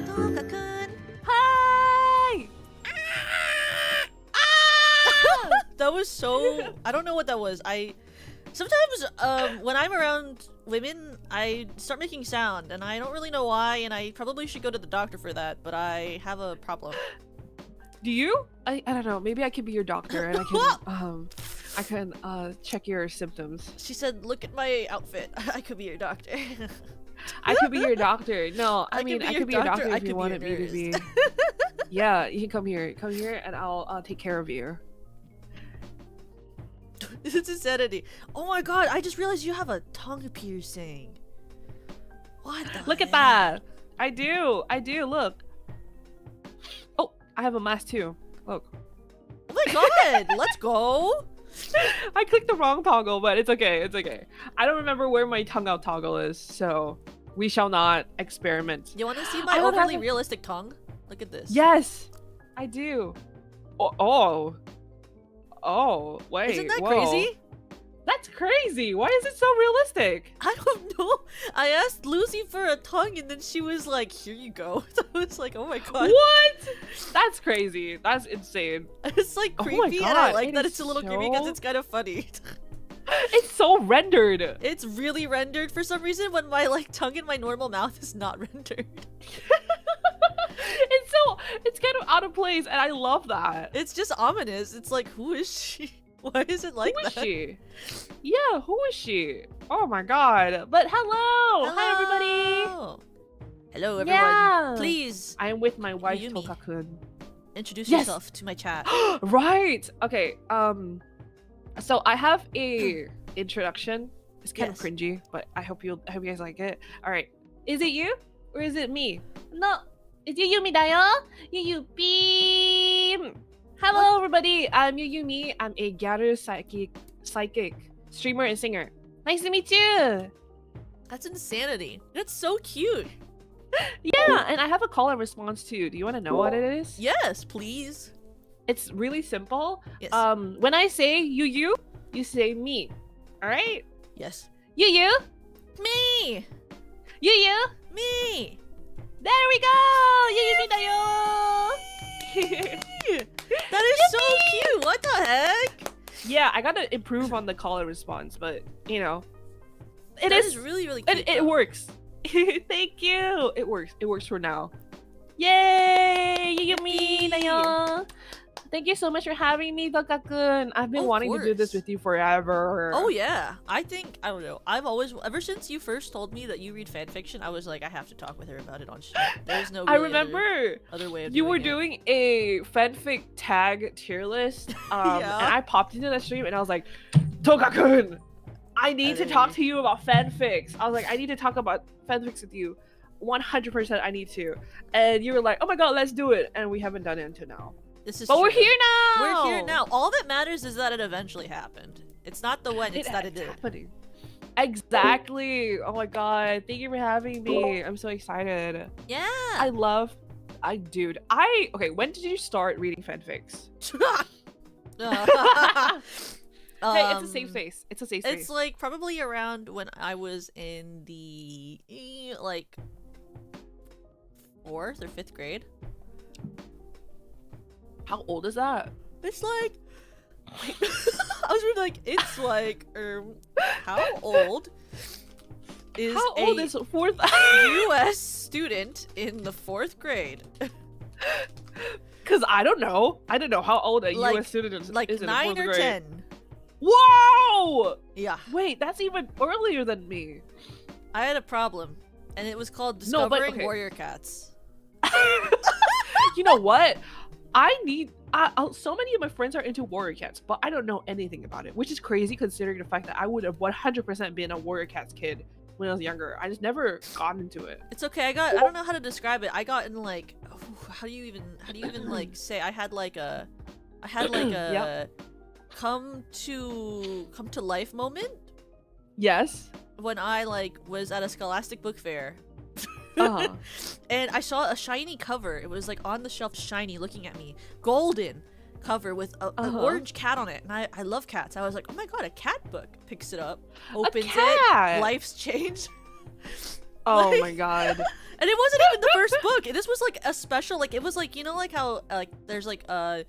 Toka-kun. Hi! That was so... I don't know what that was. Sometimes when I'm around women, I start making sound, and I don't really know why, and I probably should go to the doctor for that, but I have a problem. Do you? I don't know. Maybe I could be your doctor and I can check your symptoms. She said, look at my outfit. I could be your doctor. I could be your doctor. No, I could be your doctor I if could you be wanted your me to be. Yeah, you can come here. Come here and I'll take care of you. It's insanity. Oh my god, I just realized you have a tongue piercing. What the Look at heck? that. I do. Look. Oh, I have a mask too. Look. Oh my god, let's go. I clicked the wrong toggle, but it's okay. It's okay. I don't remember where my tongue out toggle is, so we shall not experiment. You want to see my I don't overly have a- realistic tongue? Look at this. Yes, I do. Oh, wait. Isn't that whoa. crazy? That's crazy. Why is it so realistic? I don't know. I asked Lucy for a tongue and then she was like, here you go. So I was like, oh my god. What? That's crazy. That's insane. It's like Oh my creepy and I God, like it that is it's a little creepy because so- it's kind of funny. It's so rendered. It's really rendered for some reason when my like tongue in my normal mouth is not rendered. It's kind of out of place, and I love that. It's just ominous. It's like, who is she? Why is it like Who is that? she? Yeah, who is she? Oh my god. But hello! Hi, everybody! Hello. Hello, everyone. Yeah. Please I am with my wife, Yumi. Toka-kun. introduce Yes. yourself to my chat. Right! Okay, so I have a introduction. It's kind Yes. of cringy, but I hope you guys like it. Alright. Is it you? Or is it me? No, it's Yumi dayo! Yumi! Hello, everybody! I'm Yumi. I'm a Gyaru psychic streamer and singer. Nice to meet you! That's insanity. That's so cute. Yeah, and I have a call and response too. Do you want to know what it is? Yes, please. It's really simple. Yes. When I say you say me. Alright? Yes. You. Me. You. Me. There we go! Yumi dayo! That is so cute. What the heck? Yeah, I gotta improve on the call and response, but you know, That is really, really cute. it though. works. Thank you. It works. It works for now. Yay! Yumi dayo! Thank you so much for having me, Toka-kun. I've been Of wanting to do this course. with you forever. Oh yeah, I don't know. I've always, ever since you first told me that you read fanfiction, I was like, I have to talk with her about it on stream. There's no. I really remember other way of you were it. doing a fanfic tag tier list, Yeah. and I popped into that stream and I was like, Toka-kun, I need to talk Hey. to you about fanfics. I was like, I need to talk about fanfics with you. 100% I need to. And you were like, oh my god, let's do it. And we haven't done it until now. This is. But we're true. here now! We're here now. All that matters is that it eventually happened. It's not the when, it's that it did. happening. Exactly. Oh my god. Thank you for having me. I'm so excited. Yeah. Dude, okay, when did you start reading fanfics? Hey, it's a safe space. It's a safe space. It's like probably around when I was in the like 4th or 5th grade. How old is that? It's like I was really like, it's like how old is How old a is fourth? US student in the 4th grade? Because I don't know. I don't know how old a Like- US student is. Like is in the 9 fourth or grade. 10. Whoa! Yeah. Wait, that's even earlier than me. I had a problem, and it was called No, but- Discovering okay. Warrior Cats. You know what? So many of my friends are into warrior cats, but I don't know anything about it, which is crazy considering the fact that I would have 100% been a warrior cats kid when I was younger. I just never got into it. It's okay. I don't know how to describe it. I got in like, how do you even like say? I had like a Yep. come to life moment Yes. when I like was at a Scholastic book fair. Uh-huh. And I saw a shiny cover. It was like on the shelf, shiny, looking at me, golden cover with an Uh-huh. orange cat on it. And I love cats. I was like, oh my god, a cat book. Picks it up, opens cat! it. Life's changed. Oh Like- my god. And it wasn't even the first book. This was like a special, like it was like, you know, like how like there's like an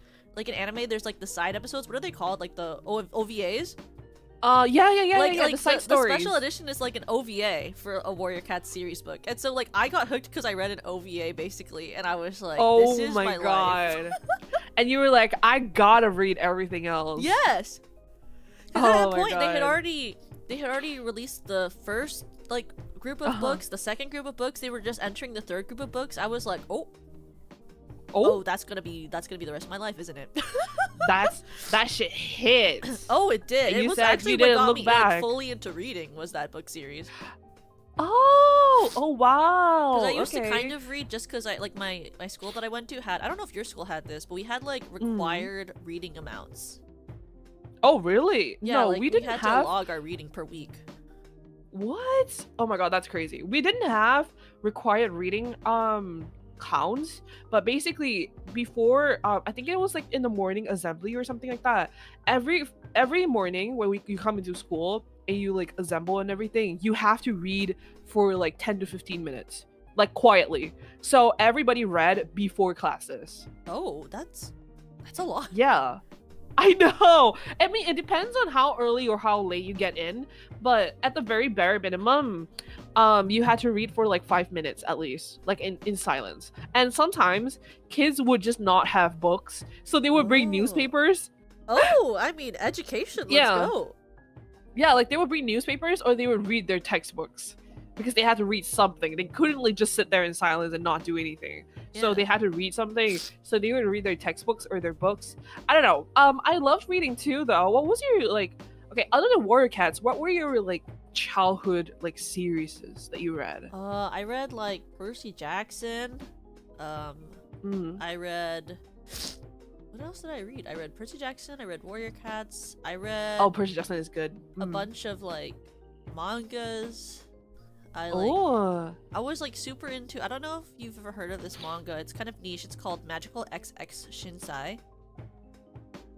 anime, there's like the side episodes. What are they called? Like the OVAs. Yeah. The side the stories. special edition is like an OVA for a Warrior Cats series book, and so like I got hooked because I read an OVA basically, and I was like, Oh this is my life. god. And you were like, I gotta read everything else. Yes. 'Cause Oh at that my point they had God. already released the first like group of books, the second group of books. They were just entering the third group of books. I was like, oh, that's gonna be the rest of my life, isn't it? that shit hits. Oh, it did. And It you was said actually you what didn't got look me back. like, fully into reading was that book series. Oh wow. Because I used to okay. kind of read just because I like my school that I went to had, I don't know if your school had this, but we had like required reading amounts. Oh really? Yeah, no, like, we didn't had have. to log our reading per week. What? Oh my god, that's crazy. We didn't have required reading counts, but basically before I think it was like in the morning assembly or something like that. Every morning when you come into school and you like assemble and everything, you have to read for like 10 to 15 minutes, like quietly. So everybody read before classes. Oh, that's a lot. Yeah. I know. I mean, it depends on how early or how late you get in, but at the very bare minimum, you had to read for like 5 minutes at least, like in silence. And sometimes kids would just not have books, so they would bring Oh. newspapers. Oh, I mean, education. Let's Yeah. go. Yeah, like they would bring newspapers or they would read their textbooks because they had to read something. They couldn't like just sit there in silence and not do anything. So Yeah. they had to read something. So they would read their textbooks or their books. I don't know. I loved reading too though. What was your like okay, other than Warrior Cats, what were your like childhood like series that you read? I read like Percy Jackson. I read. What else did I read? I read Percy Jackson. I read Warrior Cats. I read Oh, Percy Jackson is good. a bunch of like mangas. I was like super into. I don't know if you've ever heard of this manga. It's kind of niche. It's called Magical XX Shinsai.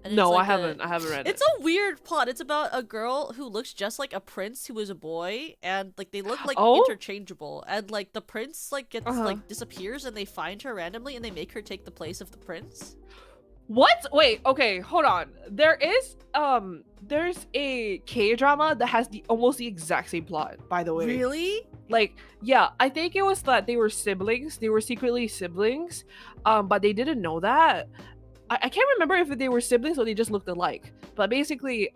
And it's No, like I haven't read It's it. a weird plot. It's about a girl who looks just like a prince who is a boy, and like they look like Oh? interchangeable. And like the prince like gets like disappears, and they find her randomly, and they make her take the place of the prince. What? Wait, okay, hold on. There's a K-drama that has almost the exact same plot, by the way. Really? Like, yeah, I think it was that they were siblings. They were secretly siblings, but they didn't know that. I can't remember if they were siblings or they just looked alike. But basically,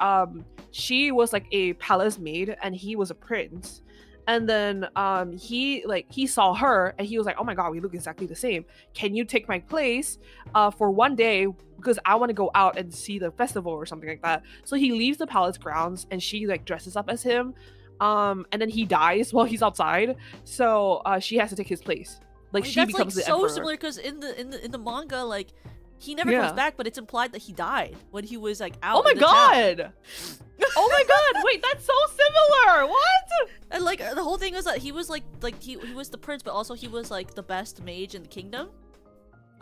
she was like a palace maid and he was a prince. And then he saw her and he was like, oh my god, we look exactly the same. Can you take my place for one day because I want to go out and see the festival or something like that. So he leaves the palace grounds and she like dresses up as him. And then he dies while he's outside. So she has to take his place. Like she That's becomes like the so emperor. similar because in the manga, like he never Yeah. comes back, but it's implied that he died when he was like out. Oh my in the town. god! Oh my god! Wait, that's so similar. What? And like the whole thing was that he was like he was the prince, but also he was like the best mage in the kingdom.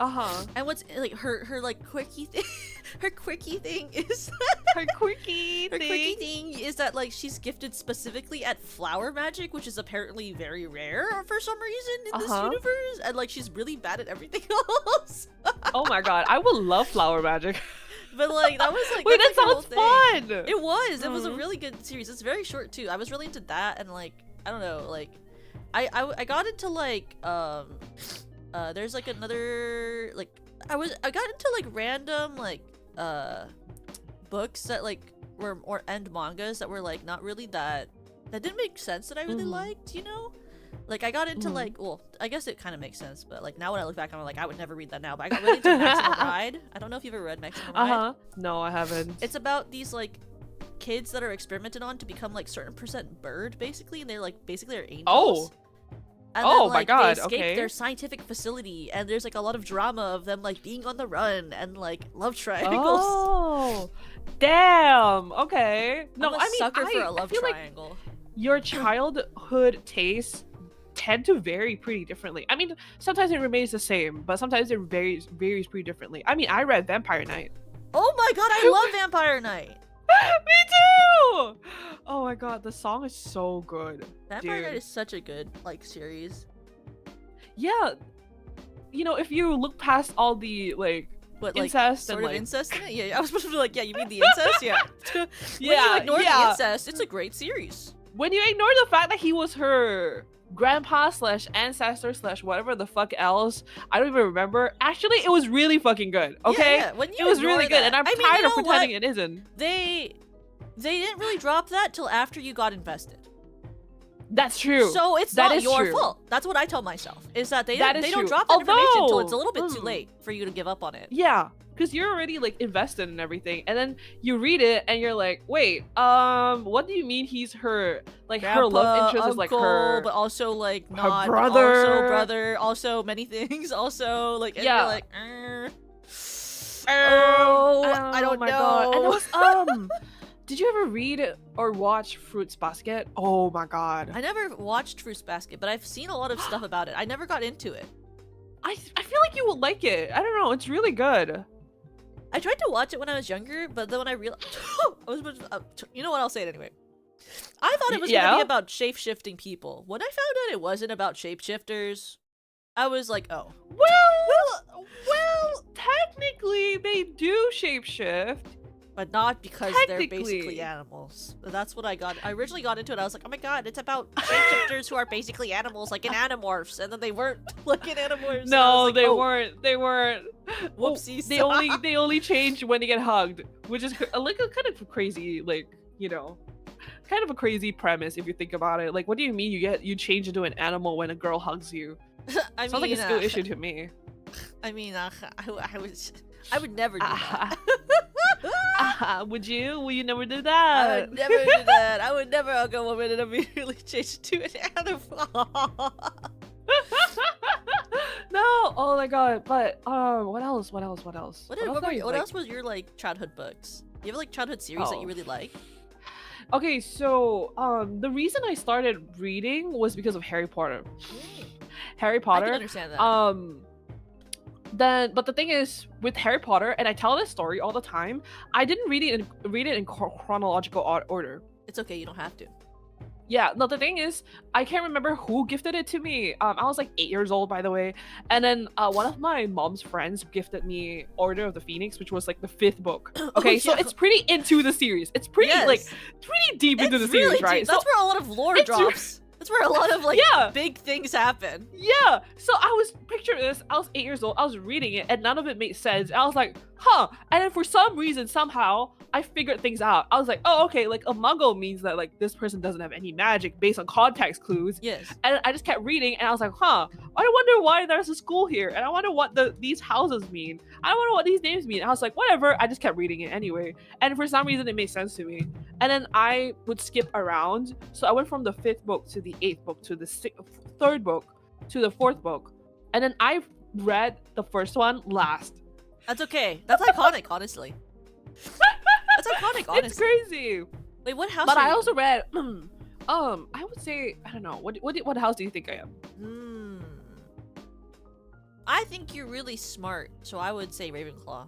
And what's like her like quirky thing, her quirky thing is Her quirky her quirky thing is that like she's gifted specifically at flower magic, which is apparently very rare for some reason in this universe, and like she's really bad at everything else. Oh my god, I would love flower magic. But like that was like Wait, that's, that like, her sounds whole thing. fun. It was. It was a really good series. It's very short too. I was really into that, and like I don't know, like I got into like there's like another like I got into like random like books that like were or and mangas that were like not really that didn't make sense that I really liked, you know? Like I got into like, well, I guess it kind of makes sense, but like now when I look back, I'm like, I would never read that now. But I got really into Maximum Ride. I don't know if you've ever read Maximum Ride. No, I haven't. It's about these like kids that are experimented on to become like certain percent bird, basically, and they're like basically they're angels. And Oh then, my like, god, they escape okay. their scientific facility, and there's like a lot of drama of them like being on the run and like love triangles. Oh, damn. Okay. No, I'm a I mean, sucker for a I love feel like triangle. your childhood tastes tend to vary pretty differently. I mean, sometimes it remains the same, but sometimes it varies pretty differently. I mean, I read Vampire Knight. Oh my god, I love Vampire Knight. Me too. Oh my god, the song is so good. Vampire Knight Dude. is such a good like series. Yeah, you know, if you look past all the like But like incest sort and of like incest in it? Yeah, I was supposed to be like, yeah, you mean the incest? Yeah. When yeah, you ignore the yeah. incest, it's a great series. When you ignore the fact that he was her grandpa slash ancestor slash whatever the fuck else, I don't even remember. Actually, it was really fucking good. Okay, Yeah, when you it was ignore really good, that- and I'm I mean, tired you of know pretending what? it isn't. They didn't really drop that till after you got invested. That's true. So it's That not is your true. fault. That's what I tell myself. Is that they That don't, is they don't true. drop that information until it's a Although, little bit too late for you to give up on it. Yeah, because you're already like invested in everything, and then you read it and you're like, wait, what do you mean he's her like her love Grandpa, interest is like uncle, her but also like her not brother. also brother, also many things, also like and Yeah. you're like, oh, I don't my know. god. And there was did you ever read or watch Fruits Basket? Oh my god. I never watched Fruits Basket, but I've seen a lot of stuff about it. I never got into it. I feel like you would like it. I don't know. It's really good. I tried to watch it when I was younger, but then when I realized, I was, you know what? I'll say it anyway. I thought it was gonna Yeah? be about shape-shifting people. When I found out it wasn't about shapeshifters, I was like, oh, Well, technically they do shapeshift. but not because they're basically Technically. animals. That's what I got. I originally got into it. I was like, oh my god, it's about shapeshifters who are basically animals, like in Animorphs, and then they weren't like in Animorphs. and I No, was like, they oh, weren't. They weren't. Whoopsies. They only change when they get hugged, which is like a kind of crazy, like, you know, kind of a crazy premise if you think about it. Like, what do you mean you change into an animal when a girl hugs you? I Sounds like a skill issue to me. I mean, I would never do that. Would you? Will you never do I that? would never do that. I would never hug a woman and immediately change to an animal. No. Oh my god. But what else? What else? What are else was your like childhood books? You have like childhood series that Oh. you really like? Okay, so the reason I started reading was because of Harry Potter. Harry I can Potter. understand that. But the thing is with Harry Potter, and I tell this story all the time, I didn't read it in chronological order. It's okay, you don't have to. Yeah, no, the thing is, I can't remember who gifted it to me. I was like 8 years old, by the way. And then one of my mom's friends gifted me Order of the Phoenix, which was like the 5th book. Okay, so yeah. it's pretty into the series. It's pretty like Yes. pretty deep into the It's really series, right? deep. That's where a lot of lore it's drops. That's where a lot of like Yeah. big things happen. Yeah, so I was picture this. I was 8 years old. I was reading it, and none of it made sense. I was like, huh. And then for some reason, somehow, I figured things out. I was like, oh, okay. Like a muggle means that like this person doesn't have any magic based on context clues. Yes. And I just kept reading, and I was like, huh. I wonder why there's a school here, and I wonder what these houses mean. I wonder what these names mean. And I was like, whatever. I just kept reading it anyway, and for some reason, it made sense to me. And then I would skip around, so I went from the 5th book to the 8th book to the 3rd book to the 4th book, and then I read the first one last. That's okay. That's iconic, honestly. That's iconic, honestly. It's crazy. Wait, what house But are I you also read. I would say I don't know. What house do you think I am? in? I think you're really smart, so I would say Ravenclaw.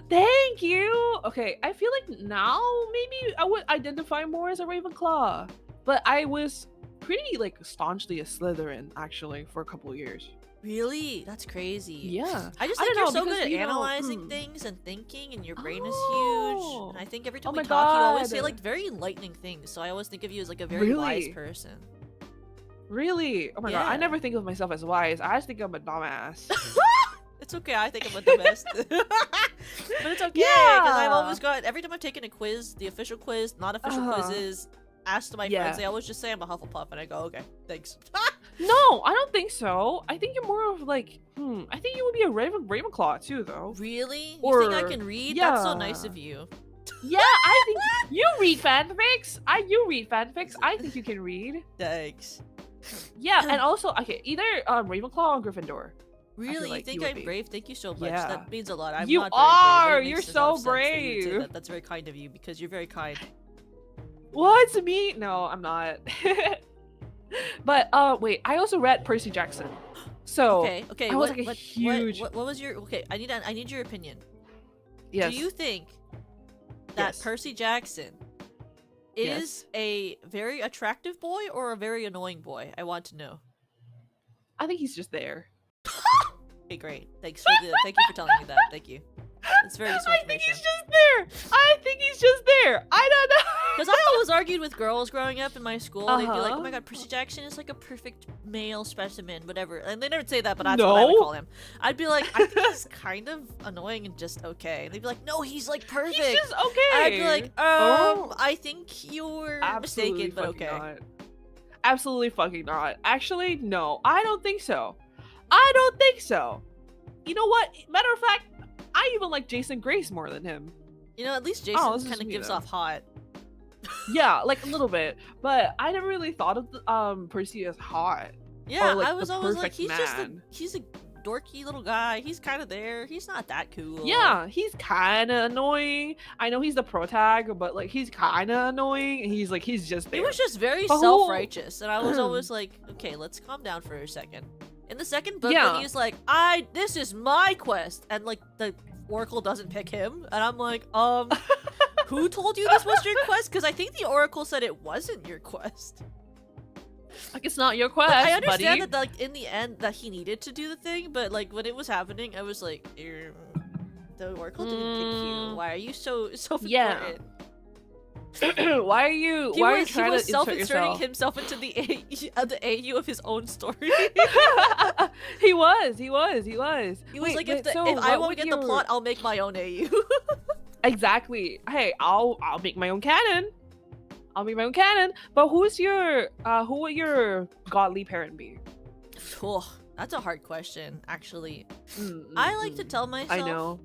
Thank you. Okay, I feel like now maybe I would identify more as a Ravenclaw, but I was pretty like staunchly a Slytherin actually for a couple of years. Really? That's crazy. Yeah. I just I think don't you're know, so because, good at you know, analyzing things and thinking, and your brain is Oh. huge. And I think every time Oh we my talk, you always say God. like very enlightening things. So I always think of you as like a very wise Really? person. Really? Oh my god! I Yeah. never think of myself as wise. I just think I'm a dumbass. It's okay. I think I'm the best. But it's okay because I've Yeah. always got every time I've taken a quiz, the official quiz, not official Uh-huh. quizzes, asked my Yeah. friends, they always just say I'm a Hufflepuff, and I go, okay, thanks. No, I don't think so. I think you're more of like, I think you would be a Ravenclaw too, though. Really? You think I Or- can read? That's so yeah. nice of you. Yeah, I think you read fanfics. You read fanfics. I think you can read. Thanks. Yeah, and also okay, either Ravenclaw or Gryffindor. Really? like you think you would I'm be. brave? Thank you so much. Yeah. That means a lot. I'm You not very brave, but are! it makes You're a lot so of sense that you would say brave. that. That's very kind of you because you're very kind. What's me? No, I'm not. But wait, I also read Percy Jackson. So Okay, okay. I was what, like a what, huge. What was your? Okay, I need your opinion. Yes. Do you think that Yes. Percy Jackson is Yes. a very attractive boy or a very annoying boy? I want to know. I think he's just there. Okay, great. Thank you for telling me that. Thank you. It's very useful I think information. he's just there. I think he's just there. I don't know. Because I always argued with girls growing up in my school. They'd be like, Uh-huh. "Oh my god, Percy Jackson is like a perfect male specimen, whatever." And they never say that, but that's what I would No. call him. I'd be like, "I think he's kind of annoying and just okay." And they'd be like, "No, he's like perfect." He's just okay. I'd be like, Oh. I think you're Absolutely mistaken, but fucking okay." not. Absolutely fucking not. Actually, no. I don't think so. I don't think so. You know what? Matter of fact, I even like Jason Grace more than him. You know, at least this Jason is kind of me, gives though. off hot. Yeah, like a little bit. But I never really thought of Percy as hot. Yeah, like, I was the always like, perfect he's a dorky little guy. He's kind of there. He's not that cool. Yeah, he's kind of annoying. I know he's the protag, but like he's kind of annoying. And he's just there. He was just very But who- self-righteous, and I was always like, okay, let's calm down for a second. In the second book, Yeah. when he's like, this is my quest, and like the Oracle doesn't pick him, and I'm like, who told you this was your quest? Because I think the Oracle said it wasn't your quest. Like it's not your quest, Like, I understand buddy. that like in the end that he needed to do the thing, but like when it was happening, I was like, the Oracle didn't pick you. Mm. Why are you so Yeah. important? Why are you He trying was to insert self-inserting yourself? himself into the AU of his own story. he was. He was He was like, if so I what won't would get your- the plot, I'll make my own AU. Exactly. Hey, I'll make my own canon. I'll make my own canon. But who would your godly parent be? Oh, that's a hard question, actually. Mm, I like to mm, tell myself I know.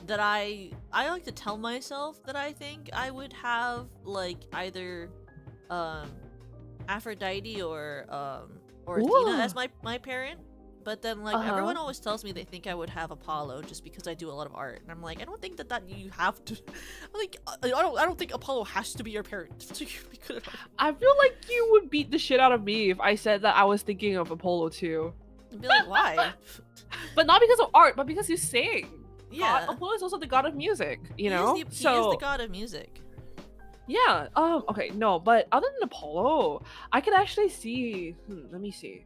that I like to tell myself that I think I would have like either Aphrodite or Athena as my parent. But then like everyone always tells me they think I would have Apollo just because I do a lot of art, and I'm like, I don't think that you have to. I don't think Apollo has to be your parent. So you be good at art. I feel like you would beat the shit out of me if I said that I was thinking of Apollo too. I'd be like, why? But not because of art, but because you sing. Yeah. Apollo is also the god of music, you He know? is the god of music. Yeah, okay, no, but other than Apollo, I could actually see, let me see.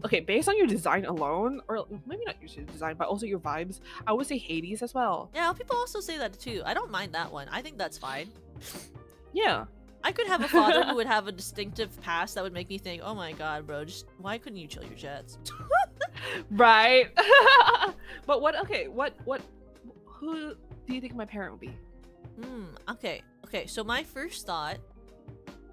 Okay, based on your design alone, or maybe not your design, but also your vibes, I would say Hades as well. Yeah, people also say that too. I don't mind that one. I think that's fine. Yeah. I could have a father who would have a distinctive past that would make me think, oh my god, bro, just why couldn't you chill your jets? Right. But who do you think my parent would be? Okay, so my first thought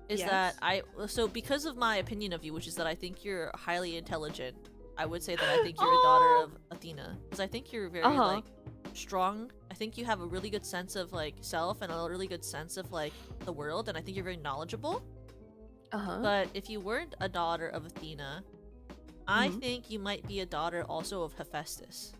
is Yes. that so because of my opinion of you, which is that I think you're highly intelligent, I would say that I think you're a daughter of Athena, because I think you're very like strong. I think you have a really good sense of like self and a really good sense of like the world, and I think you're very knowledgeable. But if you weren't a daughter of Athena, I think you might be a daughter also of Hephaestus.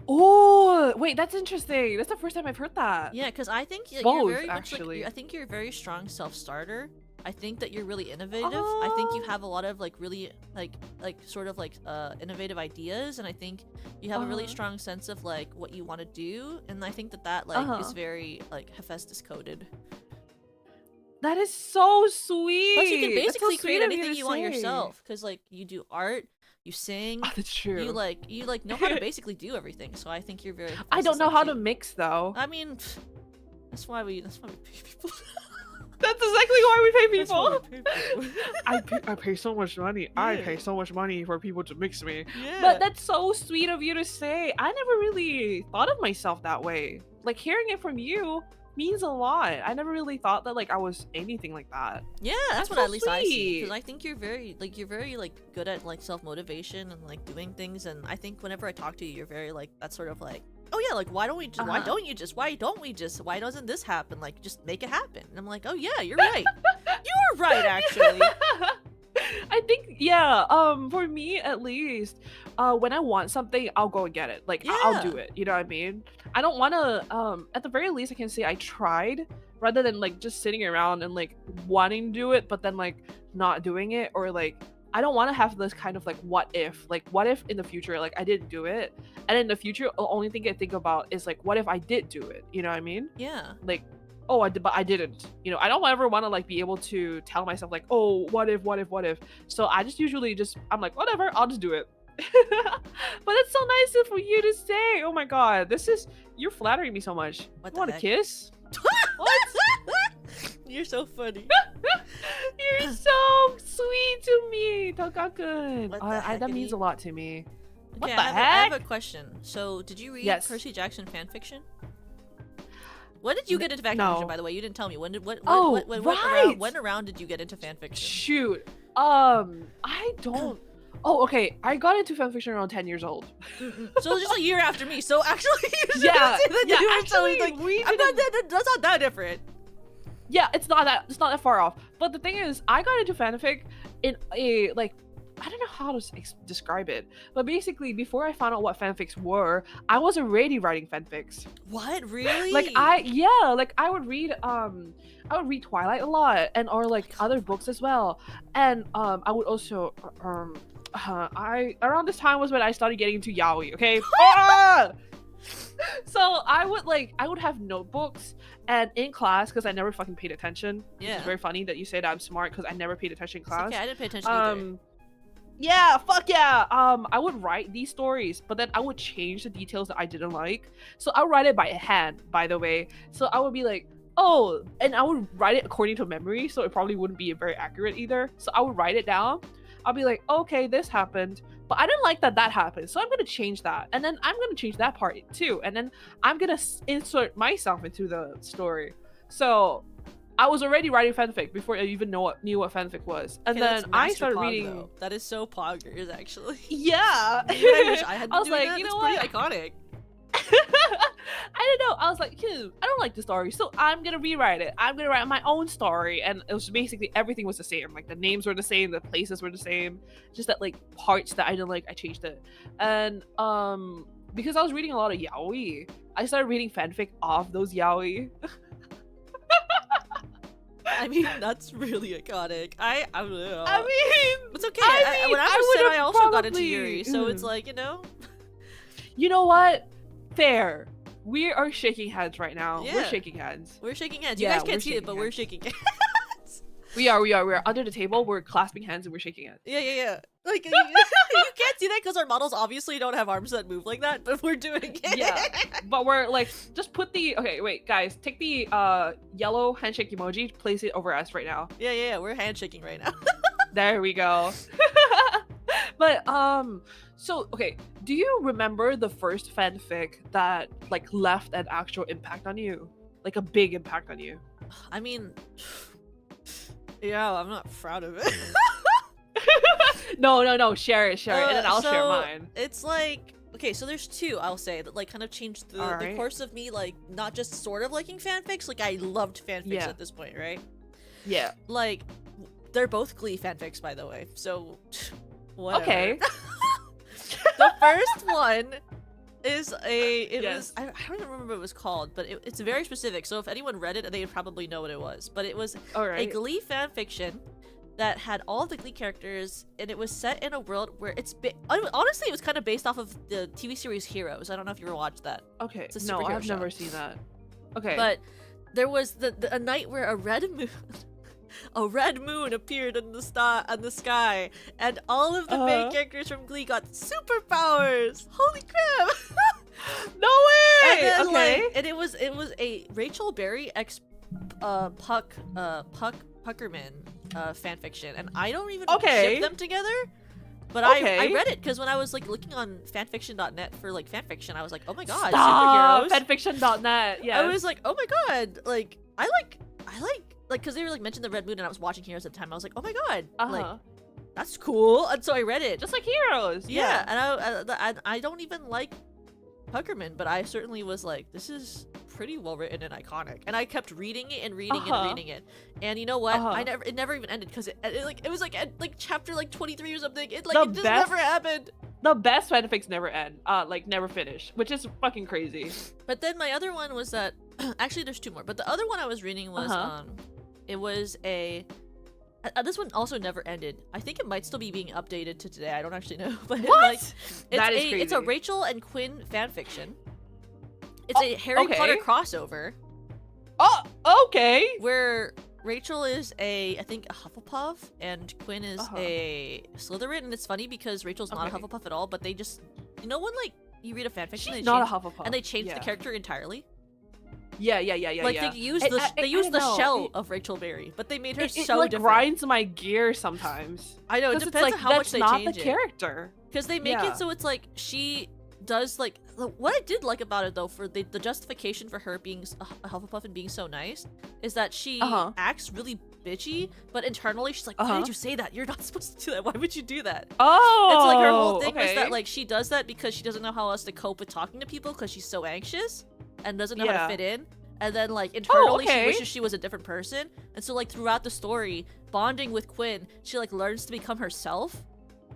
Oh, wait, that's interesting. That's the first time I've heard that. Yeah, because I think you're Both, very much actually. like, I think you're a very strong self-starter. I think that you're really innovative. I think you have a lot of like really like sort of like innovative ideas, and I think you have a really strong sense of like what you want to do, and I think that like is very like Hephaestus coded. That is so sweet. Plus, you can That's so basically sweet create of you anything to you want say. yourself, because like you do art, you sing, Oh, that's true. you like know how to basically do everything. So I think you're very. I don't know how to Hephaestus-like mix though. too. I mean, that's why we pay people. That's exactly why we pay That's why people. we pay people. I pay so much money. I Yeah. pay so much money for people to mix me. Yeah. But that's so sweet of you to say. I never really thought of myself that way. Like hearing it from you means a lot. I never really thought that like I was anything like that. Yeah, that's That's what so at least I see. Because sweet. I think you're very good at like self-motivation and like doing things. And I think whenever I talk to you, you're very like that sort of like, oh yeah, like why don't we why doesn't this happen? Like just make it happen. And I'm like, oh yeah, you're right. You're right, actually. I think for me at least, when I want something, I'll go and get it. Like I'll Yeah. do it. You know what I mean? I don't want to at the very least I can say I tried rather than like just sitting around and like wanting to do it but then like not doing it, or like I don't want to have this kind of like what if in the future like I didn't do it, and in the future the only thing I think about is like what if I did do it, you know what I mean? Yeah. Like, oh, I did, but I didn't, you know. I don't ever want to like be able to tell myself like, oh, what if. So I just usually I'm like, whatever, I'll just do it. But it's so nice for you to say. Oh my god, you're flattering me so much. What You want a heck? kiss? You're so funny. You're so sweet to me, Tokakun. What the That means heckity? a lot to me. What Okay, the I heck? have a question. So, did you read Yes. Percy Jackson fanfiction? When did you get into fanfiction? No. By the way, you didn't tell me. When did Oh, around, right. when around did you get into fanfiction? Shoot. I don't. Oh, okay. I got into fanfiction around 10 years old. So just a year after me. So actually, you should Yeah, say that yeah, you were so, actually, like, we I'm not that's not that different. Yeah, it's not that far off. But the thing is, I got into fanfic in a like, I don't know how to describe it, but basically before I found out what fanfics were, I was already writing fanfics. What, really? Like I would read Twilight a lot, and or like other books as well, and I would also I around this time was when I started getting into yaoi. Okay. Ah! So I would have notebooks, and in class, because I never fucking paid attention. Yeah. It's very funny that you say that I'm smart because I never paid attention in It's class. okay, I didn't pay attention either. Yeah, fuck yeah. I would write these stories, but then I would change the details that I didn't like. So I would write it by hand, by the way. So I would be like, oh, and I would write it according to memory, so it probably wouldn't be very accurate either. So I would write it down. I'll be like, okay, this happened, but I didn't like that happened, so I'm gonna change that, and then I'm gonna change that part too, and then I'm gonna insert myself into the story. So I was already writing fanfic before I even knew what fanfic was, and Okay, then that's I master started pog, reading. though. That is so poggers, actually. Yeah, I wish I had been I was doing like, that. you That's know pretty what? iconic. I don't know. I was like, I don't like the story, so I'm gonna rewrite it. I'm gonna write my own story, and it was basically everything was the same. Like the names were the same, the places were the same. Just that like parts that I didn't like, I changed it. And because I was reading a lot of yaoi, I started reading fanfic of those yaoi. I mean, that's really iconic. I don't know. I mean, It's okay. I mean, When I I was 10, would've I also got into probably- Yuri, so it's like, you know what? Fair. We are shaking hands right now. Yeah. We're shaking hands. we're shaking hands. You Yeah, guys we're can't see it, shaking but we're hands. shaking hands. We are under the table. We're clasping hands and we're shaking hands. Yeah. Like, you can't see that because our models obviously don't have arms that move like that, but we're doing it. Yeah. But we're like, just put the wait, guys, take the yellow handshake emoji, place it over us right now. Yeah. We're handshaking right now. There we go. But so okay, do you remember the first fanfic that like left an actual impact on you? Like a big impact on you? I mean, yeah, I'm not proud of it. No, share it, and then I'll share so mine. It's like, okay, so there's two, I'll say, that like kind of changed the Alright. course of me, like not just sort of liking fanfics, like I loved fanfics Yeah. at this point, right? Yeah. Like, they're both Glee fanfics, by the way, so whatever. Okay. The first one is Yes. I don't even remember what it was called, but it's very specific, so if anyone read it, they would probably know what it was. But it was All a right. Glee fanfiction that had all of the Glee characters, and it was set in a world where honestly, it was kind of based off of the TV series Heroes. I don't know if you ever watched that, Okay. it's a No, superhero I've show. never seen that. Okay. but there was a night where a red moon. A red moon appeared in the sky, and all of the main Uh-huh. characters from Glee got superpowers. Holy crap! no way. And then, Okay. like, and it was a Rachel Berry x Puckerman fanfiction, and I don't even Okay. ship them together. But Okay. I read it because when I was like looking on fanfiction.net for like fanfiction, I was like, oh my god, Stop! superheroes. Fanfiction.net. Yeah. I was like, oh my god, like I like because they were like mentioned the red moon, and I was watching Heroes at the time. I was like, oh my god, like that's cool, and so I read it. just like Heroes. Yeah, and I don't even like Puckerman, but I certainly was like, this is pretty well written and iconic, and I kept reading it and reading Uh-huh. and reading it, and you know what? Uh-huh. It never even ended because it was like at like chapter like 23 or something. It The just best- never happened. The best fanfics never end. Like never finish, which is fucking crazy. But then my other one was that actually there's two more, but the other one I was reading was Uh-huh. it was a This one also never ended. I think it might still be being updated to today. I don't actually know. But What? like, That is it's a crazy. Rachel and Quinn fanfiction. It's a Harry okay. Potter crossover Oh, okay. where Rachel is I think a Hufflepuff and Quinn is Uh-huh. a Slytherin, and it's funny because Rachel's not a Okay. Hufflepuff at all, but they just, you know, when like you read a fanfiction She's and they not a change- Hufflepuff. and they change yeah. the character entirely. Yeah. Like yeah. they use And the I- they I use don't the know. shell It- of Rachel Berry, but they made her It so like different. grinds my gear sometimes. I know, it 'Cause it's depends like, on how much that's they not change the it. character. Because they make Yeah. it so it's like she does like what I did like about it though, for the justification for her being a Hufflepuff and being so nice is that she Uh-huh. acts really bitchy, but internally she's like, why Uh-huh. did you say that? You're not supposed to do that. Why would you do that? Oh, It's like her whole thing was okay. that like she does that because she doesn't know how else to cope with talking to people because she's so anxious and doesn't know how Yeah. to fit in. And then like internally okay. she wishes she was a different person. And so like throughout the story, bonding with Quinn, she like learns to become herself.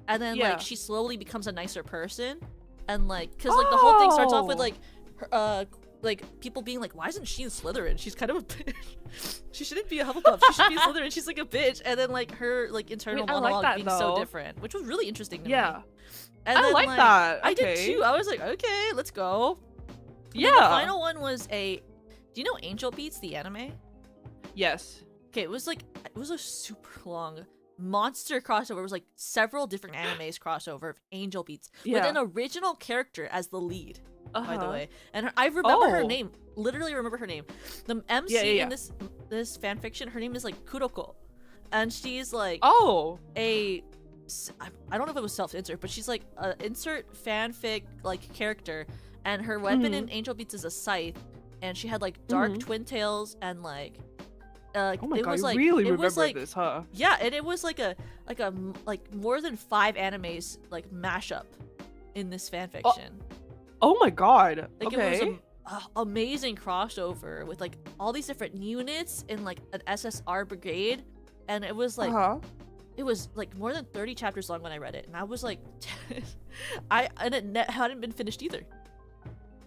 And then Yeah. like she slowly becomes a nicer person. And like cuz like the whole thing starts off with Oh. like her, like people being like, why isn't she in Slytherin? She's kind of a bitch. She shouldn't be a Hufflepuff. She should be a Slytherin. She's like a bitch. And then like her like internal I like monologue that, being so though. different, which was really interesting to me. Yeah. And I then, like that. I did Okay. too. I was like, okay, let's go. And Yeah. then the final one was do you know Angel Beats, the anime? Yes. Okay, it was a super long monster crossover. It was like several different animes crossover of Angel Beats with Yeah. an original character as the lead, by the Uh-huh. way. And I remember her Oh. name. Literally remember her name. The MC Yeah. in this fanfiction, her name is like Kuroko. And she's like Oh. I don't know if it was self-insert, but she's like a insert fanfic like character, and her weapon in Angel Beats is a scythe, and she had like dark twin tails and like Oh my it god, was you like really it remember was like this, huh? yeah, and it was like like more than 5 animes like mashup in this fanfiction. Oh my god. Like okay. it was amazing crossover with like all these different units in like an SSR brigade, and it was like Uh-huh. it was like more than 30 chapters long when I read it, and I was like and it hadn't been finished either.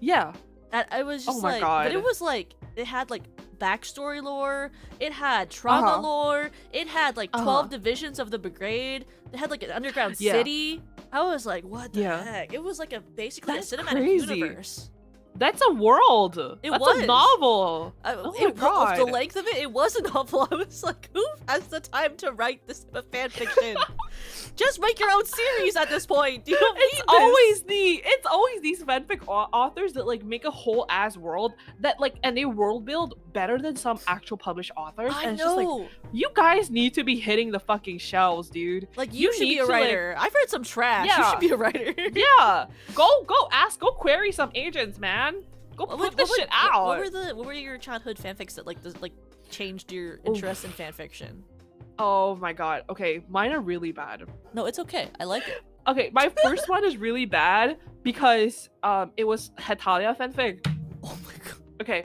Yeah. And I was just Oh my like, God. but it was like it had like backstory lore, it had trauma Uh-huh. lore, it had like 12 Uh-huh. divisions of the brigade, it had like an underground Yeah. city. I was like, what the Yeah. heck? It was like basically That's a cinematic crazy. universe. That's a world. It That's was. a novel. Oh my the God. length of it was a novel. I was like, who has the time to write this type of fan fiction? Just make your own series at this point. You don't need It's always these fanfic authors that like make a whole ass world that like, and they world build better than some actual published authors. I and it's just like, know. you guys need to be hitting the fucking shelves, dude. Like you should be need a to, like- writer. I've read some trash. You Yeah. should be a writer. Yeah, go query some agents, man. Go put this shit out. What were your childhood fanfics that like changed your interest in fanfiction? Oh my god. Okay, mine are really bad. No, it's okay. I like it. Okay, my first one is really bad because it was Hetalia fanfic. Oh my god.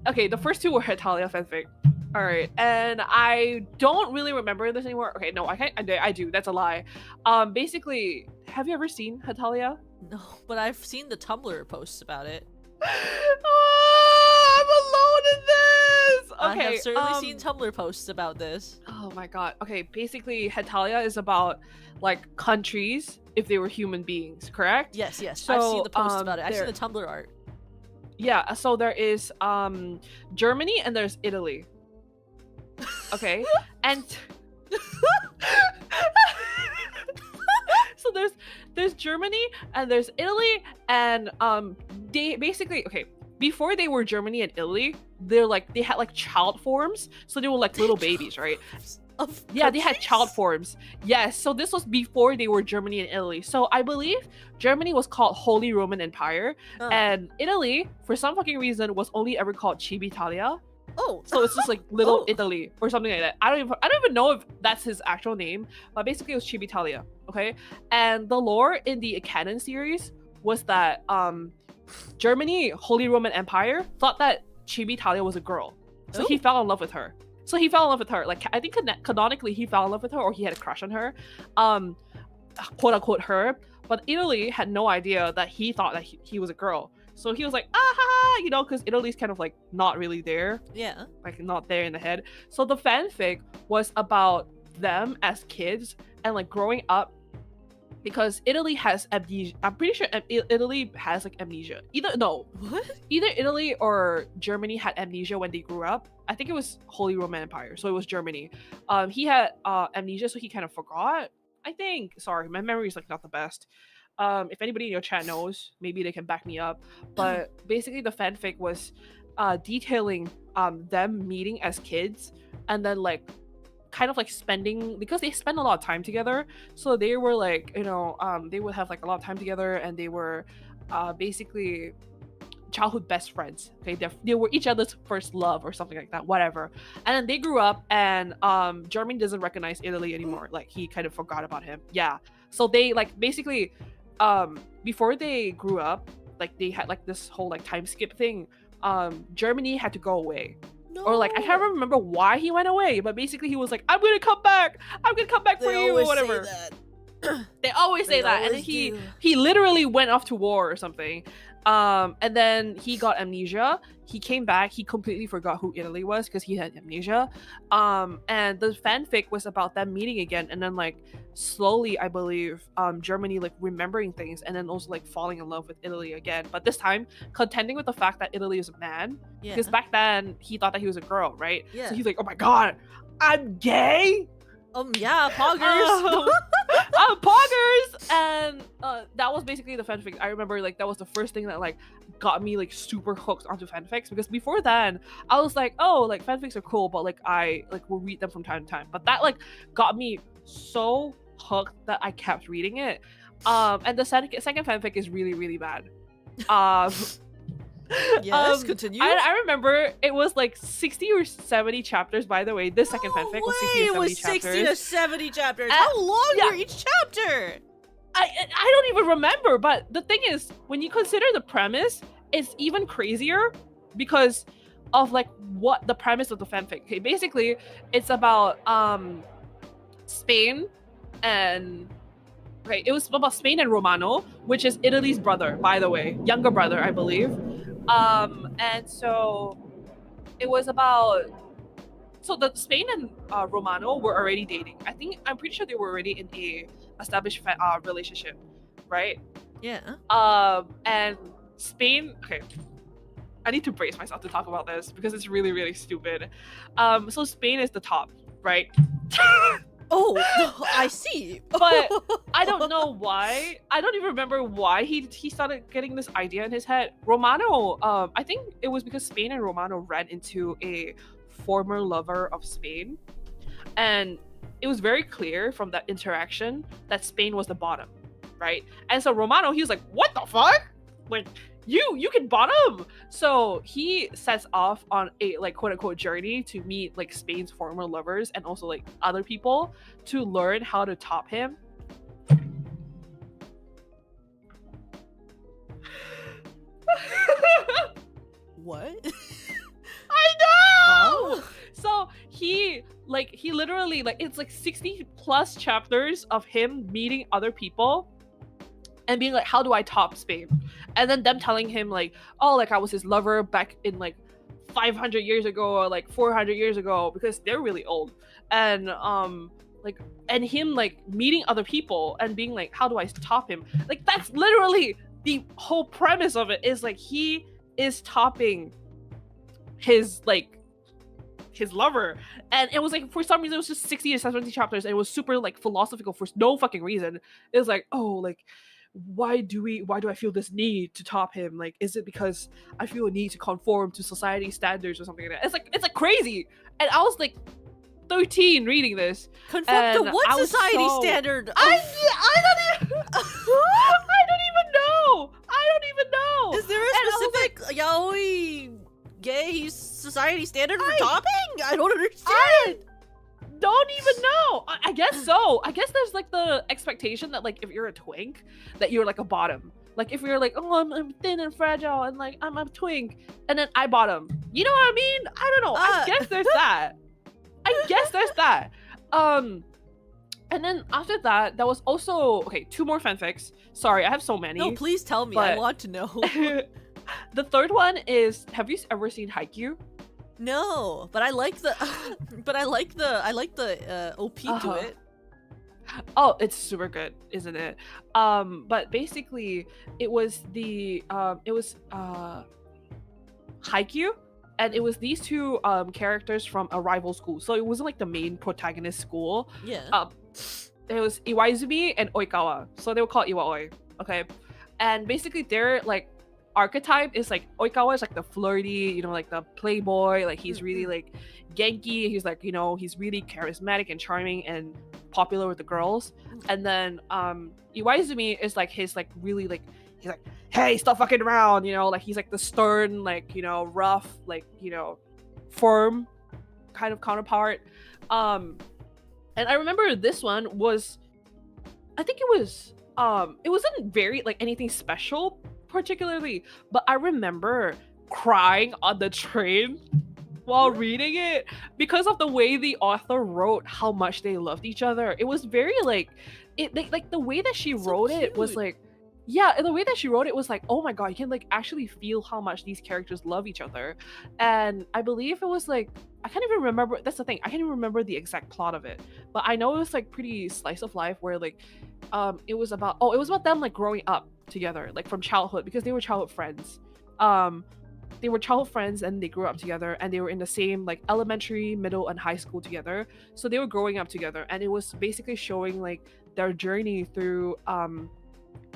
Okay, the first two were Hetalia fanfic. All right, and I don't really remember this anymore. Okay, no, I can't. I do. That's a lie. Basically, have you ever seen Hetalia? No, but I've seen the Tumblr posts about it. I'm alone in this. Okay, I have certainly seen Tumblr posts about this. Oh my god. Okay, basically, Hetalia is about like countries if they were human beings, correct? Yes, yes. So, I've seen the posts about it. I've seen there- the Tumblr art. Yeah. So there is Germany and there's Italy. Okay, and so there's Germany and there's Italy, and they basically, okay, before they were Germany and Italy, they had like child forms, so they were like little babies, right? Yeah, they had child forms. Yes, so this was before they were Germany and Italy. So I believe Germany was called Holy Roman Empire, and Italy, for some fucking reason, was only ever called Civitalia. Oh, So it's just like little Oh. Italy or something like that. I don't even know if that's his actual name, but basically it was Civitalia. Okay, and the lore in the canon series was that Germany, Holy Roman Empire, thought that Civitalia was a girl, so he fell in love with her. Like I think canonically he fell in love with her, or he had a crush on her, quote unquote her. But Italy had no idea that he thought that he was a girl. So he was like, ah ha ha, you know, because Italy's kind of like not really there, Yeah. like not there in the head. So the fanfic was about them as kids and like growing up, because Italy has amnesia. I'm pretty sure Italy has like amnesia. Either Italy or Germany had amnesia when they grew up. I think it was Holy Roman Empire, so it was Germany. He had amnesia, so he kind of forgot. I think. Sorry, my memory is like not the best. If anybody in your chat knows, maybe they can back me up. But basically, the fanfic was detailing them meeting as kids and then like kind of like spending, because they spend a lot of time together, so they were like, you know, they would have like a lot of time together, and they were basically childhood best friends. Okay, they were each other's first love or something like that, whatever. And then they grew up, and Germany doesn't recognize Italy anymore. Like he kind of forgot about him. Yeah, so they like basically before they grew up, like they had like this whole like time skip thing. Germany had to go away. No. Or like I can't remember why he went away, but basically he was like, I'm gonna come back for you or whatever. They always say that. And then he literally went off to war or something. And then he got amnesia. He came back, he completely forgot who Italy was because he had amnesia. And the fanfic was about them meeting again, and then like slowly, I believe, Germany like remembering things, and then also like falling in love with Italy again, but this time contending with the fact that Italy is a man. Yeah. Because back then he thought that he was a girl, right? Yeah. So he's like, oh my god, I'm gay. Yeah, poggers. Poggers. And that was basically the fanfic. I remember like that was the first thing that like got me like super hooked onto fanfics, because before then I was like, oh, like fanfics are cool, but like I like will read them from time to time. But that like got me so hooked that I kept reading it. And the second fanfic is really, really bad. Yes, continue. I remember it was like 60 or 70 chapters, by the way. This second fanfic was 60 or 70 chapters. 60 to 70 chapters. How long were each chapter? I don't even remember, but the thing is, when you consider the premise, it's even crazier because of like what the premise of the fanfic. Okay, basically it's about Spain and it was about Spain and Romano, which is Italy's brother, by the way, younger brother, I believe. And so it was about, so the Spain and Romano were already dating. I'm pretty sure they were already in a established relationship, right? Yeah. And Spain, okay, I need to brace myself to talk about this because it's really, really stupid. So Spain is the top, right? Oh, I see. But I don't know why. I don't even remember why he started getting this idea in his head. Romano, I think it was because Spain and Romano ran into a former lover of Spain. And it was very clear from that interaction that Spain was the bottom, right? And so Romano, he was like, what the fuck? Like, you can bottom. So he sets off on a like quote unquote journey to meet like Spain's former lovers and also like other people to learn how to top him. What? I know. Oh. So he literally like it's like 60 plus chapters of him meeting other people and being like, how do I top Spain? And then them telling him like, oh, like I was his lover back in like 500 years ago or like 400 years ago, because they're really old. And and him like meeting other people and being like, how do I top him? Like that's literally the whole premise of it, is like he is topping his lover. And it was like, for some reason it was just 60 or 70 chapters, and it was super like philosophical for no fucking reason. It was like, oh, like why do I feel this need to top him? Like, is it because I feel a need to conform to society standards or something like that? It's like crazy. And I was like 13 reading this. Conform to what society standard? I don't even know. Is there a specific yaoi gay society standard for topping? I don't understand. Don't even know. I guess so. I guess there's like the expectation that like if you're a twink, that you're like a bottom. Like if you're like, oh, I'm thin and fragile and like I'm a twink, and then I bottom. You know what I mean? I don't know. I guess there's that. And then after that, there was also 2 more fanfics. Sorry, I have so many. No, please tell me. I want to know. The third one is, have you ever seen Haikyuu? No, but I like the, OP to Uh-huh. it. Oh, it's super good, isn't it? But basically, it was Haikyuu, and it was these two characters from a rival school. So it wasn't like the main protagonist school. Yeah. It was Iwaizumi and Oikawa. So they were called Iwaoi. Okay. And basically their like archetype is like Oikawa is like the flirty, like the playboy, like he's really like Genki, he's like, he's really charismatic and charming and popular with the girls. And then Iwaizumi is like his like really like he's like, hey, stop fucking around, like he's like the stern, like, rough, like, firm kind of counterpart. And I remember this one was, I think it wasn't very like anything special particularly, but I remember crying on the train while reading it because of the way the author wrote how much they loved each other. It was very like the way that she wrote it was like, yeah, the way that she wrote it was like, oh my god, you can like actually feel how much these characters love each other. And I believe it was like, I can't even remember, that's the thing, I can't even remember the exact plot of it, but I know it was like pretty slice of life where like it was about them like growing up together, like from childhood, because they were childhood friends. They were childhood friends and they grew up together, and they were in the same like elementary, middle, and high school together. So they were growing up together, and it was basically showing like their journey through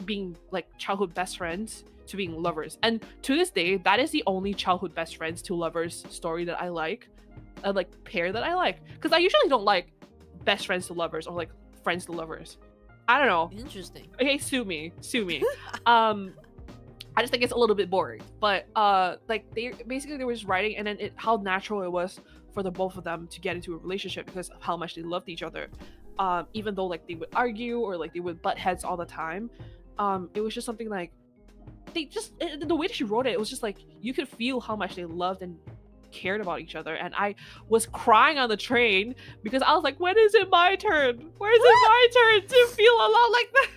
being like childhood best friends to being lovers. And to this day, that is the only childhood best friends to lovers story that I like pair that I like, because I usually don't like best friends to lovers or like friends to lovers. I don't know. Interesting. Okay, sue me. I just think it's a little bit boring, but like they were just writing, and then how natural it was for the both of them to get into a relationship because of how much they loved each other. Even though like they would argue or like they would butt heads all the time, it was just something like the way that she wrote it, it was just like you could feel how much they loved and cared about each other. And I was crying on the train because I was like, when is it my turn? Where is it my turn to feel a lot like that?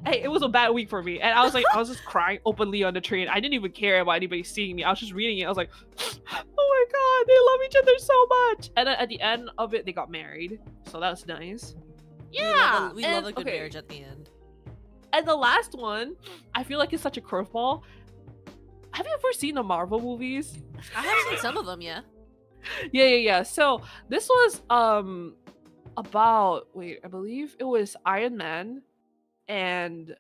Hey, it was a bad week for me, and I was just crying openly on the train. I didn't even care about anybody seeing me. I was just reading it. I was like, oh my god, they love each other so much. And then at the end of it, they got married, so that was nice. Yeah, we love a good marriage at the end. And the last one, I feel like it's such a curveball. Have you ever seen the Marvel movies? I have seen some of them, yeah. Yeah. So this was about, wait, I believe it was Iron Man and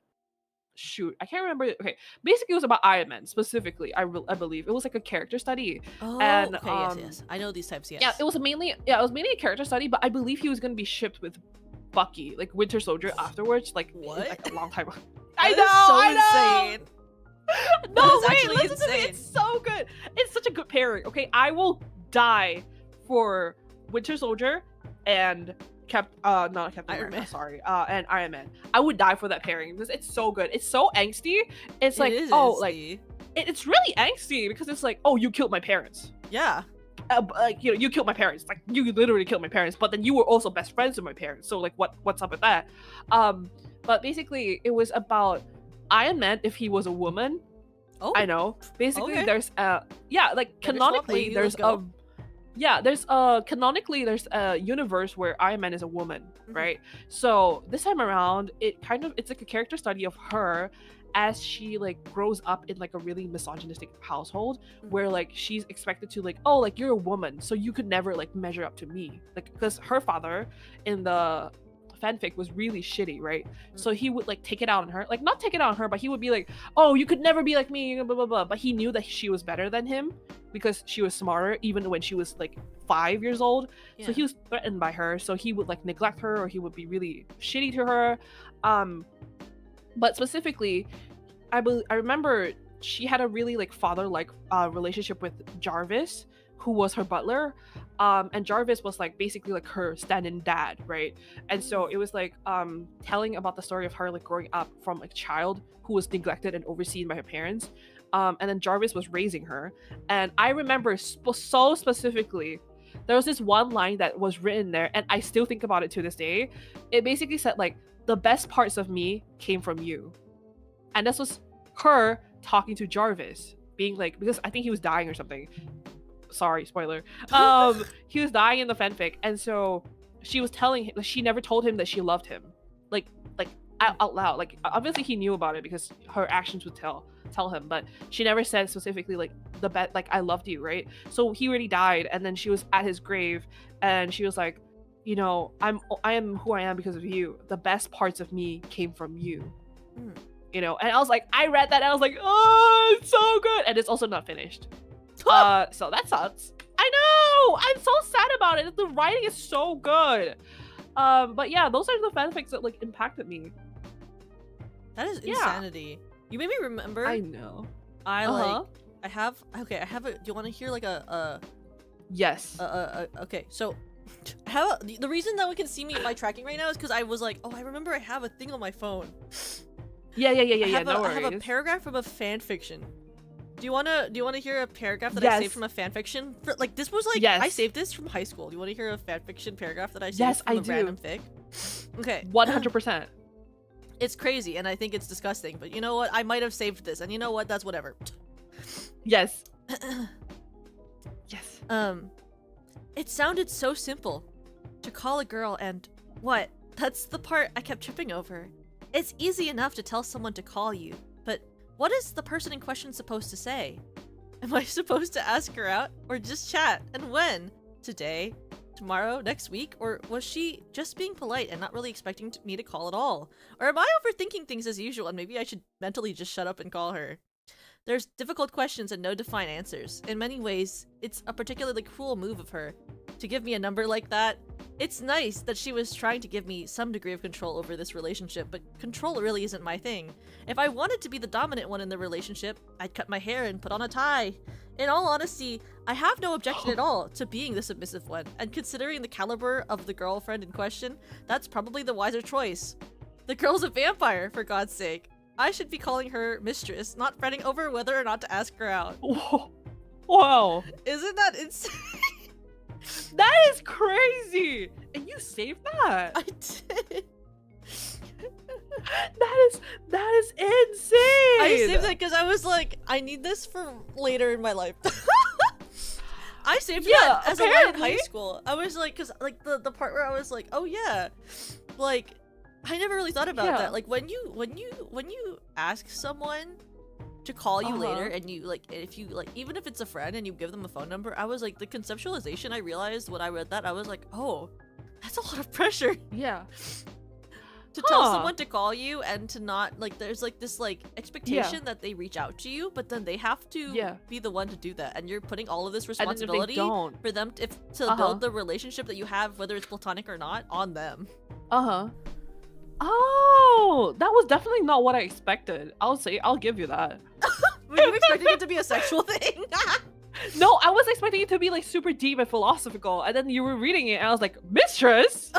shoot, I can't remember. Okay, basically it was about Iron Man specifically. I believe it was like a character study. Oh, and okay, yes. I know these types, yes. Yeah, it was mainly a character study, but I believe he was going to be shipped with Bucky, like Winter Soldier afterwards, like what? Like a long time ago. I know. Insane. No, wait, listen to me. Insane. It's so good. It's such a good pairing. Okay, I will die for Winter Soldier and not Captain America, sorry, and Iron Man. I would die for that pairing because it's so good. It's so angsty. It's like, angsty. It's really angsty because it's like, oh, you killed my parents. Yeah. Like, you killed my parents. Like, you literally killed my parents. But then you were also best friends with my parents. So like, what's up with that? But basically, it was about Iron Man if he was a woman. Oh, I know. Basically, okay. There's canonically there's a universe where Iron Man is a woman, right? So this time around, it's like a character study of her as she like grows up in like a really misogynistic household where like she's expected to like, oh, like you're a woman, so you could never like measure up to me, like because her father in the fanfic was really shitty, right? So he would like take it out on her, like not take it out on her, but he would be like, oh, you could never be like me, blah blah blah. But he knew that she was better than him because she was smarter even when she was like 5 years old. So he was threatened by her, so he would like neglect her or he would be really shitty to her. But specifically, I remember she had a really like father-like relationship with Jarvis, who was her butler, and Jarvis was like basically like her stand-in dad, right? And so it was like telling about the story of her like growing up from a child who was neglected and overseen by her parents, and then Jarvis was raising her. And I remember so specifically, there was this one line that was written there, and I still think about it to this day. It basically said like, the best parts of me came from you. And this was her talking to Jarvis, being like, because I think he was dying or something. Sorry, spoiler. He was dying in the fanfic, and so she was telling him, she never told him that she loved him, like out loud. Like obviously he knew about it because her actions would tell him, but she never said specifically like like I loved you, right? So he already died, and then she was at his grave, and she was like, you know, I am who I am because of you. The best parts of me came from you. You know, and I was like, I read that and I was like, oh, it's so good, and it's also not finished. So that sucks. I know, I'm so sad about it. The writing is so good. But yeah, those are the fanfics that like impacted me. That is insanity. You made me remember. I know. I have a. Do you want to hear like a? Yes. Okay, so the reason that we can see me by tracking right now is because I was like, oh, I remember I have a thing on my phone. Yeah. No worries. I have a paragraph from a fanfiction. Do you wanna hear a paragraph that I saved from a fanfiction? Like this was like I saved this from high school. Do you want to hear a fanfiction paragraph that I saved from a random fic? Okay. 100%. It's crazy and I think it's disgusting, but you know what? I might have saved this, and you know what? That's whatever. Yes. Yes. It sounded so simple to call a girl and what? That's the part I kept tripping over. It's easy enough to tell someone to call you, but what is the person in question supposed to say? Am I supposed to ask her out or just chat? And when? Today? Tomorrow? Next week? Or was she just being polite and not really expecting me to call at all? Or am I overthinking things as usual and maybe I should mentally just shut up and call her? There's difficult questions and no defined answers. In many ways, it's a particularly cruel move of her to give me a number like that. It's nice that she was trying to give me some degree of control over this relationship, but control really isn't my thing. If I wanted to be the dominant one in the relationship, I'd cut my hair and put on a tie. In all honesty, I have no objection at all to being the submissive one, and considering the caliber of the girlfriend in question, that's probably the wiser choice. The girl's a vampire, for God's sake. I should be calling her mistress, not fretting over whether or not to ask her out. Wow. Isn't that insane? That is crazy! And you saved that! I did! That is insane! I saved that because I was like, I need this for later in my life. I saved that as a line in high school. I was like, because like the part where I was like, oh yeah, like I never really thought about that. Like when you ask someone to call you later, and you like, if you like, even if it's a friend and you give them a phone number, I was like, the conceptualization I realized when I read that, I was like, oh, that's a lot of pressure. Yeah. To tell someone to call you and to not like, there's like this like expectation that they reach out to you, but then they have to be the one to do that, and you're putting all of this responsibility for them to build the relationship that you have, whether it's platonic or not, on them. Oh, that was definitely not what I expected. I'll give you that. Were you expecting it to be a sexual thing? No, I was expecting it to be like super deep and philosophical, and then you were reading it and I was like, mistress.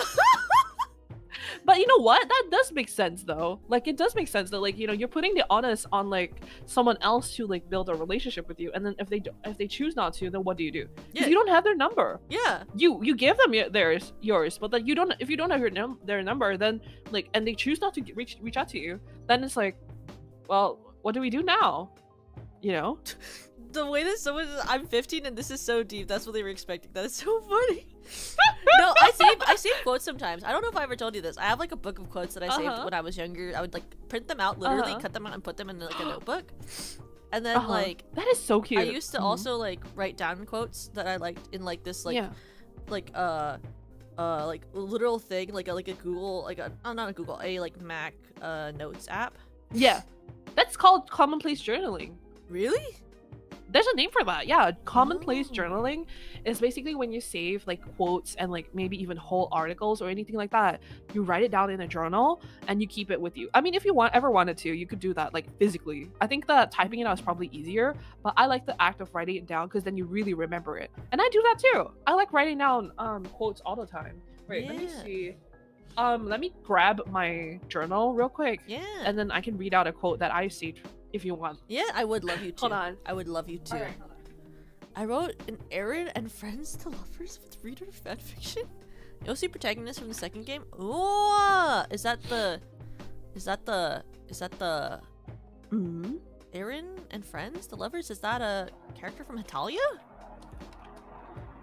But you know what? That does make sense though. Like it does make sense that like, you know, you're putting the onus on like someone else to like build a relationship with you, and then if they choose not to, then what do? Because you don't have their number. Yeah. You give them yours, but like if you don't have their number, then like, and they choose not to reach out to you, then it's like, well, what do we do now? You know? The way that someone I'm 15 and this is so deep, that's what they were expecting. That is so funny. No, I save quotes sometimes. I don't know if I ever told you this. I have like a book of quotes that I saved when I was younger. I would like print them out, literally cut them out and put them in like a notebook. And then like, that is so cute. I used to also like write down quotes that I liked in like this like like literal thing, like a Google, like a not a Google, a like Mac notes app. Yeah, that's called commonplace journaling. Really? There's a name for that. Yeah, commonplace journaling is basically when you save like quotes and like maybe even whole articles or anything like that. You write it down in a journal and you keep it with you. I mean, if you ever wanted to, you could do that like physically. I think that typing it out is probably easier, but I like the act of writing it down because then you really remember it. And I do that too. I like writing down quotes all the time. Wait, let me see. Let me grab my journal real quick. Yeah. And then I can read out a quote that I saved if you want. Yeah, I would love you to. Hold on. I would love you to. Right, I wrote an errand and friends to lovers with reader fanfiction. You'll see protagonist from the second game. Oh, is that the Aaron and Friends, the lovers, is that a character from Hetalia?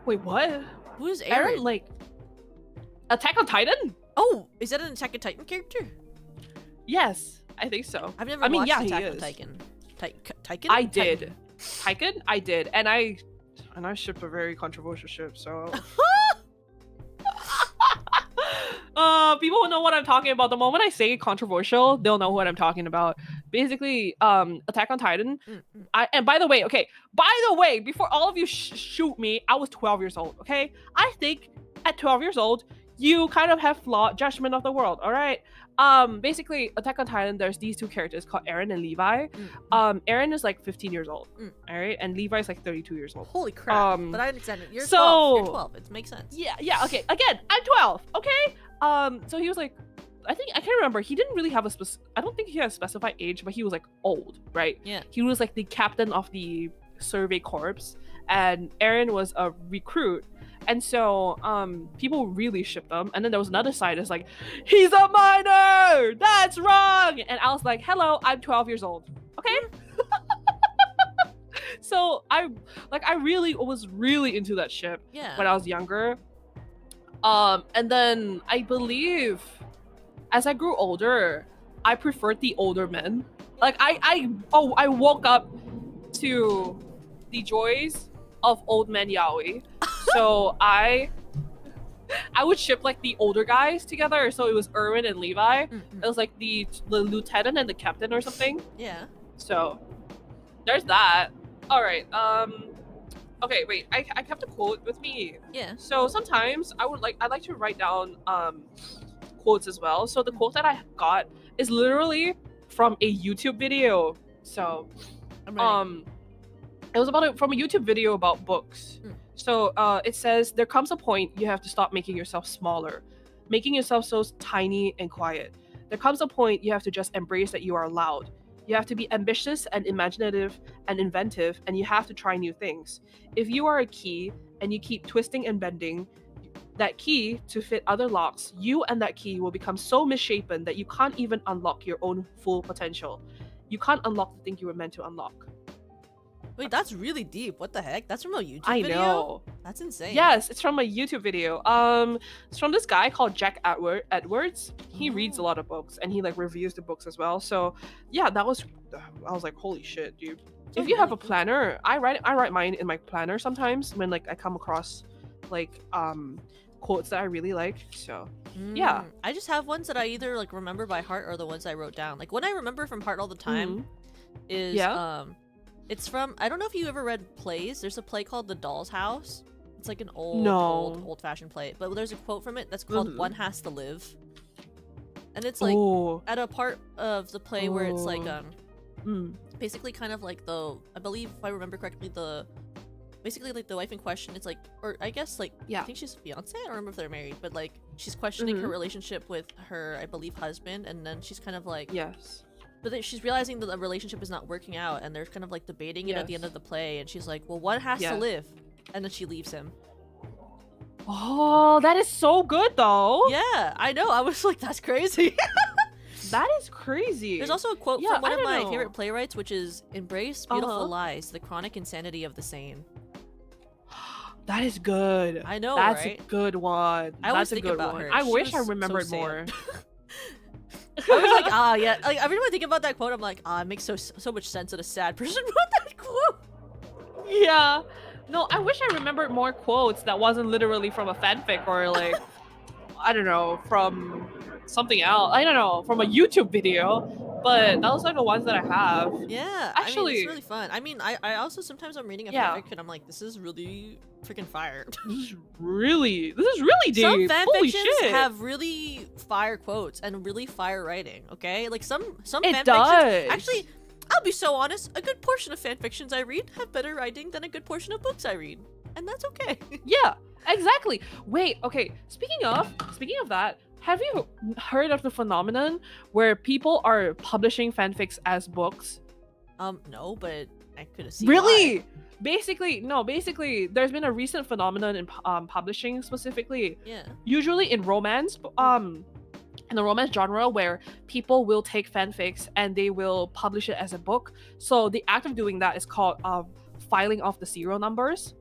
Wait, what? Who is Aaron? Aaron, like Attack on Titan? Oh, is that an Attack on Titan character? Yes, I think so. I've never I mean, watched yeah, he Attack on is. Titan. Titan? I did. Titan? I did, and I shipped a very controversial ship. So, people will know what I'm talking about. The moment I say controversial, they'll know what I'm talking about. Basically, Attack on Titan. And by the way, before all of you shoot me, I was 12 years old. Okay, I think at 12 years old, you kind of have flawed judgment of the world. All right. Basically, Attack on Titan, there's these two characters called Aaron and Levi. Aaron is like 15 years old, all right, and Levi is like 32 years old. Holy crap! But I understand it. You're 12. You're 12. It makes sense. Yeah. Okay. Again, I'm 12. Okay. So he was like, I can't remember. He didn't really have I don't think he had a specified age, but he was like old, right? Yeah. He was like the captain of the survey corps, and Aaron was a recruit. And so people really shipped them. And then there was another side that's like, he's a minor! That's wrong! And I was like, hello, I'm 12 years old. Okay? So I really was really into that ship when I was younger. And then I believe as I grew older, I preferred the older men. Like I woke up to the joys of old men yaoi. So I would ship like the older guys together. So it was Erwin and Levi. It was like the lieutenant and the captain or something. Yeah. So there's that. All right. Okay, wait. I kept a quote with me. Yeah. So sometimes I like to write down quotes as well. So the quote that I got is literally from a YouTube video. So it was from a YouTube video about books. So it says, there comes a point you have to stop making yourself smaller, making yourself so tiny and quiet. There comes a point you have to just embrace that you are loud. You have to be ambitious and imaginative and inventive, and you have to try new things. If you are a key and you keep twisting and bending that key to fit other locks, you and that key will become so misshapen that you can't even unlock your own full potential. You can't unlock the thing you were meant to unlock. Wait, that's really deep. What the heck? That's from a YouTube video? I know. That's insane. Yes, it's from a YouTube video. It's from this guy called Jack Edwards. He reads a lot of books and he like reviews the books as well. So yeah, I was like, holy shit, dude. If you have a planner, I write mine in my planner sometimes when like I come across like quotes that I really like. So yeah. I just have ones that I either like remember by heart or the ones I wrote down. Like what I remember from heart all the time is it's from, I don't know if you ever read plays. There's a play called The Doll's House. It's like an old-fashioned play. But there's a quote from it that's called One Has to Live. And it's like at a part of the play where it's like basically kind of like I believe if I remember correctly, basically like the wife in question, it's like, or I guess like I think she's a fiance. I don't remember if they're married, but like she's questioning her relationship with her, I believe, husband, and then she's kind of like but then she's realizing that the relationship is not working out, and they're kind of like debating it at the end of the play, and she's like, well, one has to live, and then she leaves him. Oh, that is so good though. Yeah, I know. I was like, that's crazy. That is crazy. There's also a quote from one of my favorite playwrights, which is, embrace beautiful lies, the chronic insanity of the sane. That is good. I know, that's right? a good one. That's a good one. I wish I remembered more. I was like, yeah. Like every time I think about that quote, I'm like, it makes so much sense that a sad person wrote that quote. Yeah. No, I wish I remembered more quotes that wasn't literally from a fanfic or like, I don't know, from something else. I don't know, from a YouTube video. But those are the ones that I have. Yeah, actually, I mean, it's really fun. I mean, I also sometimes I'm reading a fanfic and I'm like, this is really freaking fire. This is really deep. Some fanfictions have really fire quotes and really fire writing. Okay, like some fanfictions. Actually, I'll be so honest. A good portion of fanfictions I read have better writing than a good portion of books I read, and that's okay. Yeah, exactly. Wait, okay. Speaking of that. Have you heard of the phenomenon where people are publishing fanfics as books? No, but I could have seen. Really? Why. Basically, there's been a recent phenomenon in publishing specifically. Yeah. Usually in romance, in the romance genre where people will take fanfics and they will publish it as a book. So the act of doing that is called filing off the serial numbers.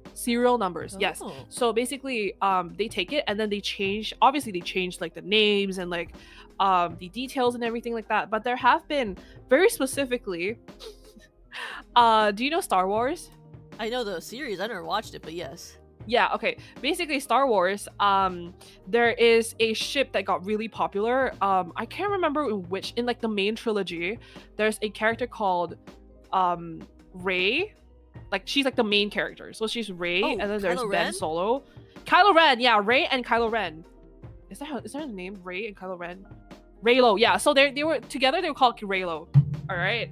Yes. Oh. So basically they take it and then they change, obviously they change like the names and like the details and everything like that. But there have been very specifically do you know Star Wars? I know the series. I never watched it, but yes. Yeah, okay. Basically, Star Wars, there is a ship that got really popular. I can't remember in like the main trilogy, there's a character called Rey. Like she's like the main character. So she's Rey, and then there's Kylo Ben Ren? Solo. Kylo Ren, yeah, Rey and Kylo Ren. Is that her name? Rey and Kylo Ren? Reylo, yeah. So they were together, they were called Reylo. Alright.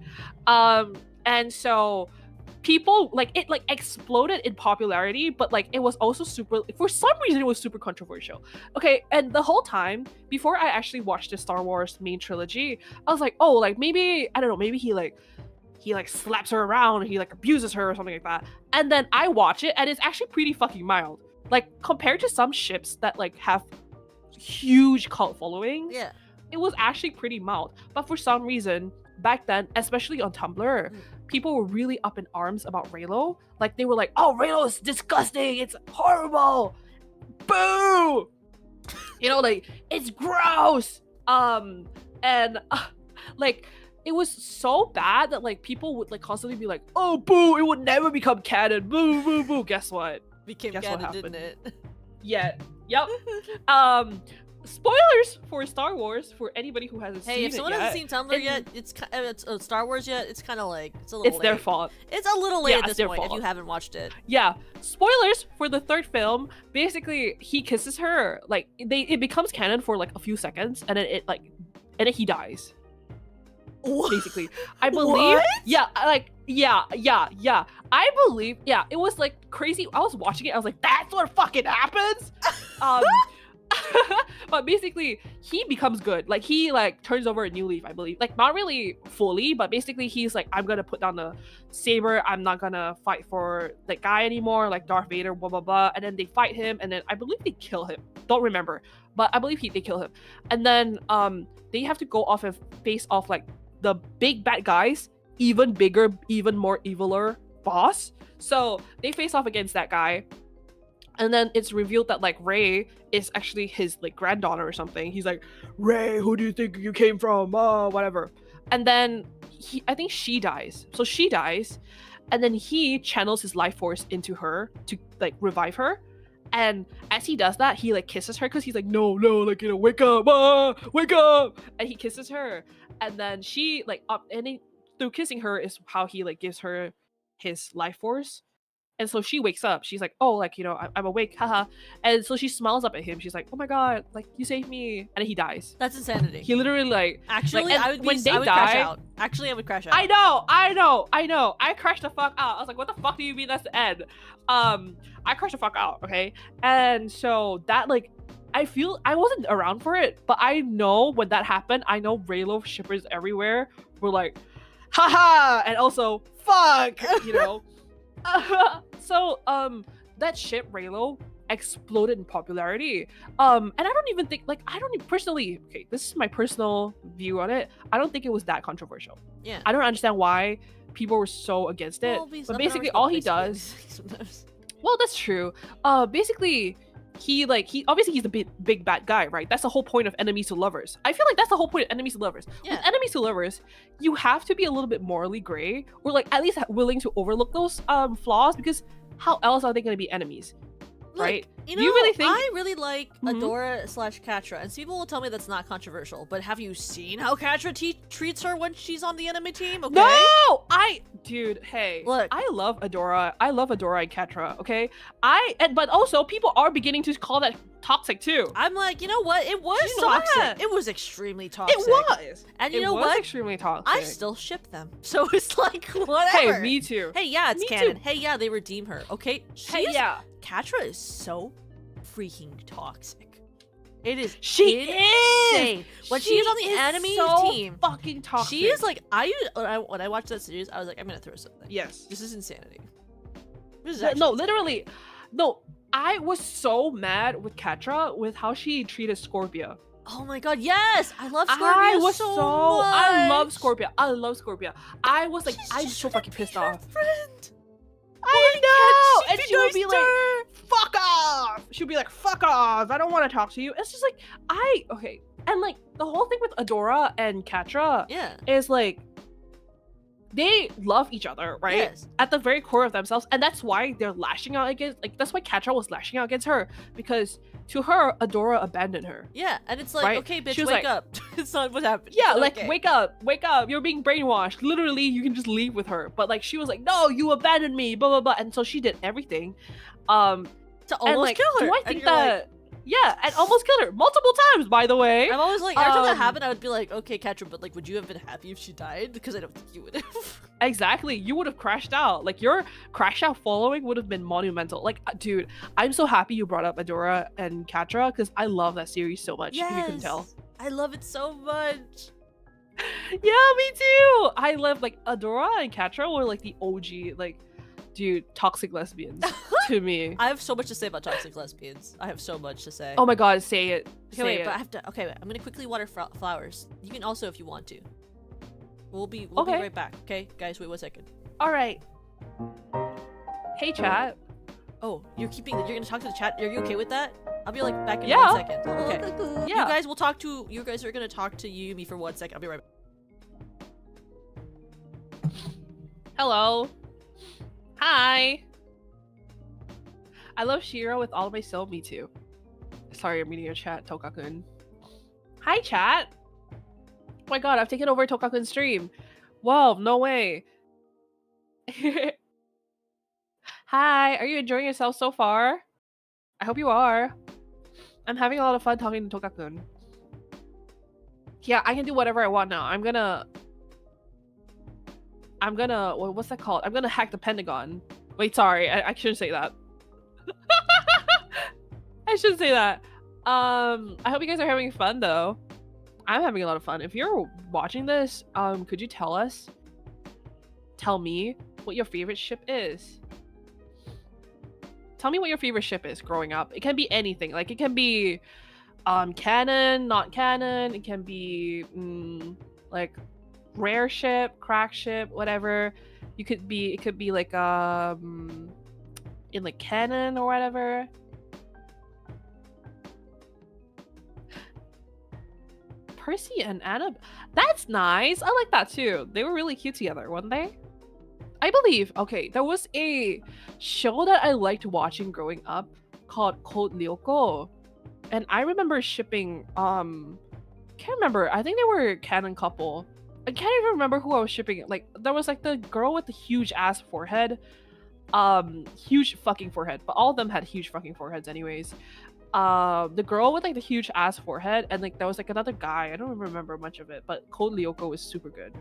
And so people like it like exploded in popularity, but like it was also super, for some reason it was super controversial. Okay, and the whole time before I actually watched the Star Wars main trilogy, I was like, oh, like maybe I don't know, maybe he slaps her around, he like abuses her or something like that. And then I watch it and it's actually pretty fucking mild. Like compared to some ships that like have huge cult followings, Yeah. it was actually pretty mild. But for some reason back then, especially on Tumblr, people were really up in arms about Reylo. Like they were like, oh, Reylo is disgusting, it's horrible, boo, you know, like it's gross. Like it was so bad that like people would like constantly be like, oh, boo, it would never become canon, boo, boo, boo. Guess what? Became Guess what canon, didn't happened? it? Yeah. Yep. Spoilers for Star Wars for anybody who hasn't seen it Hey, yet. if someone hasn't seen Tumblr yet, it's Star Wars yet, it's kind of like it's a little late. Their fault. It's a little late Yeah, at it's this their point if fault. you haven't watched it. Yeah. Spoilers for the third film. Basically, he kisses her. Like it becomes canon for like a few seconds, and then and then he dies. Basically, I believe. What? Yeah. Like yeah. I believe. Yeah. It was like crazy. I was watching it. I was like, that's what fucking happens. But basically he becomes good. Like he like turns over a new leaf, I believe. Like not really fully, but basically he's like, I'm gonna put down the saber, I'm not gonna fight for that guy anymore, like Darth Vader, blah blah blah. And then they fight him, and then I believe they kill him. Don't remember, but I believe they kill him. And then they have to go off and face off like the big bad guys, even bigger, even more eviler boss. So they face off against that guy. And then it's revealed that like Rey is actually his like granddaughter or something. He's like, Rey, who do you think you came from? Whatever. And then I think she dies. So she dies, and then he channels his life force into her to like revive her. And as he does that, he like kisses her because he's like, no, like, you know, wake up, wake up. And he kisses her, and then she like up, and then through kissing her is how he like gives her his life force. And so she wakes up. She's like, oh, like, you know, I'm awake, haha. And so she smiles up at him. She's like, oh my god, like, you saved me. And then he dies. That's insanity. He literally like Actually, like, I would die, crash out. Actually, I would crash out. I know. I crashed the fuck out. I was like, what the fuck do you mean that's the end? I crashed the fuck out, okay? And so that like, I feel I wasn't around for it, but I know when that happened, I know Reylo shippers everywhere were like, haha, and also fuck, you know. So that ship Reylo exploded in popularity, and I don't even think like, I don't even personally, okay, this is my personal view on it, I don't think it was that controversial. Yeah. I don't understand why people were so against it. But basically all he does, well, that's true, basically he obviously he's the big bad guy, right? That's the whole point of enemies to lovers. I feel like that's the whole point of enemies to lovers. Yeah. With enemies to lovers, you have to be a little bit morally gray, or like at least willing to overlook those flaws, because how else are they going to be enemies? Look, right? You Do know, you really think I really like Mhm. Adora / Catra, and some people will tell me that's not controversial, but have you seen how Catra treats her when she's on the enemy team? Okay. No, dude, hey, Look. I love Adora and Catra, okay? But also people are beginning to call that toxic too. I'm like, you know what? It was You know toxic. what? It was extremely toxic. It was. And you It know was what? extremely toxic. I still ship them. So it's like, whatever. Hey, me too. Hey, yeah, it's Me canon. too. Hey, yeah, they redeem her. Okay. Hey, yeah. Catra is so freaking toxic. It is. She insane. is. When she's on the enemy so team, fucking toxic. she is like, when I watched that series, I was like, I'm gonna throw something. Yes. This is insanity. This is No, actually literally. No, I was so mad with Catra with how she treated Scorpia. Oh my god, yes! I love Scorpio I was so so much. I love Scorpio. I love Scorpio. I was like, She's I'm just so trying to fucking be pissed your off. friend. I know, and she would nice be to like, her? "Fuck off!" She'd be like, "Fuck off! I don't want to talk to you." It's just like okay, and like the whole thing with Adora and Catra Yeah. is like they love each other, right? Yes. At the very core of themselves, and that's why they're lashing out against. Like that's why Catra was lashing out against her, because to her, Adora abandoned her. Yeah, and it's like, Right? okay, bitch, She was wake like- up. It's not what happened. Yeah, It's like okay. wake up, you're being brainwashed. Literally, you can just leave with her. But like she was like, no, you abandoned me, blah blah blah. And so she did everything. To And almost like, kill her. do I And think you're like- that yeah, and almost killed her multiple times, by the way. I'm always like, every time that Um, happened, I would be like, okay, Catra, but like, would you have been happy if she died? Because I don't think you would have. Exactly, you would have crashed out. Like your crash out following would have been monumental. Like, dude, I'm so happy you brought up Adora and Catra because I love that series so much. If you can tell. I love it so much. Yeah, me too. I love like Adora and Catra were like the OG, like, dude, toxic lesbians to me. I have so much to say about toxic lesbians. I have so much to say. Oh my god, say it. okay, Say wait, it. but I have to. Okay, wait, I'm gonna quickly water flowers. You can also if you want to. We'll be Okay. right back. Okay, guys, wait 1 second. All right. Hey, chat. Oh, you're gonna talk to the chat. Are you okay with that? I'll be like back in Yeah. 1 second. Okay. Yeah. You guys are gonna talk to Yumi for 1 second. I'll be right back. Hello. Hi. I love Shiro with all of my soul. Me too. Sorry, I'm reading your chat, Tokakun. Hi, chat. Oh my god, I've taken over Tokakun's stream. Whoa, no way. Hi, are you enjoying yourself so far? I hope you are. I'm having a lot of fun talking to Tokakun. Yeah, I can do whatever I want now. I'm gonna what's that called? I'm gonna hack the Pentagon. Wait, sorry, I shouldn't say that. I shouldn't say that. I hope you guys are having fun though. I'm having a lot of fun. If you're watching this, could you tell me what your favorite ship is? Tell me what your favorite ship is growing up. It can be anything. Like it can be canon, not canon. It can be like rare ship, crack ship, whatever. It could be like in like canon or whatever. Percy and Anna, that's nice. I like that too. They were really cute together, weren't they? I believe. Okay, there was a show that I liked watching growing up called Code Lyoko, and I remember shipping. Can't remember. I think they were a canon couple. I can't even remember who I was shipping. Like there was like the girl with the huge ass forehead, huge fucking forehead. But all of them had huge fucking foreheads, anyways. The girl with like the huge ass forehead, and like there was like another guy. I don't remember much of it, but Code Lyoko was super good.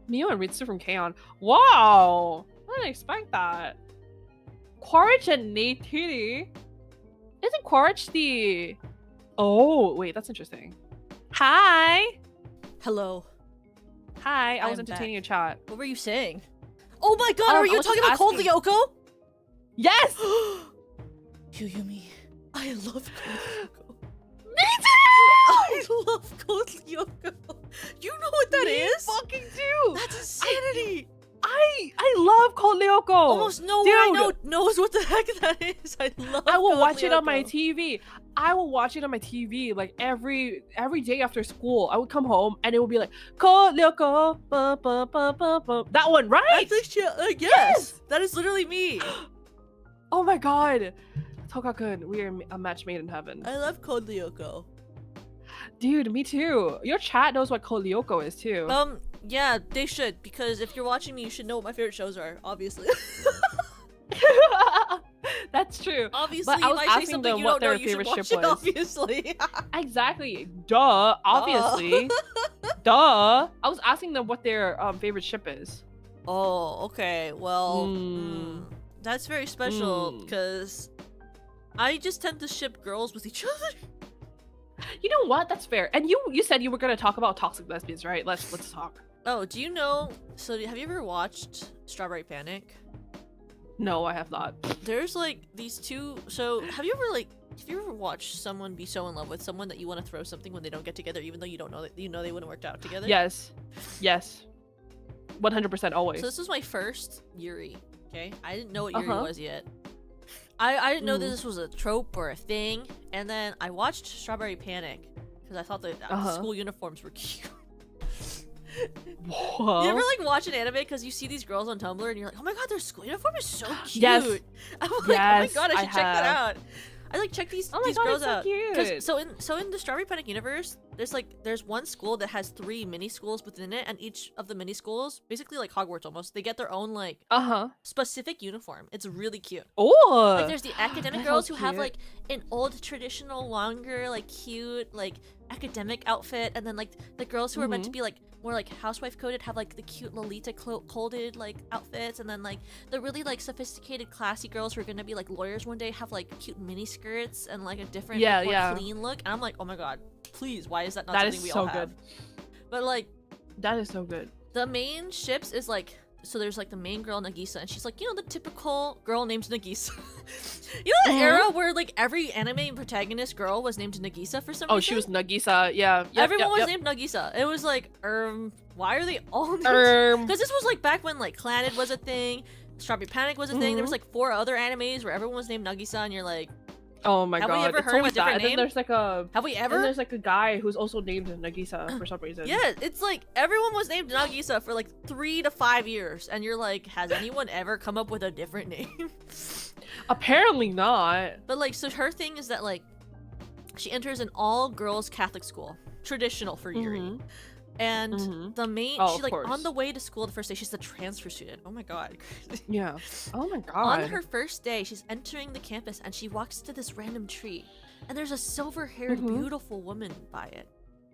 Mio and Ritsu from K-On! Wow! I didn't expect that. Quaritch and Neytiri? Isn't Quaritch the... Oh, wait, that's interesting. Hi! Hello. Hi, I was I'm entertaining back. your chat. What were you saying? Oh my god, are I you was talking just about Cold asking- Lyoko? Yes! Yumi. I love Cold Lyoko. Me too! I love Cold Lyoko. You know what that Me is? fucking too! That's insanity. I love Code Lyoko! Almost no one I know Dude. knows what the heck that is. I love I will Code watch it on my Lyoko. TV. I will watch it on my TV like every day after school. I would come home and it would be like Code Lyoko, ba, ba, ba, ba, ba. That one, right? I think yes. That is literally me. Oh my god, Tokakun, we are a match made in heaven. I love Code Lyoko. Dude, me too. Your chat knows what Code Lyoko is too. Yeah, they should, because if you're watching me, you should know what my favorite shows are, obviously. That's true. Obviously, But I was if I say asking something them you what don't know, their you should favorite watch ship it, was. obviously. Exactly. Duh. Obviously. Duh. I was asking them what their favorite ship is. Oh, okay. Well, Mm. that's very special, Mm. because I just tend to ship girls with each other. You know what? That's fair. And you said you were gonna talk about toxic lesbians, right? Let's talk. Oh, do you know? So, have you ever watched Strawberry Panic? No, I have not. There's like these two. So, have you ever like Have you ever watched someone be so in love with someone that you want to throw something when they don't get together, even though you don't know that they wouldn't work out together? Yes. 100% always. So this was my first Yuri. Okay, I didn't know what Yuri was yet. I didn't know that this was a trope or a thing, and then I watched Strawberry Panic because I thought the school uniforms were cute. Whoa. You ever like watch an anime because you see these girls on Tumblr and you're like, oh my god, their school uniform is so cute. Yes. I'm like, Yes, oh my god, I should check that out. I like check these girls it's so out. cute. So in the Strawberry Panic universe, there's one school that has 3 mini schools within it, and each of the mini schools, basically like Hogwarts almost, they get their own like specific uniform. It's really cute. Oh. Like there's the academic girls who have like an old traditional, longer, like cute, like academic outfit, and then like the girls who are meant to be like more like housewife coded have like the cute Lolita coded like outfits, and then like the really like sophisticated classy girls who are gonna be like lawyers one day have like cute mini skirts and like a different like, more clean look. And I'm like, oh my god, please, why is that not something we all have? Good. But like that is so good. The main ships is like, so there's like the main girl Nagisa, and she's like, you know, the typical girl named Nagisa. You know that era where like every anime protagonist girl was named Nagisa for some reason? Oh, she was Nagisa, yeah. Everyone was named Nagisa. It was like, why are they all named? Because this was like back when like Clannad was a thing, Strawberry Panic was a thing. There was like 4 other animes where everyone was named Nagisa, and you're like, oh my god. Have we ever heard of a different name? And then there's like a... Have we ever? And there's like a guy who's also named Nagisa for some reason. Yeah, it's like everyone was named Nagisa for like 3 to 5 years, and you're like, has anyone ever come up with a different name? Apparently not. But like, so her thing is that like, she enters an all-girls Catholic school, traditional for Yuri. And the main, she like on the way to school the first day, she's a transfer student. Oh my god. Yeah. Oh my god. On her first day, she's entering the campus and she walks to this random tree, and there's a silver-haired beautiful woman by it.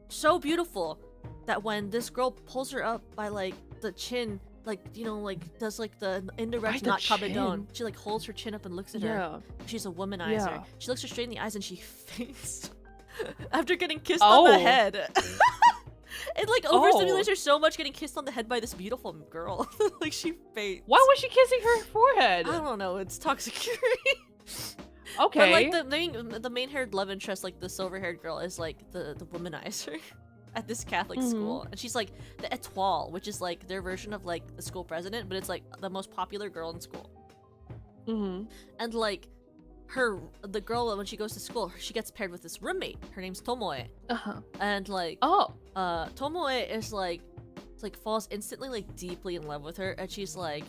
So beautiful that when this girl pulls her up by like the chin, like, you know, like does like the indirect not kabedon, she like holds her chin up and looks at her. She's a womanizer. She looks her straight in the eyes and she faints after getting kissed on the head. It like overstimulates her so much getting kissed on the head by this beautiful girl. Like she faints. Why was she kissing her forehead? I don't know. It's toxic Yuri. Okay. But like the main haired love interest, like the silver haired girl, is like the womanizer at this Catholic school, and she's like the étoile, which is like their version of like the school president, but it's like the most popular girl in school. And like the girl, when she goes to school, she gets paired with this roommate. Her name's Tomoe. And like Tomoe is like falls instantly like deeply in love with her, and she's like,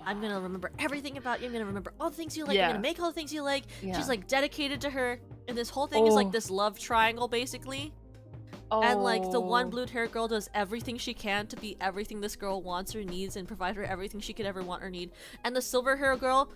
I'm gonna remember everything about you. I'm gonna remember all the things you like. I'm gonna make all the things you like. She's like dedicated to her, and this whole thing is like this love triangle basically. And like the one blue-haired girl does everything she can to be everything this girl wants or needs and provide her everything she could ever want or need. And the silver-haired girl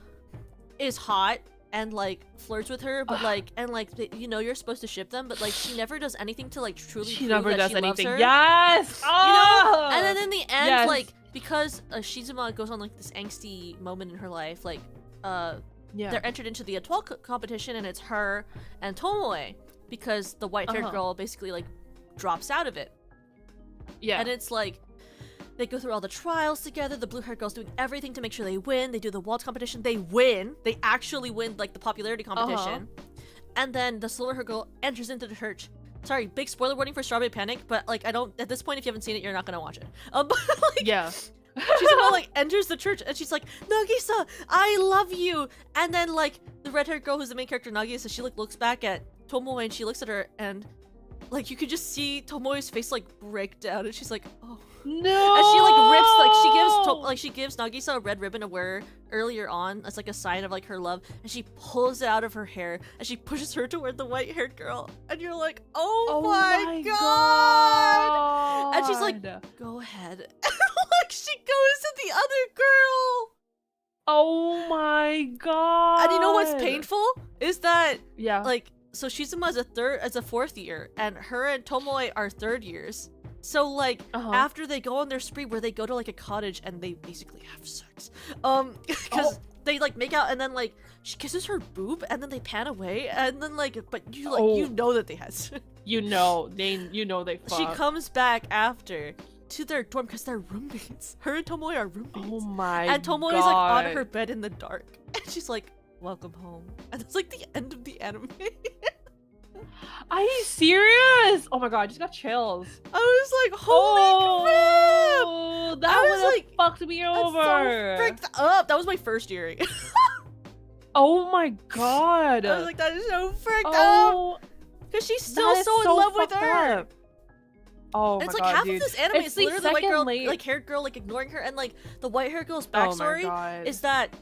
is hot and like flirts with her, but like, and like, you know, you're supposed to ship them, but like she never does anything to like truly prove that she loves her. Yes. You know? And then in the end, like, because Shizuma goes on like this angsty moment in her life, like they're entered into the étoile competition, and it's her and Tomoe, because the white-haired girl basically like drops out of it. And it's like they go through all the trials together. The blue-haired girl's doing everything to make sure they win. They do the waltz competition. They win. They actually win like the popularity competition. And then the silver-haired girl enters into the church. Sorry, big spoiler warning for Strawberry Panic, but like I don't, at this point, if you haven't seen it, you're not gonna watch it. But like, she's about like enters the church and she's like, Nagisa, I love you. And then like the red-haired girl who's the main character, Nagisa, she like looks back at Tomoe and she looks at her, and like you could just see Tomoe's face like break down, and she's like, oh no. And she like rips, like she gives Nagisa a red ribbon to wear earlier on as like a sign of like her love, and she pulls it out of her hair and she pushes her toward the white-haired girl, and you're like, oh my god. And she's like, go ahead. Like she goes to the other girl. Oh my god. And you know what's painful is that like, so Shizuma is a 4th year, and her and Tomoe are 3rd years. So like after they go on their spree where they go to like a cottage and they basically have sex, because they like make out, and then like she kisses her boob, and then they pan away, and then like, but you like you know that they had sex. You know they fucked. She comes back after to their dorm because they're roommates. Her and Tomoe are roommates. Oh my god. And Tomoe is like on her bed in the dark, and she's like, welcome home. And that's like the end of the anime. Are you serious? Oh my god, I just got chills. I was like, holy crap! Oh, that I would was have like, fucked me That's over. so fricked up. That was my first Yuri. Oh my god. I was like, that is so fricked up. Oh, Because she's still that is so in love with fucked her. up. Oh It's my like god, half dude. of this anime It's is the literally the white second girl, late- like haired girl, like ignoring her, and like the white haired girl's Oh my backstory god. is that,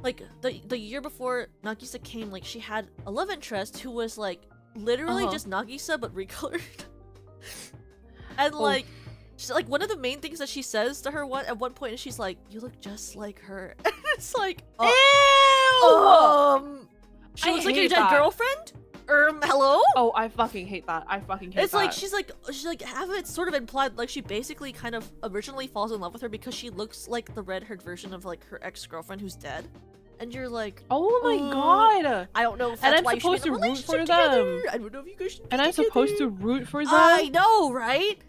like the year before Nagisa came, like she had a love interest who was like literally just Nagisa but recolored, and like. Like one of the main things that she says to her at one point is she's like, "You look just like her." And it's like, Ew! she I looks like your hate dead that. girlfriend. Hello? Oh, I fucking hate that. I fucking hate It's that. like she's like half of it's sort of implied like she basically kind of originally falls in love with her because she looks like the red-haired version of like her ex-girlfriend who's dead, and you're like, oh my god. I don't know if And that's I'm why you should supposed be in a to root relationship for together. them. I don't know if you guys should be And I'm supposed to together. root for them? I know, right?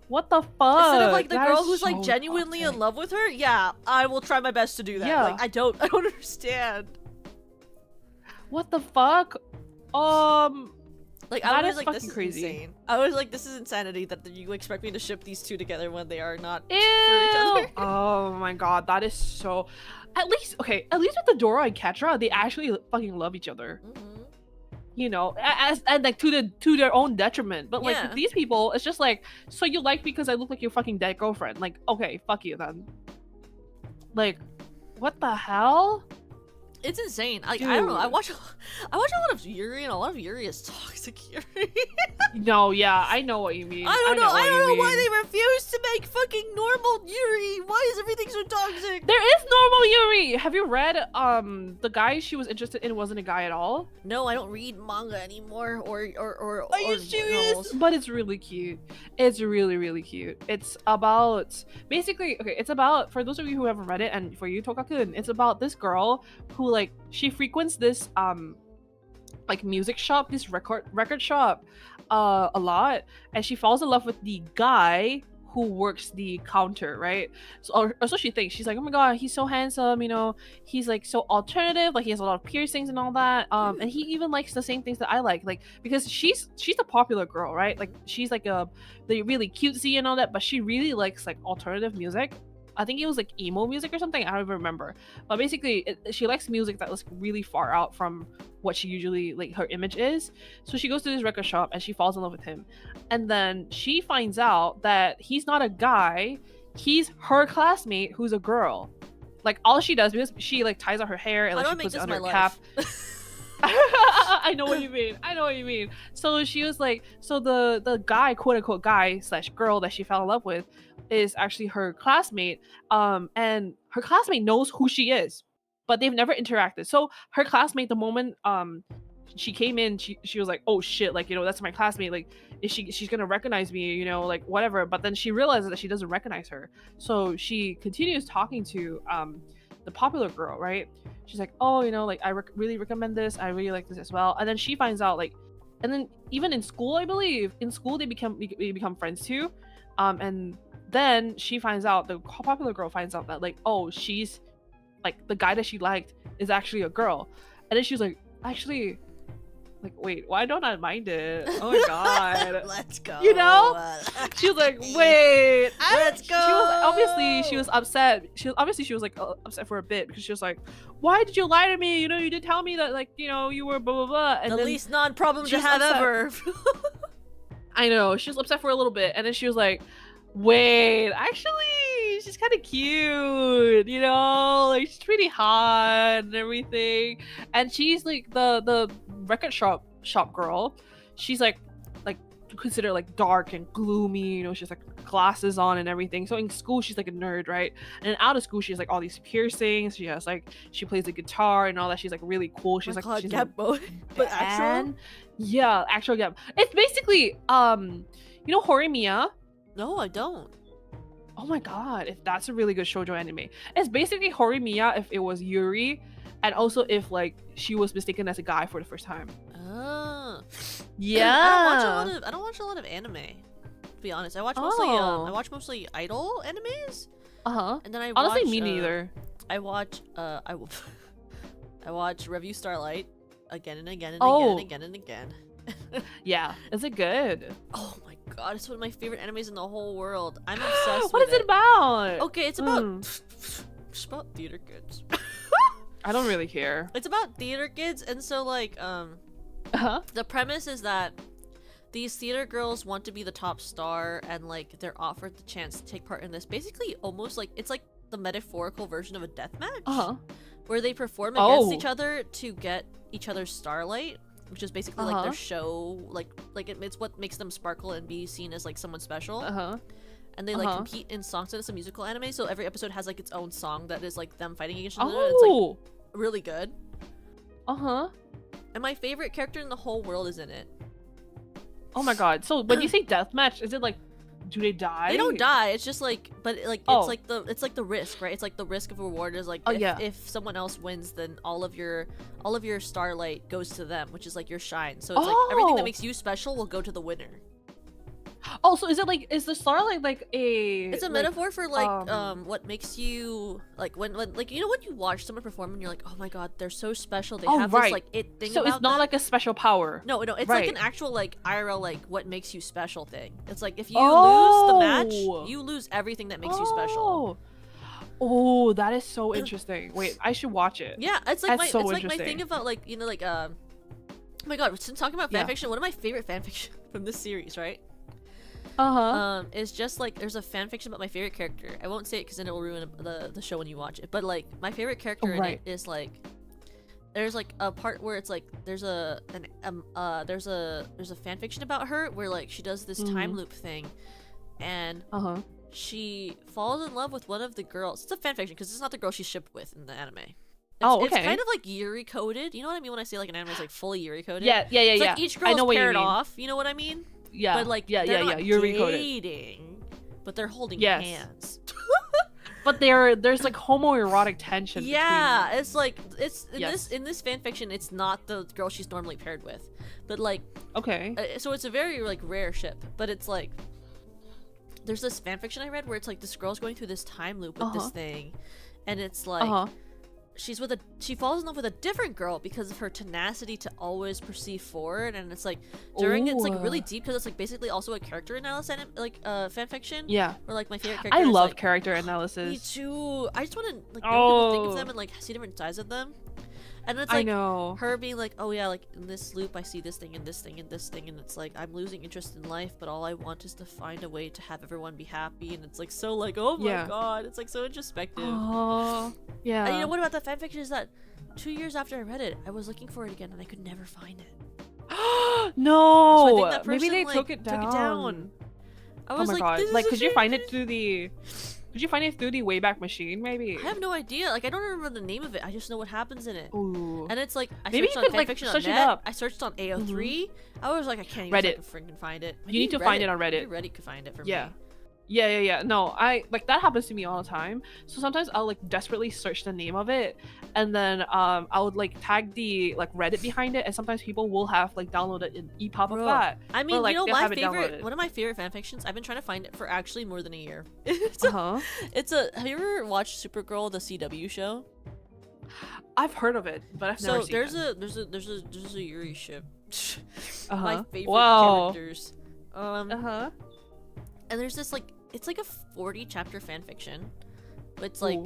What the fuck? Instead of like the That girl is who's like so genuinely toxic. in love with her, yeah, I will try my best to do that. Yeah. Like I don't understand. What the fuck? Like That I was is like, fucking this is crazy. insane. I was like, this is insanity that you expect me to ship these two together when they are not Ew! for each other. Oh my god, that is so. At least with the Dora and Ketra, they actually fucking love each other. Mhm. You know, and like to their own detriment. But like Yeah. with these people, it's just like, so you like me because I look like your fucking dead girlfriend. Like, okay, fuck you then. Like, what the hell? It's insane. Like I don't know. I Dude. watch a lot of Yuri, and a lot of Yuri is toxic Yuri. No, yeah, I know what you mean. I don't know. what I you don't know why mean. they refuse to make fucking normal Yuri. Why is everything so toxic? There is normal Yuri. Have you read the guy she was interested in wasn't a guy at all? No, I don't read manga anymore. Or Are you serious? But it's really cute. It's really, really cute. It's about basically it's about, for those of you who haven't read it, and for you, Tokakun, it's about this girl who like she frequents this like music shop, this record shop a lot, and she falls in love with the guy who works the counter, right? So or so she thinks. She's like, oh my god, he's so handsome, you know, he's like so alternative, like he has a lot of piercings and all that, and he even likes the same things that I like because she's a popular girl, right? Like she's like the really cutesy and all that, but she really likes like alternative music. I think it was like emo music or something, I don't even remember, but basically she likes music that was really far out from what she usually like her image is. So she goes to this record shop and she falls in love with him, and then she finds out that he's not a guy, he's her classmate who's a girl. Like all she does, because she like ties out her hair and How like do I she make puts it this under my her cap. life? I know what you mean. So she was like, so the guy, quote unquote guy / girl that she fell in love with is actually her classmate, and her classmate knows who she is, but they've never interacted. So her classmate, the moment she came in, she was like, oh shit, like, you know, that's my classmate, like she's gonna recognize me, you know, like whatever. But then she realizes that she doesn't recognize her, so she continues talking to the popular girl, right? She's like, oh, you know, like I really recommend this, I really like this as well. And then she finds out, like, and then even in school, I believe in school they become friends too, and then she finds out, the popular girl finds out that like, oh, she's like, the guy that she liked is actually a girl. And then she's like, actually, like, wait, why don't I mind it? Oh my god. Let's go. You know? She was like, wait, Let's go. She was upset. She was like upset for a bit because she was like, why did you lie to me? You know, you did tell me that, like, you know, you were blah blah blah. And the then least non-problem she to was have upset. ever. I know, she was upset for a little bit, and then she was like, wait, actually, she's kind of cute, you know, like she's pretty hot and everything. And she's like the record shop girl. She's like considered like dark and gloomy, you know, she's like glasses on and everything. So in school she's like a nerd, right? And out of school she has like all these piercings, she has like, she plays the guitar and all that. She's like really cool. She's like, she's Gap mode. But actual? Yeah, actual Gap. It's basically you know Horimiya? No, I don't. Oh my god, if that's a really good shoujo anime. It's basically Horimiya if it was Yuri, and also if like she was mistaken as a guy for the first time. Oh. Yeah. I don't watch a lot of anime. To be honest, I watch mostly idol animes. Uh-huh. And then I Honestly, watch, me neither. I watch I watch Review Starlight. again and again and Oh. again and again and again. Yeah. Is it good? Oh my god, it's one of my favorite animes in the whole world. I'm obsessed What with is it about? Okay, it's about it's about theater kids. I don't really care. It's about theater kids, and so like the premise is that these theater girls want to be the top star, and like they're offered the chance to take part in this. Basically, almost like it's like the metaphorical version of a death match, where they perform against each other to get each other's starlight, which is basically like their show, like it's what makes them sparkle and be seen as like someone special. And they like compete in songs, and it's a musical anime, so every episode has like its own song that is like them fighting against each other. And it's like really good. And my favorite character in the whole world is in it. Oh my god. So when you say deathmatch, is it like, do they die? They don't die. It's just like, but like it's like the risk, right? It's like the risk of reward is like if someone else wins, then all of your starlight goes to them, which is like your shine. So it's like everything that makes you special will go to the winner. Oh, so is the starlight like a? It's a metaphor for like what makes you like when like you know when you watch someone perform and you're like, oh my god, they're so special. They have this like it thing. So about it's not them. like a special power. No, it's like an actual like IRL like what makes you special thing. It's like if you lose the match, you lose everything that makes you special. Oh, that is so interesting. Wait, I should watch it. Yeah, it's like That's my thing about like you know like oh my god, since talking about fanfiction, one of my favorite fanfiction from this series, right? Is just like there's a fan fiction about my favorite character. I won't say it because then it will ruin the show when you watch it. But like my favorite character in it is like there's like a part where it's like there's a fan fiction about her where like she does this time loop thing, and she falls in love with one of the girls. It's a fan fiction because it's not the girl she's shipped with in the anime. It's kind of like Yuri coded. You know what I mean when I say like an anime is like fully Yuri coded? Yeah. It's like each girl's paired off. You know what I mean? Yeah, but like they're not dating, but they're holding hands. But there's like homoerotic tension. Yeah, between them. it's like it's in this fan fiction. It's not the girl she's normally paired with, but like so it's a very like rare ship. But it's like there's this fan fiction I read where it's like this girl's going through this time loop with this thing, and it's like. She falls in love with a different girl because of her tenacity to always perceive forward, and it's like it's like really deep because it's like basically also a character analysis like fan fiction. Yeah. Where like my favorite character. I love like, character analysis. Me too. I just want to like know what people think of them and like see different sides of them. And it's like her being like, oh yeah, like in this loop I see this thing and this thing and this thing, and it's like I'm losing interest in life, but all I want is to find a way to have everyone be happy, and it's like so like oh my god, it's like so introspective. Yeah. And you know what about that fanfiction is that 2 years after I read it, I was looking for it again and I could never find it. No. So I think that person, maybe they like, took it down. I was like, god! Like, could you find it through the? Could you find it through the Wayback Machine, maybe? I have no idea. Like, I don't remember the name of it. I just know what happens in it. Ooh. And it's like, I maybe searched you on could, like, fanfiction search on it net. up. I searched on AO3. I was like, I can't even Reddit. freaking find it. You need to find it on Reddit. Maybe Reddit could find it for yeah. me. Yeah. No, I like that happens to me all the time. So sometimes I'll like desperately search the name of it, and then I would like tag the like Reddit behind it, and sometimes people will have like downloaded an EPUB of that. I mean, or, like, you know, downloaded. one of my favorite fanfictions. I've been trying to find it for actually more than a year. Have you ever watched Supergirl, the CW show? I've heard of it, but I've never seen it. So there's a Yuri ship. My favorite characters. And there's this like it's like a 40 chapter fan fiction. It's like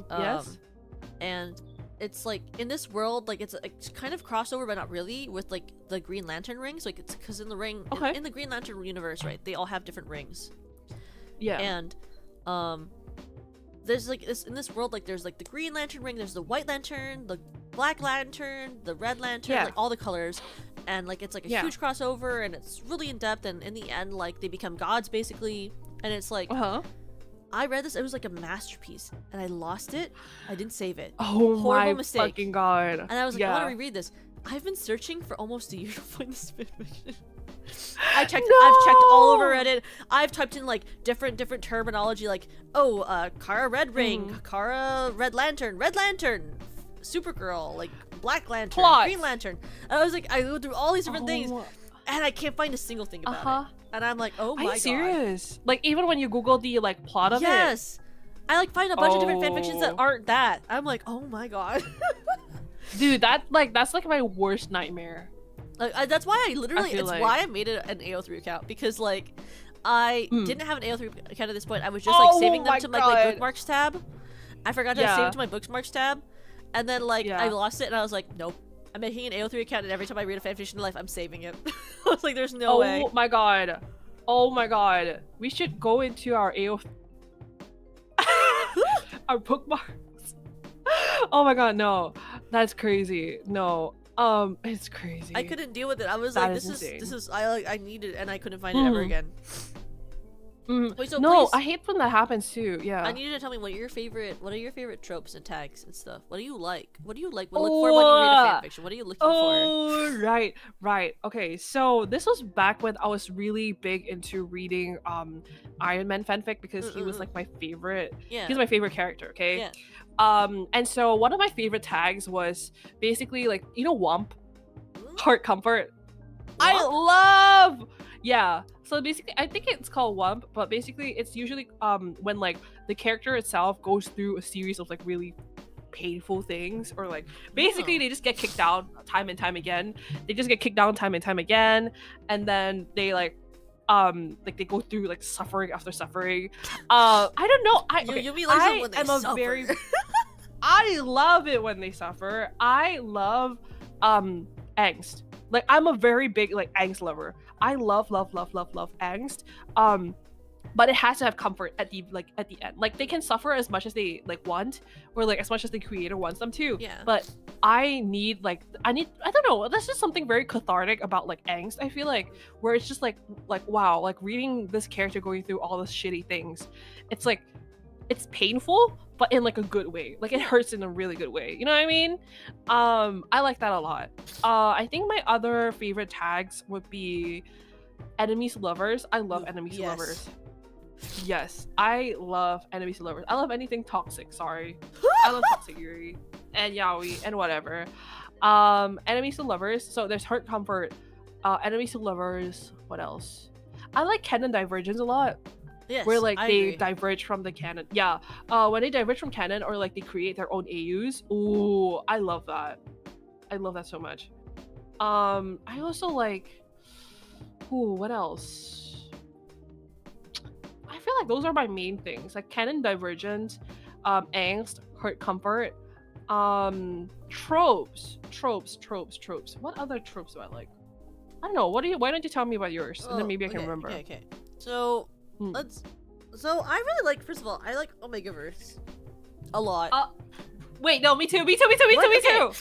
and it's like in this world like it's kind of crossover but not really with like the Green Lantern rings, like it's because in the ring in the Green Lantern universe, right, they all have different rings. Yeah. And there's like this in this world, like there's like the Green Lantern ring, there's the White Lantern, the Black Lantern, the Red Lantern, like all the colors, and like it's like a huge crossover, and it's really in depth, and in the end like they become gods basically. And it's like, I read this, it was like a masterpiece, and I lost it. I didn't save it. Oh, horrible mistake. Fucking god. And I was like, I want to reread this. I've been searching for almost a year to find this fanfiction. I've checked all over Reddit. I've typed in like different terminology, like Kara Red Ring, Kara Red Lantern, Supergirl, like Black Lantern, Green Lantern. And I was like, I go through all these different things, and I can't find a single thing about it. And I'm like, oh my god. Are you serious? Like, even when you Google the like plot of it? Yes. I like find a bunch of different fanfictions that aren't that. I'm like, oh my god. Dude, that's like my worst nightmare. That's why I literally, feel it's like- why I made it an AO3 account, because like I didn't have an AO3 account at this point. I was just Oh like saving them my to like my God. bookmarks tab. I forgot to Yeah. save it to my bookmarks tab, and then like Yeah. I lost it, and I was like, nope. I'm making an AO3 account, and every time I read a fanfiction in life, I'm saving it. I was like, there's no way. Oh my god. Oh my god. We should go into our AO our bookmarks. Oh my god, no. That's crazy. No. It's crazy. I couldn't deal with it. I was That like, is this insane. is I need it, and I couldn't find it ever again. Wait, so no, please, I hate when that happens too. Yeah. I need you to tell me what are your favorite tropes and tags and stuff. What do you like? What do you like? Look for when you read a fanfiction. What are you looking for? Oh, right. Okay, so this was back when I was really big into reading Iron Man fanfic because he was like my favorite. Yeah. He's my favorite character, okay? Yeah. And so one of my favorite tags was basically like, you know, Wump, heart comfort. I love. Yeah. So basically, I think it's called Wump, but basically, it's usually when like the character itself goes through a series of like really painful things, or like basically they just get kicked down time and time again. They just get kicked down time and time again, and then they like they go through like suffering after suffering. I don't know. You like I when they am suffer. a very. I love it when they suffer. I love angst. Like I'm a very big like angst lover. I love angst. But it has to have comfort at the end. Like they can suffer as much as they like want, or like as much as the creator wants them to. Yeah. But I don't know. That's just something very cathartic about like angst. I feel like where it's just like wow, like reading this character going through all those shitty things. It's like it's painful, but in like a good way. Like it hurts in a really good way. You know what I mean? I like that a lot. I think my other favorite tags would be enemies to lovers. I love enemies to lovers. Yes, I love enemies to lovers. I love anything toxic. Sorry, I love toxic Yuri and Yaoi and whatever. Enemies to lovers. So there's heart comfort. Enemies to lovers. What else? I like canon divergence a lot. Yes, where like I they agree. diverge from the canon. Yeah. When they diverge from canon, or like they create their own AUs. Ooh, I love that. I love that so much. I also like. Ooh, what else? I feel like those are my main things. Like canon divergence, angst, hurt comfort, tropes. What other tropes do I like? I don't know. Why don't you tell me about yours, and then maybe I can remember. Okay. So So I really like. First of all, I like Omegaverse a lot. Wait, no, me too. What? Me Okay. too.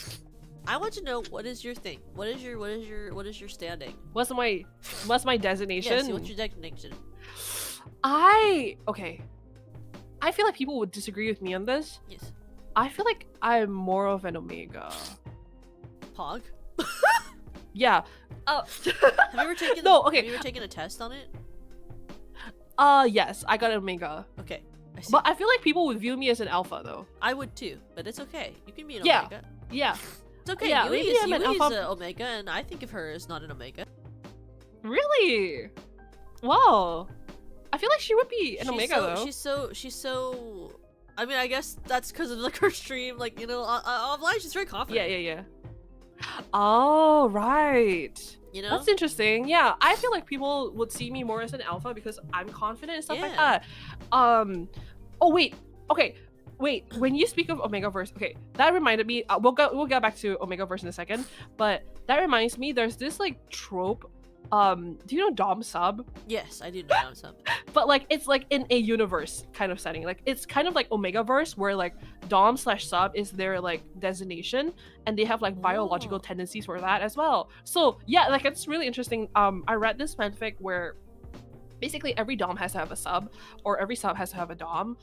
I want to know, what is your thing? What is your standing? What's my designation? Yes, what's your designation? Okay. I feel like people would disagree with me on this. Yes. I feel like I'm more of an Omega. Pog. Yeah. Have you ever taken? No, okay. Have you ever taken a test on it? Yes, I got an Omega. Okay. I see. But I feel like people would view me as an alpha though. I would too, but it's okay. You can be an Yeah. Omega. Yeah. It's okay. Yeah, Yui maybe is, I'm an Yui is alpha- a Omega, and I think of her as not an Omega. Really? Wow. I feel like she would be an She's Omega though. She's so. I mean, I guess that's because of like her stream. Like, you know, online she's very confident. Yeah. Oh, right. You know. That's interesting. Yeah, I feel like people would see me more as an alpha because I'm confident and stuff like Yeah. that. Oh wait. Okay. Wait. When you speak of Omegaverse, okay, that reminded me. We'll get back to Omegaverse in a second. But that reminds me. There's this like trope. Do you know Dom sub? Yes, I do know that something. But like it's like in a universe kind of setting. Like it's kind of like Omegaverse where like Dom/sub is their like designation, and they have like biological tendencies for that as well. So yeah, like it's really interesting. I read this fanfic where basically every Dom has to have a sub, or every sub has to have a Dom.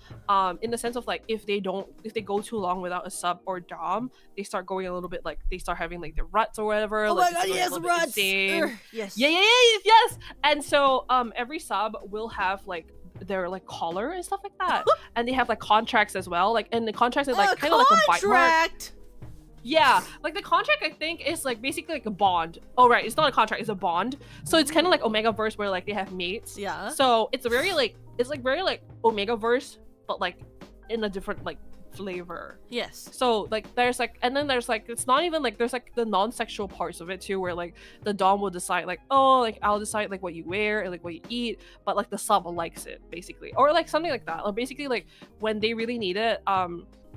In the sense of like if they go too long without a sub or Dom, they start going a little bit like they start having like the ruts or whatever. Oh like, my god, it's going a yes, little bit ruts. insane. Yes. Yes. And so every sub will have like their like collar and stuff like that, and they have like contracts as well. Like, and the contracts is like kind of like a bite mark. Contract. Yeah, like the contract I think is like basically like a bond. Oh right, it's not a contract, it's a bond. So it's kind of like Omegaverse where like they have mates. Yeah. So it's very like very like Omegaverse, but like in a different like flavor. Yes. So like there's like, and then there's like, it's not even like, there's like the non-sexual parts of it too, where like the dom will decide like, oh, like I'll decide like what you wear and like what you eat, but like the sub likes it basically, or like something like that. Or basically like when they really need it,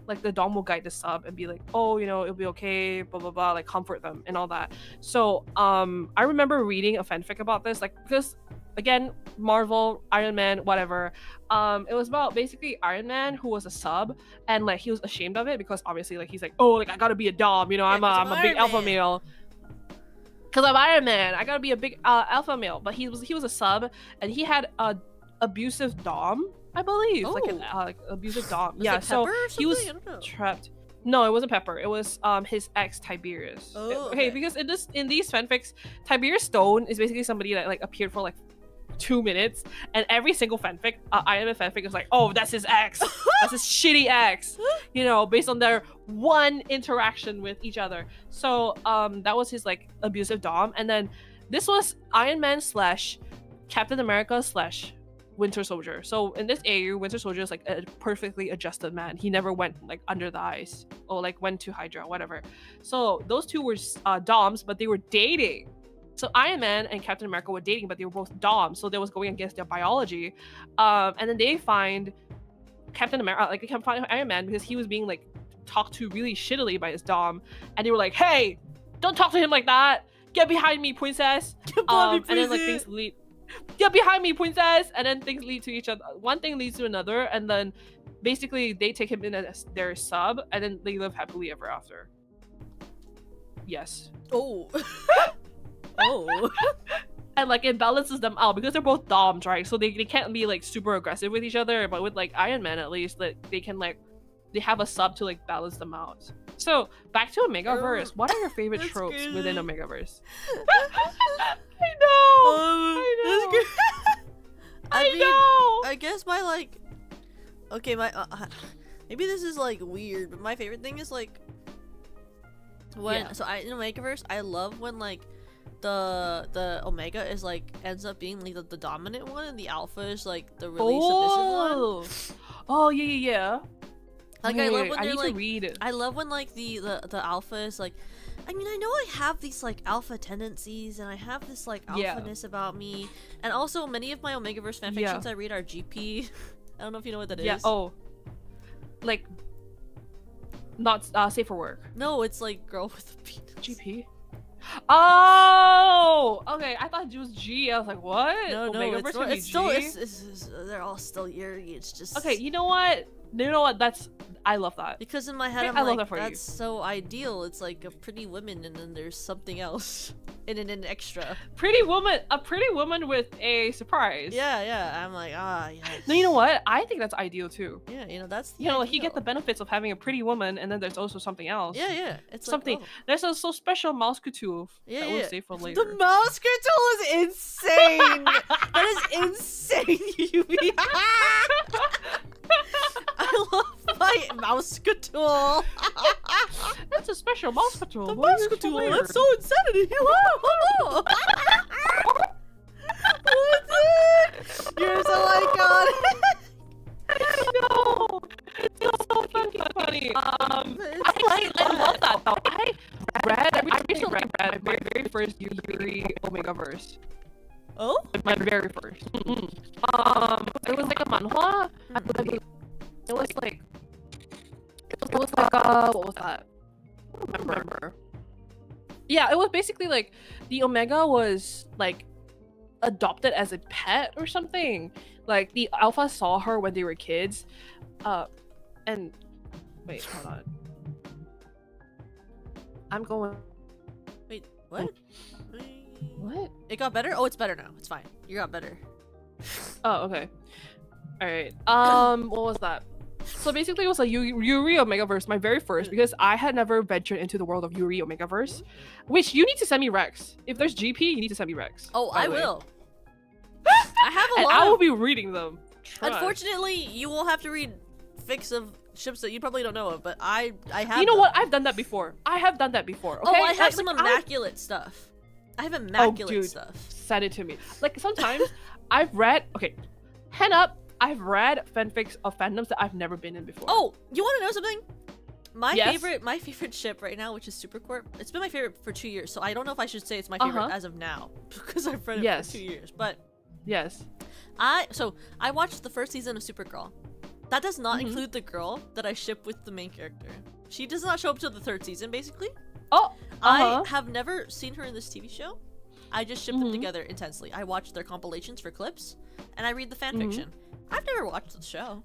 like the dom will guide the sub and be like, oh, you know, it'll be okay, blah blah blah, like comfort them and all that. So I remember reading a fanfic about this, like, because again, Marvel, Iron Man, whatever. It was about basically Iron Man who was a sub, and like he was ashamed of it because obviously like he's like, oh, like I gotta be a dom, you know, Yeah, I'm a big alpha male. Cause I'm Iron Man, I gotta be a big alpha male. But he was a sub, and he had a abusive dom, I believe, like an like abusive dom. Was yeah, it so Pepper or he was something? I don't know. trapped. No, it wasn't Pepper. It was his ex Tiberius. Oh, okay, okay. because in these fanfics, Tiberius Stone is basically somebody that like appeared for like 2 minutes, and every single fanfic, Iron Man fanfic is like, oh, that's his ex, that's his shitty ex, you know, based on their one interaction with each other. So that was his like abusive dom, and then this was Iron Man / Captain America / Winter Soldier. So in this AU, Winter Soldier is like a perfectly adjusted man. He never went like under the ice or like went to Hydra, whatever. So those two were doms, but they were dating. So Iron Man and Captain America were dating, but they were both doms, so they was going against their biology. And then they find Captain America, like they can find Iron Man because he was being like talked to really shittily by his dom, and they were like, "Hey, don't talk to him like that. Get behind me, princess." And then like things lead. Get behind me, princess. And then things lead to each other. One thing leads to another, and then basically they take him in as their sub, and then they live happily ever after. Yes. Oh. Oh. And like it balances them out because they're both doms, right? So they can't be like super aggressive with each other, but with like Iron Man at least, that they can like they have a sub to like balance them out. So back to Omegaverse. What are your favorite tropes crazy. within Omegaverse? I know. I mean, know. I guess my like, okay, my maybe this is like weird, but my favorite thing is like when in Omegaverse, I love when like the Omega is like ends up being like the dominant one, and the Alpha is like the really submissive one. Oh yeah. Like I love when I they're need like to read it. I love when like the Alpha is like, I mean, I know I have these like alpha tendencies and I have this like alphaness about me, and also many of my Omegaverse fanfictions I read are GP. I don't know if you know what that is. Yeah. Oh, like not safe for work. No, it's like girl with a penis. GP. Oh, okay. I thought it was G. I was like, what? No, Omegaverse would be it's still G? they're all still Yuri. It's just Okay. You know what? That's I love that. because in my head I'm I love like, that for you. that's so ideal. It's like a pretty woman, and then there's something else in an extra. A pretty woman with a surprise. Yeah. I'm like, yes. No, you know what? I think that's ideal too. Yeah, that's the You know, like you ideal. get the benefits of having a pretty woman, and then there's also something else. Yeah. It's Something. Like, There's a so special mouse couture that we'll yeah. save for later. The mouse tool is insane. That is insane, Yumi. I love my mouse tool. That's a special mouse couture. The mouse tool. That's so insanity. Hello. What's it? You're so iconic. I know. It's so fucking funny. I love that though. I recently read my very first Yuri Omegaverse. Oh? Like my very first. It was like a manhwa. It was like what was that? I don't remember. Yeah, it was basically like the Omega was like adopted as a pet or something. Like the Alpha saw her when they were kids, and wait, hold on. I'm going. Wait, what? What? It got better? Oh, it's better now. It's fine. You got better. Oh, okay. All right. What was that? So basically, it was a Yuri Omegaverse, my very first, because I had never ventured into the world of Yuri Omegaverse. Which you need to send me Rex. If there's GP, you need to send me Rex. Oh, I will. I have a And lot. I will be reading them. Trust. Unfortunately, you will have to read fics of ships that you probably don't know of, but I have. You know them. what? I've done that before. Okay? Oh, I have some immaculate stuff. I have immaculate stuff. Send it to me. Like sometimes I've read. Okay, head up. I've read fanfics of fandoms that I've never been in before. Oh, you want to know something? My Yes? favorite ship right now, which is Supercorp, it's been my favorite for 2 years, so I don't know if I should say it's my favorite as of now, because I've read it for 2 years, but... Yes. I watched the first season of Supergirl. That does not include the girl that I ship with the main character. She does not show up till the 3rd season, basically. Oh! I have never seen her in this TV show. I just ship them together intensely. I watch their compilations for clips, and I read the fanfiction. I've never watched the show.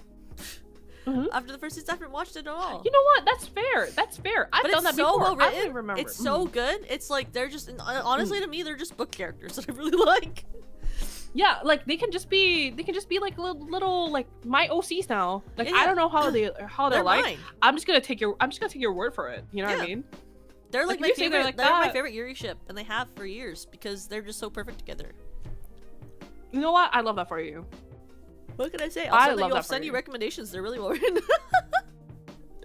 After the first season, I haven't watched it at all. You know what? That's fair. That's fair. I've done that so before. Well written. I don't remember. It's so good. It's like they're just honestly to me they're just book characters that I really like. Yeah, like they can just be like little like my OCs now. Like I don't know how they're like. Mine. I'm just gonna take your word for it. You know what I mean? They're like my favorite. Like they're my favorite Yuri ship, and they have for years because they're just so perfect together. You know what? I love that for you. What can I say? I'll send you recommendations. They're really well written.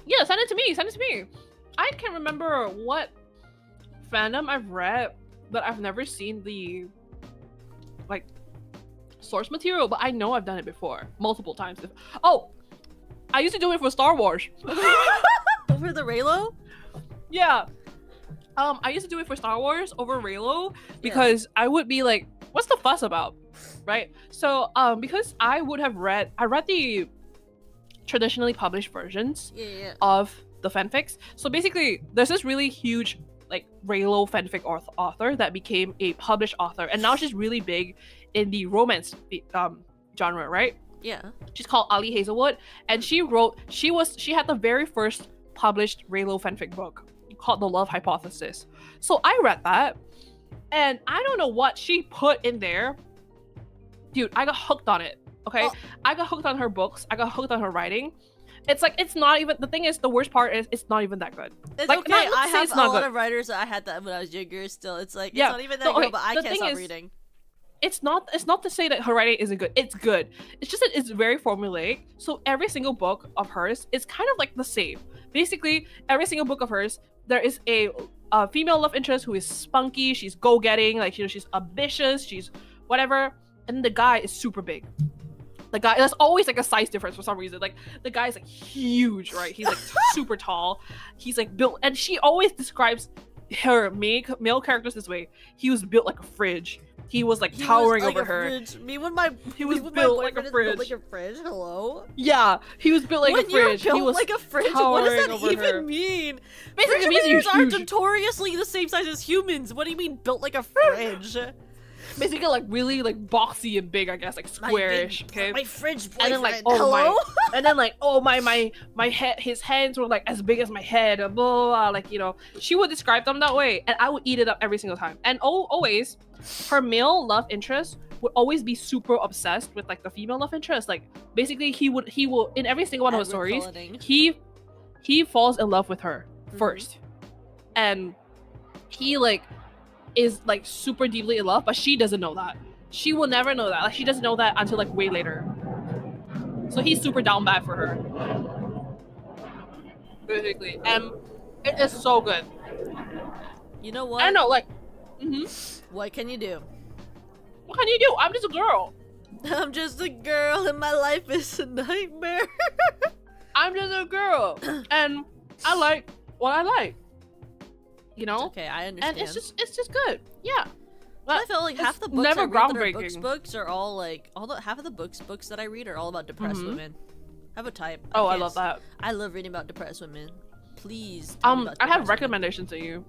Yeah, send it to me. Send it to me. I can't remember what fandom I've read, but I've never seen the like source material. But I know I've done it before, multiple times. Oh, I used to do it for Star Wars. Over the Raylo? Yeah. I used to do it for Star Wars over Raylo because I would be like, what's the fuss about? Right? So, because I read the traditionally published versions of the fanfics. So basically, there's this really huge like Raylo fanfic author that became a published author, and now she's really big in the romance genre, right? Yeah. She's called Ali Hazelwood, and she had the very first published Raylo fanfic book called The Love Hypothesis. So I read that, and I don't know what she put in there. Dude, I got hooked on it. Okay, I got hooked on her books. I got hooked on her writing. It's like it's not even. The thing is, the worst part is it's not even that good. It's like, okay. I have a lot of writers that I had that when I was younger. Still, it's like it's not even that good, but I can't stop reading. It's not to say that her writing isn't good. It's good. It's just that it's very formulaic. So every single book of hers is kind of like the same. Basically, every single book of hers, there is a female love interest who is spunky. She's go-getting. Like she's ambitious. She's whatever. And the guy is super big. The guy, there's always like a size difference for some reason. Like the guy's like huge, right? He's like super tall. He's like built, and she always describes her male characters this way. He was built like a fridge. He was like towering over her. Fridge. He was built like a fridge. Like a fridge. Hello. Yeah, he was built like a fridge. He was like a fridge. What does that even mean? Basically, fridge are notoriously the same size as humans. What do you mean built like a fridge? Basically, like really like boxy and big, I guess, like squarish. Okay. My fridge boyfriend. And then like my head, his hands were like as big as my head. Blah, blah, blah, like she would describe them that way, and I would eat it up every single time. And always, her male love interest would always be super obsessed with like the female love interest. Like basically, he will in every single one of his stories, he falls in love with her first, and he is like super deeply in love, but she doesn't know that. She will never know that. Like she doesn't know that until like way later. So he's super down bad for her. Basically. And it is so good. You know what? I know, like what can you do? What can you do? I'm just a girl. I'm just a girl and my life is a nightmare. I'm just a girl. And I like what I like. Okay, I understand. And it's just good. Yeah. But I feel like half the books never I read that are groundbreaking. books are all like half of the books that I read are all about depressed women. I have a type. I love that. I love reading about depressed women. Please. I have recommendations to you.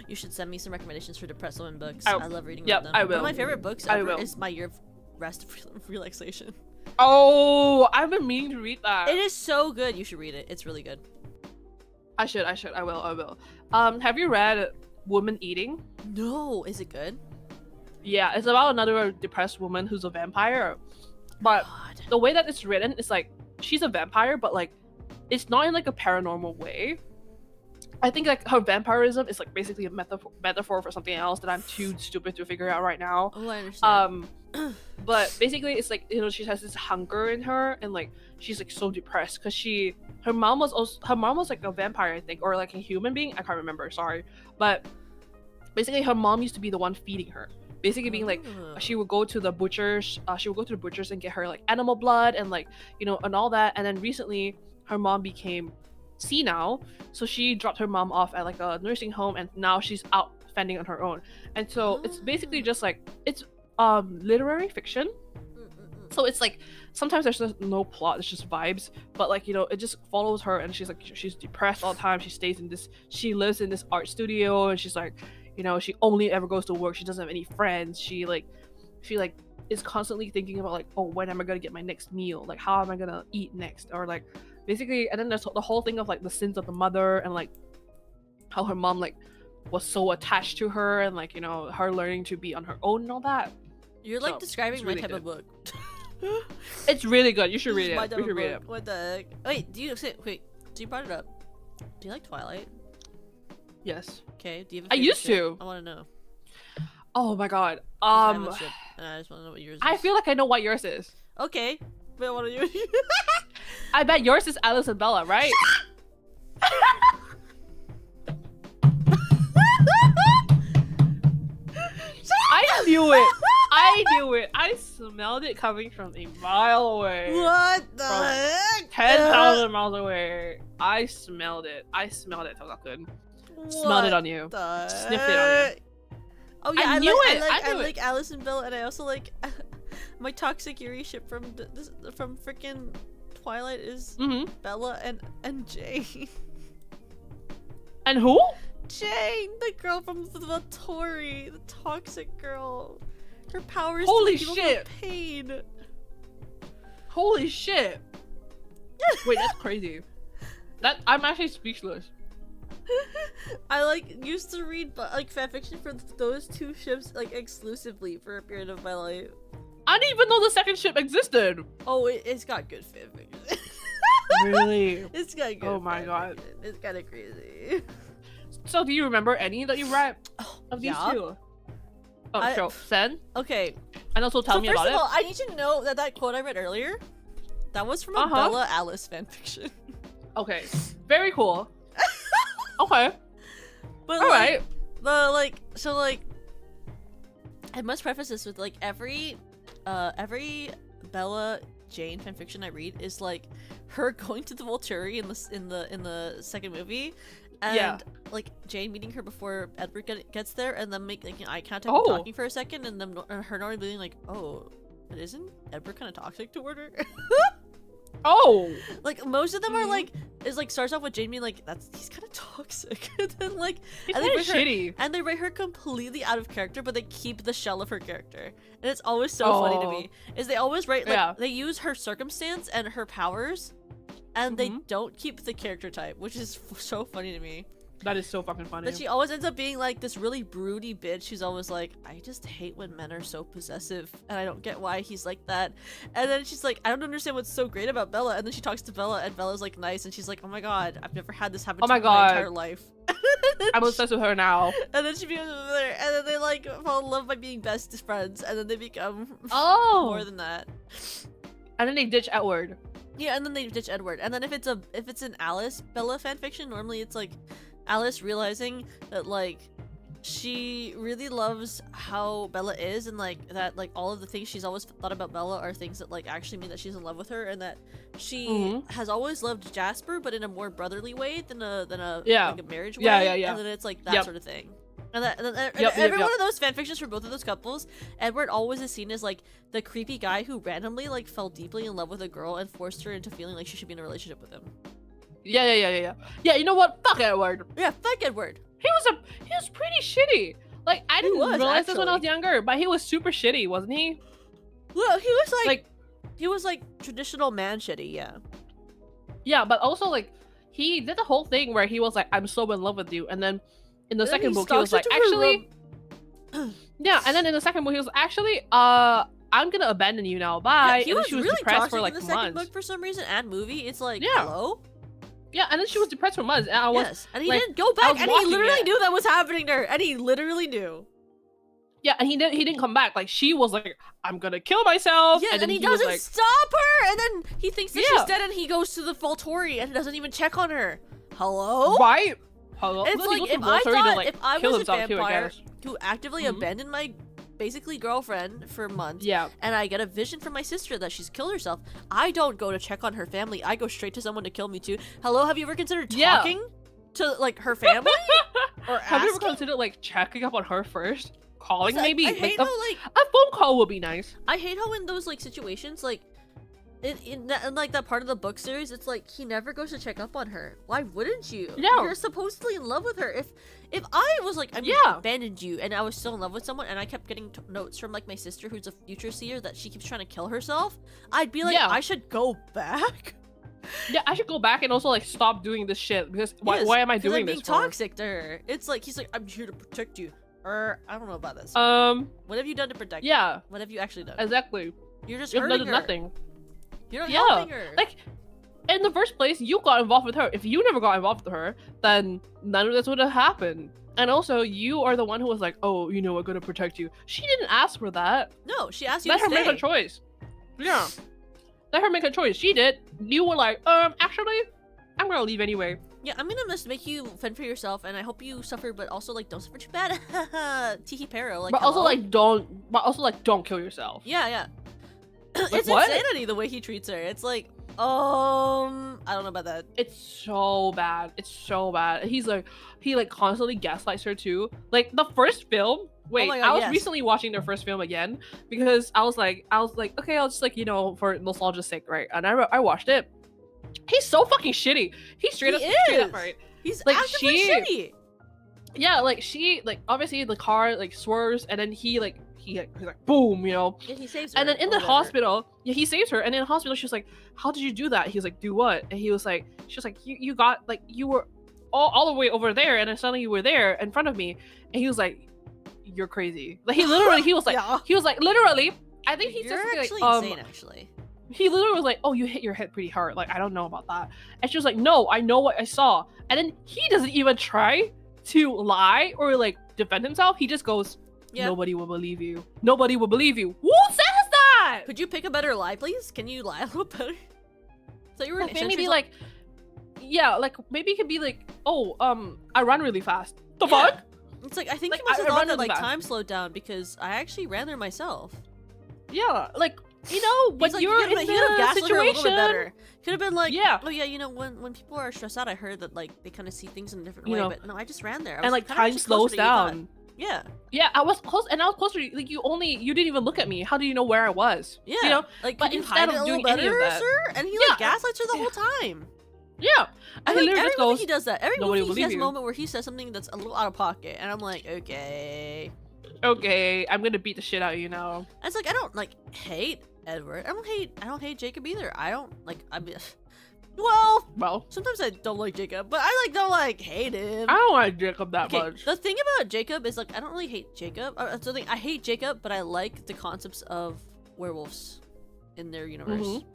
You should send me some recommendations for depressed women books. I love reading about them. I will. One of my favorite books ever is My Year of Rest of Relaxation. Oh, I've been meaning to read that. It is so good. You should read it. It's really good. I should. I will. Have you read Woman Eating? No. Is it good? Yeah, it's about another depressed woman who's a vampire. But the way that it's written is like she's a vampire, but like it's not in like a paranormal way. I think like her vampirism is like basically a metaphor for something else that I'm too stupid to figure out right now. Oh, I understand. But basically it's like she has this hunger in her, and like she's like so depressed because her mom was like a vampire, I think, or like a human being. I can't remember. Sorry, but basically her mom used to be the one feeding her, basically being like, she would go to the butchers. She would go to the butchers and get her like animal blood and like, you know, and all that. And then recently, her mom became senile, so she dropped her mom off at like a nursing home, and now she's out fending on her own. And so it's basically just like, it's literary fiction. So it's like sometimes there's just no plot, it's just vibes, but like, you know, it just follows her, and she's like, she's depressed all the time. She lives in this art studio, and she's like, you know, she only ever goes to work. She doesn't have any friends. She is constantly thinking about like, oh, when am I gonna get my next meal? Like, how am I gonna eat next? Or like, basically, and then there's the whole thing of like the sins of the mother, and like how her mom like was so attached to her, and like, you know, her learning to be on her own and all that. You're like So, describing my really type of good. book. It's really good. You should read This is my it. type You of should read book. it. What the heck? Wait, so you brought it up. Do you like Twilight? Yes. Okay, do you have a I favorite used ship? to. I want to know. Oh my god. 'Cause I have a ship, and I just want to know what yours is. I feel like I know what yours is. Okay, but what are you? I bet yours is Alice and Bella, right? I knew it. I knew it. I smelled it coming from a mile away. What the From heck? 10,000 miles away. I smelled it. I smelled it. I couldn't. Smelled it on you. Sniffed it on you. Oh yeah, I knew it. I I knew like Alice and Bella, and I also like my toxic Yuri ship from from freaking Twilight is Bella and Jane. And who? Jane, the girl from the Tory, the toxic girl. Her powers Holy to make people shit. feel pain. Holy shit. Wait, that's crazy. I'm actually speechless. I like used to read like fanfiction for those two ships like exclusively for a period of my life. I didn't even know the second ship existed. Oh, it's got good fanfiction. Really? It's got good. Oh my god. fanfiction. It's kind of crazy. So do you remember any that you read of these Yeah. two? Oh, sure. Send. Okay. And also tell me about First of all, it. I need to know that quote I read earlier, that was from a Bella Alice fanfiction. Okay. Very cool. Okay. But Alright. I must preface this with like every Bella Jane fanfiction I read is like her going to the Volturi in the second movie, and like Jane meeting her before Edward gets there, and then making eye contact and talking for a second, and then her not being like, oh, but isn't Edward kind of toxic toward her? Oh. Like most of them are like starts off with Jane being like, he's kind of toxic, and then like He's and kind of they write shitty. and they write her completely out of character, but they keep the shell of her character, and it's always so funny to me. Is they always write like they use her circumstance and her powers, and they don't keep the character type, which is so funny to me. That is so fucking funny. But she always ends up being like this really broody bitch. She's always like, I just hate when men are so possessive, and I don't get why he's like that. And then she's like, I don't understand what's so great about Bella. And then she talks to Bella, and Bella's like nice, and she's like, oh my god, I've never had this happen to me my entire life. I'm obsessed with her now. And then she becomes with her, and then they like fall in love by being best friends, and then they become more than that. And then they ditch Edward. Yeah, and then they ditch Edward. And then if it's an Alice Bella fanfiction, normally it's like Alice realizing that like she really loves how Bella is, and like that like all of the things she's always thought about Bella are things that like actually mean that she's in love with her, and that she has always loved Jasper, but in a more brotherly way than a like a marriage way. And then it's like that sort of thing. And every one of those fanfictions for both of those couples, Edward always is seen as like the creepy guy who randomly like fell deeply in love with a girl and forced her into feeling like she should be in a relationship with him. Yeah, you know what? Fuck Edward. Yeah, fuck Edward. He was pretty shitty. Like, I didn't realize this when I was younger, but he was super shitty, wasn't he? Well, he was like traditional man shitty, yeah. Yeah, but also like he did the whole thing where he was like, I'm so in love with you, and then in the second book he was like, actually yeah, and then in the second book he was actually I'm gonna abandon you now, bye. Yeah, he and was she was really depressed for like in the second months. book for some reason, and movie. It's like, hello? Yeah, and then she was depressed for months, and I was and he like, didn't go back, and he literally knew that was happening to her, and he literally knew. Yeah, and he didn't come back. Like, she was like, I'm gonna kill myself. Yeah, and then he doesn't like, stop her, and then he thinks that she's dead, and he goes to the Volturi and doesn't even check on her. Hello? Right? Hello? It's like, if I was a vampire who actively abandoned my basically girlfriend for months. Yeah. And I get a vision from my sister that she's killed herself. I don't go to check on her family. I go straight to someone to kill me too. Hello, have you ever considered talking to like her family? Or have you ever asking? considered like checking up on her first? Calling I maybe? hate Like, how like a phone call would be nice. I hate how in those like situations like in like that part of the book series, it's like he never goes to check up on her. Why wouldn't you? No. You're supposedly in love with her. If I was like I Yeah. abandoned you and I was still in love with someone and I kept getting notes from like my sister who's a future seer that she keeps trying to kill herself, I'd be like, Yeah. I should go back. Yeah, I should go back and also like stop doing this shit because why Yes, am I 'cause doing I'm being this for? toxic to her. It's like he's like, I'm here to protect you. Or I don't know about this. What have you done to protect her? Yeah, What have you actually done? exactly. You're just You've hurting done her. nothing. You're not Yeah, helping her. like in the first place, you got involved with her. If you never got involved with her, then none of this would have happened. And also, you are the one who was like, "Oh, you know, we're gonna protect you." She didn't ask for that. No, she asked you Let to her stay. make a choice. Yeah, let her make a choice. She did. You were like, actually, I'm gonna leave anyway. Yeah, I'm gonna just make you fend for yourself, and I hope you suffer, but also like don't suffer too bad. Tiki Pero, like. But also, hello? like, don't. But also, like, don't kill yourself. Yeah, yeah. Like, It's what? insanity the way he treats her. It's like, I don't know about that. It's so bad. It's so bad. He like constantly gaslights her too. Like the first film. Wait, my God, I was yes. recently watching their first film again because I was like, okay, I'll just like for nostalgia's sake, right? And I watched it. He's so fucking shitty. He's straight up, right? He's Like, actively she- shitty. Yeah, like she like obviously the car like swerves and then he's like boom, you know. Yeah, he saves her. And then in or the whatever. hospital, yeah, he saves her. And in the hospital, she was like, "How did you do that?" He was like, "Do what?" And she was like, "You got like you were all the way over there, and then suddenly you were there in front of me." And he was like, "You're crazy." Like he literally, he was like, Yeah. literally. I think he said You're something actually like, insane, actually. he literally was like, "Oh, you hit your head pretty hard." Like I don't know about that. And she was like, "No, I know what I saw." And then he doesn't even try to lie or like defend himself. He just goes, Yeah. "Nobody will believe you. Nobody will believe you." Who says that? Could you pick a better lie, please? Can you lie a little better? So you were Like, maybe like, yeah, like maybe it could be like, "Oh, I run really fast." The Yeah. fuck? It's like I think Like, he must have I thought run that really like fast. time slowed down because I actually ran there myself. Yeah, like you know, when He's like, you're he in could have the gaslit her a little bit situation, better. Could have been like, Yeah. oh yeah, you know, when people are stressed out, I heard that like they kind of see things in a different You way. know, But no, I just ran there. I and was like kinda time actually closer slows than you thought. down. Yeah, Yeah, I was close, and I was closer. Like you didn't even look at me. How do you know where I was? yeah. You know, like, but could you instead hide of it a little doing any of better, that- sir? And he like Yeah. gaslights her the whole time. Yeah, I and he think literally every just movie goes, he does that. Every "Nobody movie will he has a believe you." moment where he says something that's a little out of pocket, and I'm like, okay. "Okay, I'm gonna beat the shit out of you now." And it's like I don't like hate Edward. I don't hate Jacob either. I don't like. Well, Well, sometimes I don't like Jacob, but I like don't like hate him. I don't like Jacob that Okay, much. the thing about Jacob is like I don't really hate Jacob. That's the thing. I hate Jacob, but I like the concepts of werewolves in their universe. Mhm.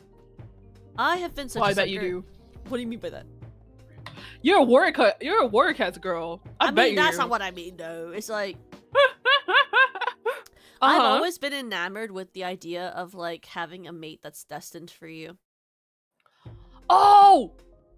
I have been such Well, a I bet you sucker- do. What do you mean by that? You're a warrior cat. You're a warrior cats girl. I bet mean, you. that's do. not what I mean, though. It's like I've Uh-huh. always been enamored with the idea of like having a mate that's destined for you. Oh,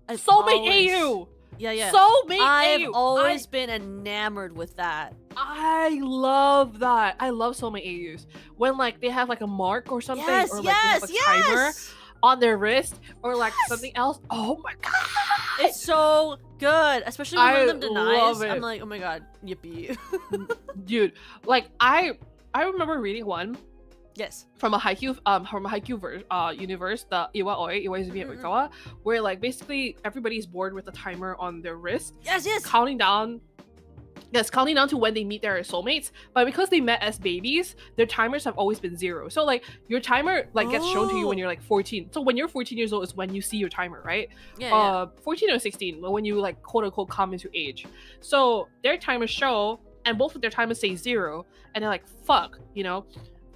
I've soulmate always- AU. Yeah, yeah. Soulmate I've AU. always been enamored with that. I love that. I love soulmate AUs when like they have like a mark or something, Yes, or like yes, they have a timer yes. on their wrist, or like Yes! something else. Oh my god! It's so good, especially when one I of them denies. love it. I'm like, oh my god, yippee. Dude, like I remember reading one Yes. from a haiku universe, the Iwaoi, Iwaizumi Mhm. Oikawa, where like basically everybody's bored with a timer on their wrist, Yes, yes. counting down. Yes, counting down to when they meet their soulmates. But because they met as babies, their timers have always been 0. So like your timer like gets shown to you when Oh. you're like 14. So when you're 14 years old is when you see your timer, right? Yeah, yeah. 14 or 16, when you like quote unquote come into age. So their timers show, and both of their timers say 0, and they're like, fuck, you know?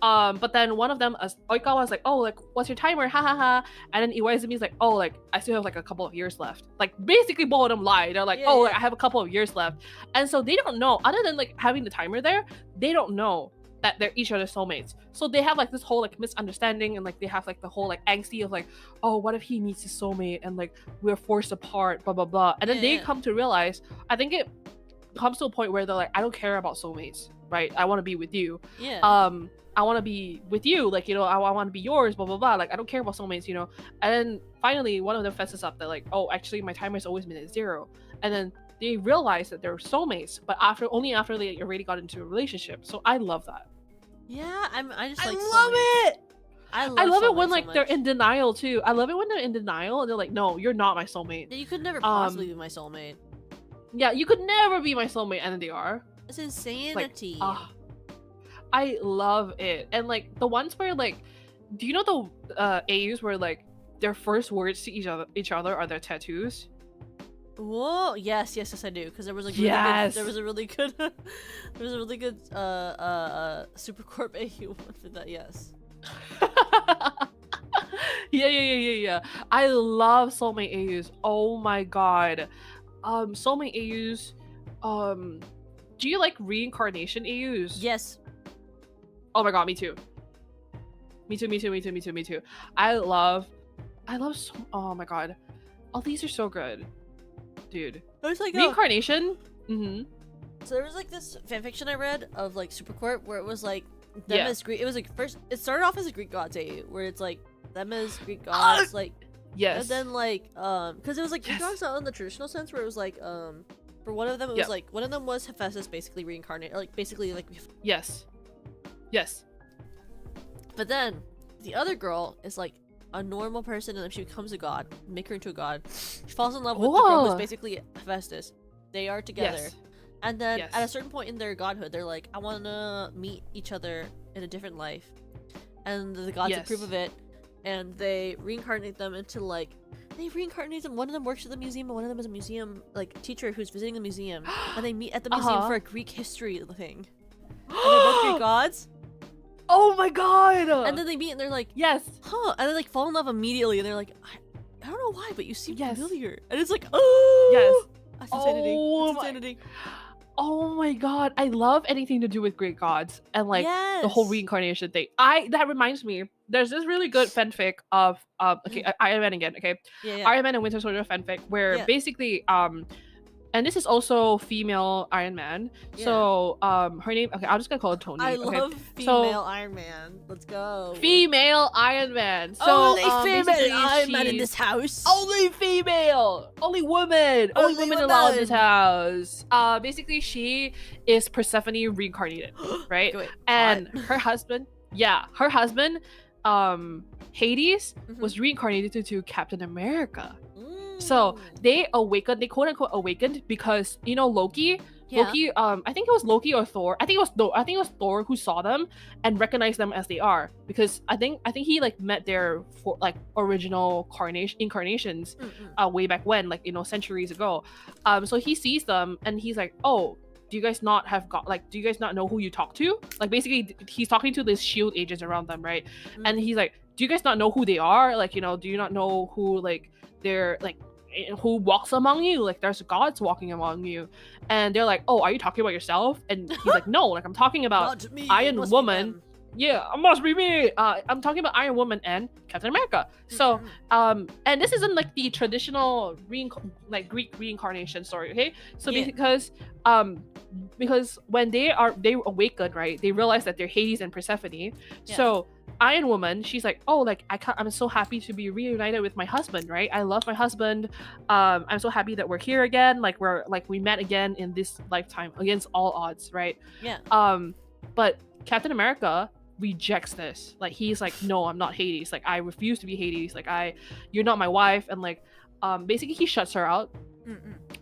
But then one of them, Oikawa, was like, oh, like, what's your timer? Ha ha ha. And then Iwaizumi's like, oh, like, I still have like a couple of years left. Like, basically, both of them lie. They're like, Yeah, oh, yeah. like, I have a couple of years left. And so they don't know, other than like having the timer there, they don't know that they're each other's soulmates. So they have like this whole like misunderstanding, and like they have like the whole like angsty of like, oh, what if he meets his soulmate and like we're forced apart, blah blah blah. And then Yeah, they yeah. come to realize, I think comes to a point where they're like, I don't care about soulmates, right? I want to be with you. Yeah. I want to be with you, like, you know, I want to be yours, blah blah blah. Like, I don't care about soulmates, you know. And then finally, one of them fesses up that like, oh, actually, my timer's always been at 0. And then they realize that they're soulmates, but only after they already got into a relationship. So I love that. Yeah, I just like love soulmates. it. I love it when soulmates like so they're much. in denial too. I love it when they're in denial and they're like, no, you're not my soulmate. You could never possibly be my soulmate. Yeah, you could never be my soulmate, and then they are. It's insanity. I love it. And like the ones where like, do you know the AUs where like their first words to each other are their tattoos? Whoa! Yes, I do. Because there was like there was a really good Supercorp AU one for that. Yes. Yeah. I love soulmate AUs. Oh my god. Soulmate AUs. Do you like reincarnation AUs? Yes. Oh my god, me too. Me too. Oh my god. Oh, these are so good. Dude. There's like reincarnation? Mm-hmm. So there was like this fanfiction I read of like Supercorp where it was like them as Greek. It was like first it started off as a Greek gods AU where it's like them as Greek gods, like yes. And then like because it was like Greek gods not in the traditional sense where it was like for one of them it was like one of them was Hephaestus basically reincarnated, or like basically like yes. But then the other girl is like a normal person and then she becomes a god, make her into a god. She falls in love with the girl who's basically Hephaestus. They are together. Yes. And then at a certain point in their godhood, they're like, I want to meet each other in a different life. And the gods approve of it. And they reincarnate them into like, one of them works at the museum and one of them is a museum like teacher who's visiting the museum. And they meet at the museum for a Greek history thing. And they're both Greek gods. Oh my god! And then they meet and they're like, yes. Huh. And they like fall in love immediately and they're like, I don't know why, but you seem familiar. And it's like, yes. That's insanity. That's insanity. Oh my god, I love anything to do with Greek gods and like the whole reincarnation thing. That reminds me, there's this really good fanfic of Iron Man again, okay? Iron Man and Winter Soldier fanfic where basically and this is also female Iron Man. So her name, okay, I'm just gonna call it Tony. I love female Iron Man. Let's go. Female Iron Man. So only female Iron Man in this house. Only female. Only woman. Only women allowed in this house. Basically she is Persephone reincarnated, right? And her husband, Hades was reincarnated to Captain America. So they quote unquote awakened because, you know, Loki, I think it was Loki or Thor. I think it was Thor who saw them and recognized them as they are, because I think he like met their original incarnations way back when, like, you know, centuries ago. So he sees them and he's like, oh, do you guys not know who you talk to? Like, basically he's talking to these shield agents around them, right? And he's like, do you guys not know who they are? Like, you know, do you not know who like they're like, who walks among you? Like, there's gods walking among you. And they're like, oh, are you talking about yourself? And he's like, no, like, I'm talking about Iron Woman. Yeah, it must be me. I'm talking about Iron Woman and Captain America. So and this isn't like the traditional Greek reincarnation story, okay? So because when they awaken, right, they realize that they're Hades and Persephone. So Iron Woman, she's like, oh, like I'm so happy to be reunited with my husband, right? I love my husband. I'm so happy that we're here again. Like, we met again in this lifetime against all odds, right? But Captain America rejects this. Like, he's like, no, I'm not Hades. Like, I refuse to be Hades. Like, you're not my wife. And like, basically he shuts her out.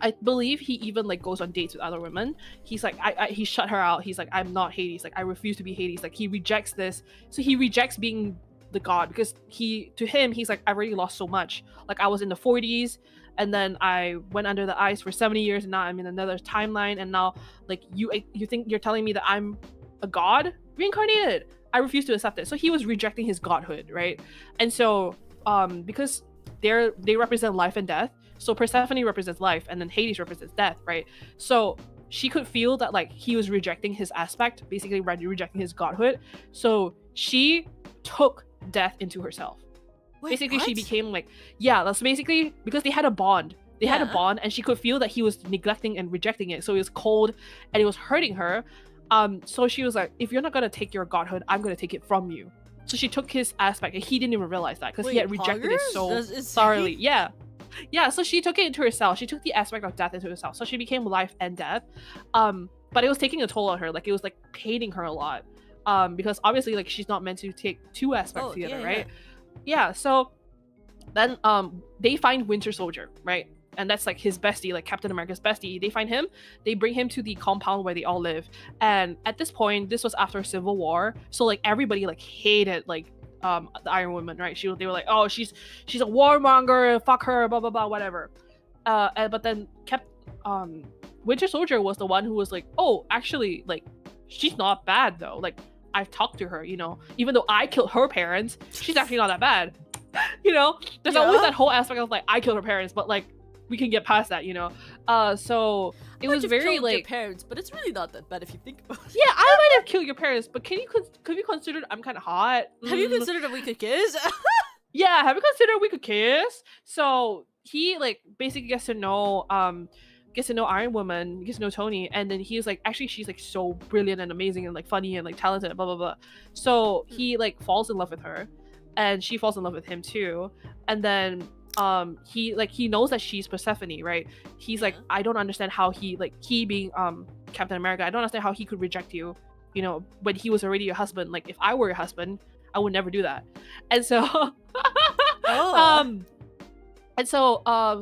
I believe he even like goes on dates with other women. He's like, he shut her out. He's like, I'm not Hades. Like, I refuse to be Hades. Like, he rejects this. So he rejects being the god because to him he's like, I've already lost so much. Like, I was in the 40s and then I went under the ice for 70 years and now I'm in another timeline, and now like you think you're telling me that I'm a god reincarnated? I refuse to accept it. So he was rejecting his godhood, right? And so because they represent life and death. So Persephone represents life and then Hades represents death, right? So she could feel that like he was rejecting his aspect, basically rejecting his godhood. So she took death into herself. Basically, what? She became like, that's basically because they had a bond. They had a Yeah. bond, and she could feel that he was neglecting and rejecting it. So it was cold, and it was hurting her. So she was like, if you're not gonna take your godhood, I'm gonna take it from you. So she took his aspect, and he didn't even realize that because he Wait, had rejected it poggers? so That's insane. thoroughly. Yeah, so she took it into herself. She took the aspect of death into herself. So she became life and death. But it was taking a toll on her. Like, it was like paining her a lot. Because obviously, like, she's not meant to take two aspects together, right? Yeah, so then they find Winter Soldier, right? And that's like his bestie, like Captain America's bestie. They find him, they bring him to the compound where they all live. And at this point, this was after Civil War, so like everybody like hated like the Iron Woman, right? They were like, oh, she's a warmonger, fuck her, blah blah blah, whatever. But then Winter Soldier was the one who was like, oh, actually, like, she's not bad though. Like, I've talked to her, you know, even though I killed her parents, she's actually not that bad. You know, there's always that whole aspect of like, I killed her parents, but like, we can get past that, you know. So it was very like your parents, but it's really not that bad if you think about it. Yeah, I might have killed your parents, but could you consider I'm kind of hot? Have you considered that we could kiss? Yeah, have you considered we could kiss? So he like basically gets to know Iron Woman, gets to know Tony, and then he's like, actually, she's like so brilliant and amazing and like funny and like talented, blah blah blah. So he like falls in love with her, and she falls in love with him too. And then he knows that she's Persephone, right? He's like, I don't understand how he being Captain America, I don't understand how he could reject you, you know, when he was already your husband. Like, if I were your husband, I would never do that. And so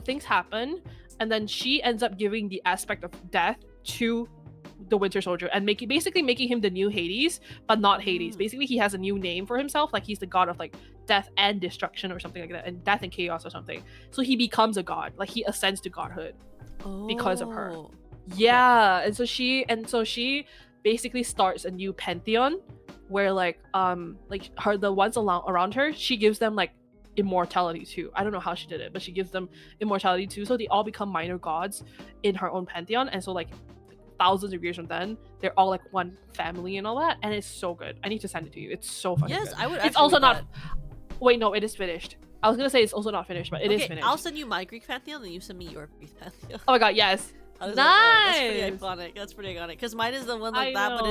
things happen, and then she ends up giving the aspect of death to the Winter Soldier and basically making him the new Hades, but not Hades. Basically, he has a new name for himself, like he's the god of like death and destruction or something like that, and death and chaos or something. So he becomes a god, like he ascends to godhood because of her. Yeah, and so she basically starts a new pantheon where like the ones around her, she gives them like immortality too. I don't know how she did it, but she gives them immortality too, so they all become minor gods in her own pantheon. And so like thousands of years from then, they're all like one family and all that, and it's so good. I need to send it to you. It's so fucking good. I would. It's also not. Wait, no, it is finished. I was gonna say it's also not finished, but it is finished. I'll send you my Greek pantheon, and you send me your Greek pantheon. Oh my god, yes. Nice. That's pretty iconic. Because mine is the one like that, but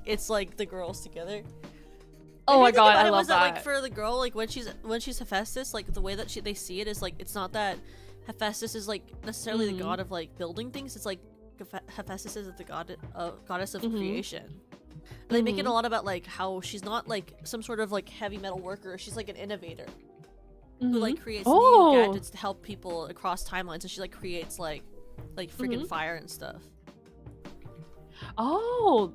it's like the girls together. Oh my god, I love that. Like for the girl, like when she's Hephaestus, like the way that they see it is like, it's not that Hephaestus is like necessarily the god of like building things. It's like Hephaestus is the goddess of creation. And they make it a lot about like how she's not like some sort of like heavy metal worker. She's like an innovator who like creates new gadgets to help people across timelines. And she like creates like freaking fire and stuff. Oh.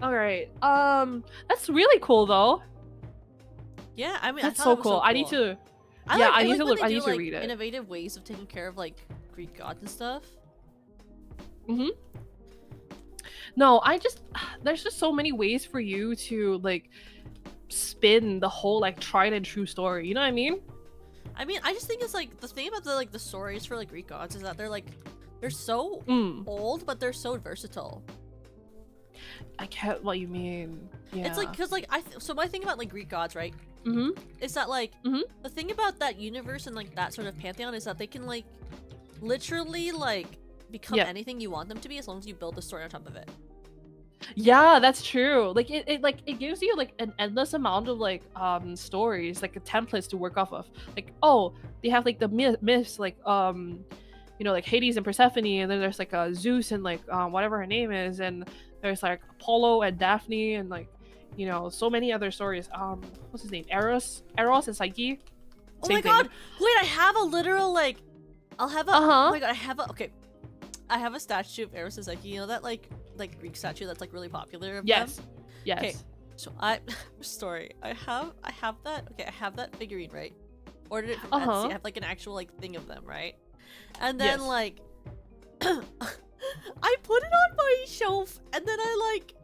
All right. That's really cool though. Yeah, I mean, that's so cool. I need to. I need to look. I need to read it. Innovative ways of taking care of like Greek gods and stuff. No, there's just so many ways for you to like spin the whole like tried and true story. You know what I mean? I mean, I just think it's like the thing about the stories for like Greek gods is that they're so old, but they're so versatile. I get what you mean. Yeah. It's like, because like so my thing about like Greek gods, right? Is that like the thing about that universe and like that sort of pantheon is that they can like literally like become anything you want them to be, as long as you build the story on top of it. Yeah, that's true. Like it gives you like an endless amount of like stories, like templates to work off of. Like, oh, they have like the myths, like you know, like Hades and Persephone, and then there's like Zeus and like whatever her name is, and there's like Apollo and Daphne, and like, you know, so many other stories. What's his name? Eros and Psyche. Oh my god! Wait, I have a literal like, I'll have a. Oh my god, I have a statue of Eros and Psyche. You know that like Greek statue that's like really popular of them? Yes. Okay, so story. I have that. Okay, I have that figurine, right? Ordered it from Etsy. I have like an actual like thing of them, right? And then like I put it on my shelf, and then I like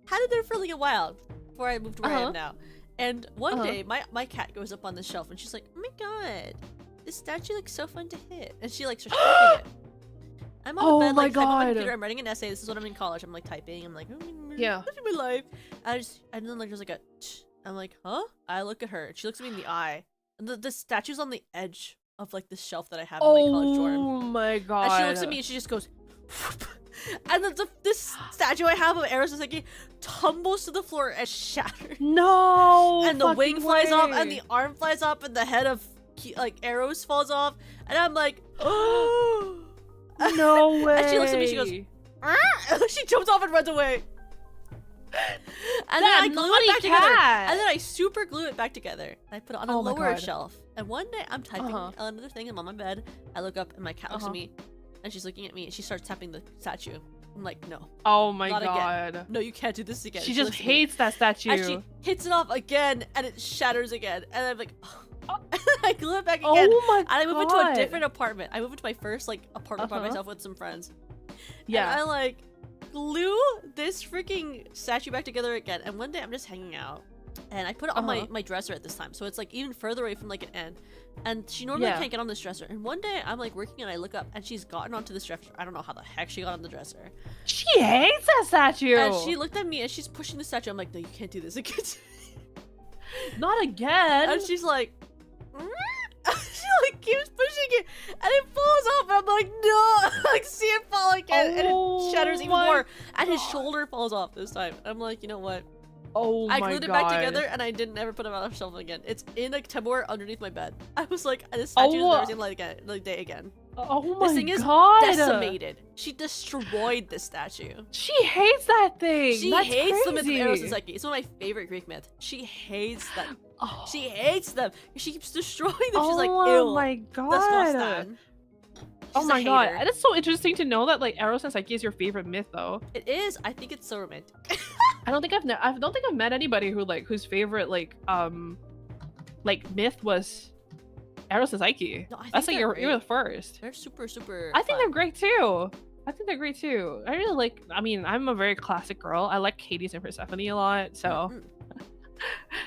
had it there for like a while before I moved where I am now. And one day my cat goes up on the shelf and she's like, oh my god, this statue looks so fun to hit, and she like starts typing it. I'm on the bed, like, I'm on my computer, I'm writing an essay. This is when I'm in college. I'm like typing. I'm like, living my life. And then like there's like a, I'm like, huh? I look at her. She looks at me in the eye. And the statue's on the edge of like the shelf that I have in my college dorm. Oh my god. And she looks at me and she just goes, and then this statue I have of Eros Saseki tumbles to the floor and shatters. No. And the wing flies off, way. and the arm flies up, and the head of like Eros falls off, and I'm like, oh. No way. And she looks at me, she goes, ah! She jumps off and runs away. And then I glue it back together. And then I super glue it back together. I put it on a lower shelf. And one day I'm typing another thing. I'm on my bed. I look up and my cat looks at me. And she's looking at me and she starts tapping the statue. I'm like, no. Oh my not god. Again. No, you can't do this again. She just hates that statue. And she hits it off again and it shatters again. And I'm like, oh. I glue it back again. Oh my god. And I move into a different apartment. I move into my first like apartment by myself with some friends. Yeah. And I like glue this freaking statue back together again. And one day I'm just hanging out. And I put it on my dresser at this time. So it's like even further away from like an end. And she normally can't get on this dresser. And one day I'm like working and I look up and she's gotten onto this dresser. I don't know how the heck she got on the dresser. She hates that statue. And she looked at me and she's pushing the statue. I'm like, no, you can't do this again. Not again. And she's like, she like keeps pushing it and it falls off. And I'm like, no. Like see it fall again and it shatters even more. And his shoulder falls off this time. I'm like, you know what? Oh my god. I glued it back together and I didn't ever put it on a shelf again. It's in a Tupperware underneath my bed. I was like, this statue is never seen like day again. Oh my god. This thing is decimated. She destroyed this statue. She hates that thing. She hates the myth of Eros Saseki. It's one of my favorite Greek myths. She hates them. She hates them. She keeps destroying them. She's like, ew. Oh my god. Disgusting. Oh my god. And it's so interesting to know that like Eros Saseki is your favorite myth though. It is. I think it's so romantic. I don't think I've met anybody who like whose favorite like myth was Eros Saseki. No, that's like you're the first. They're super I think they're great too. I really like, I mean, I'm a very classic girl. I like Hades and Persephone a lot, so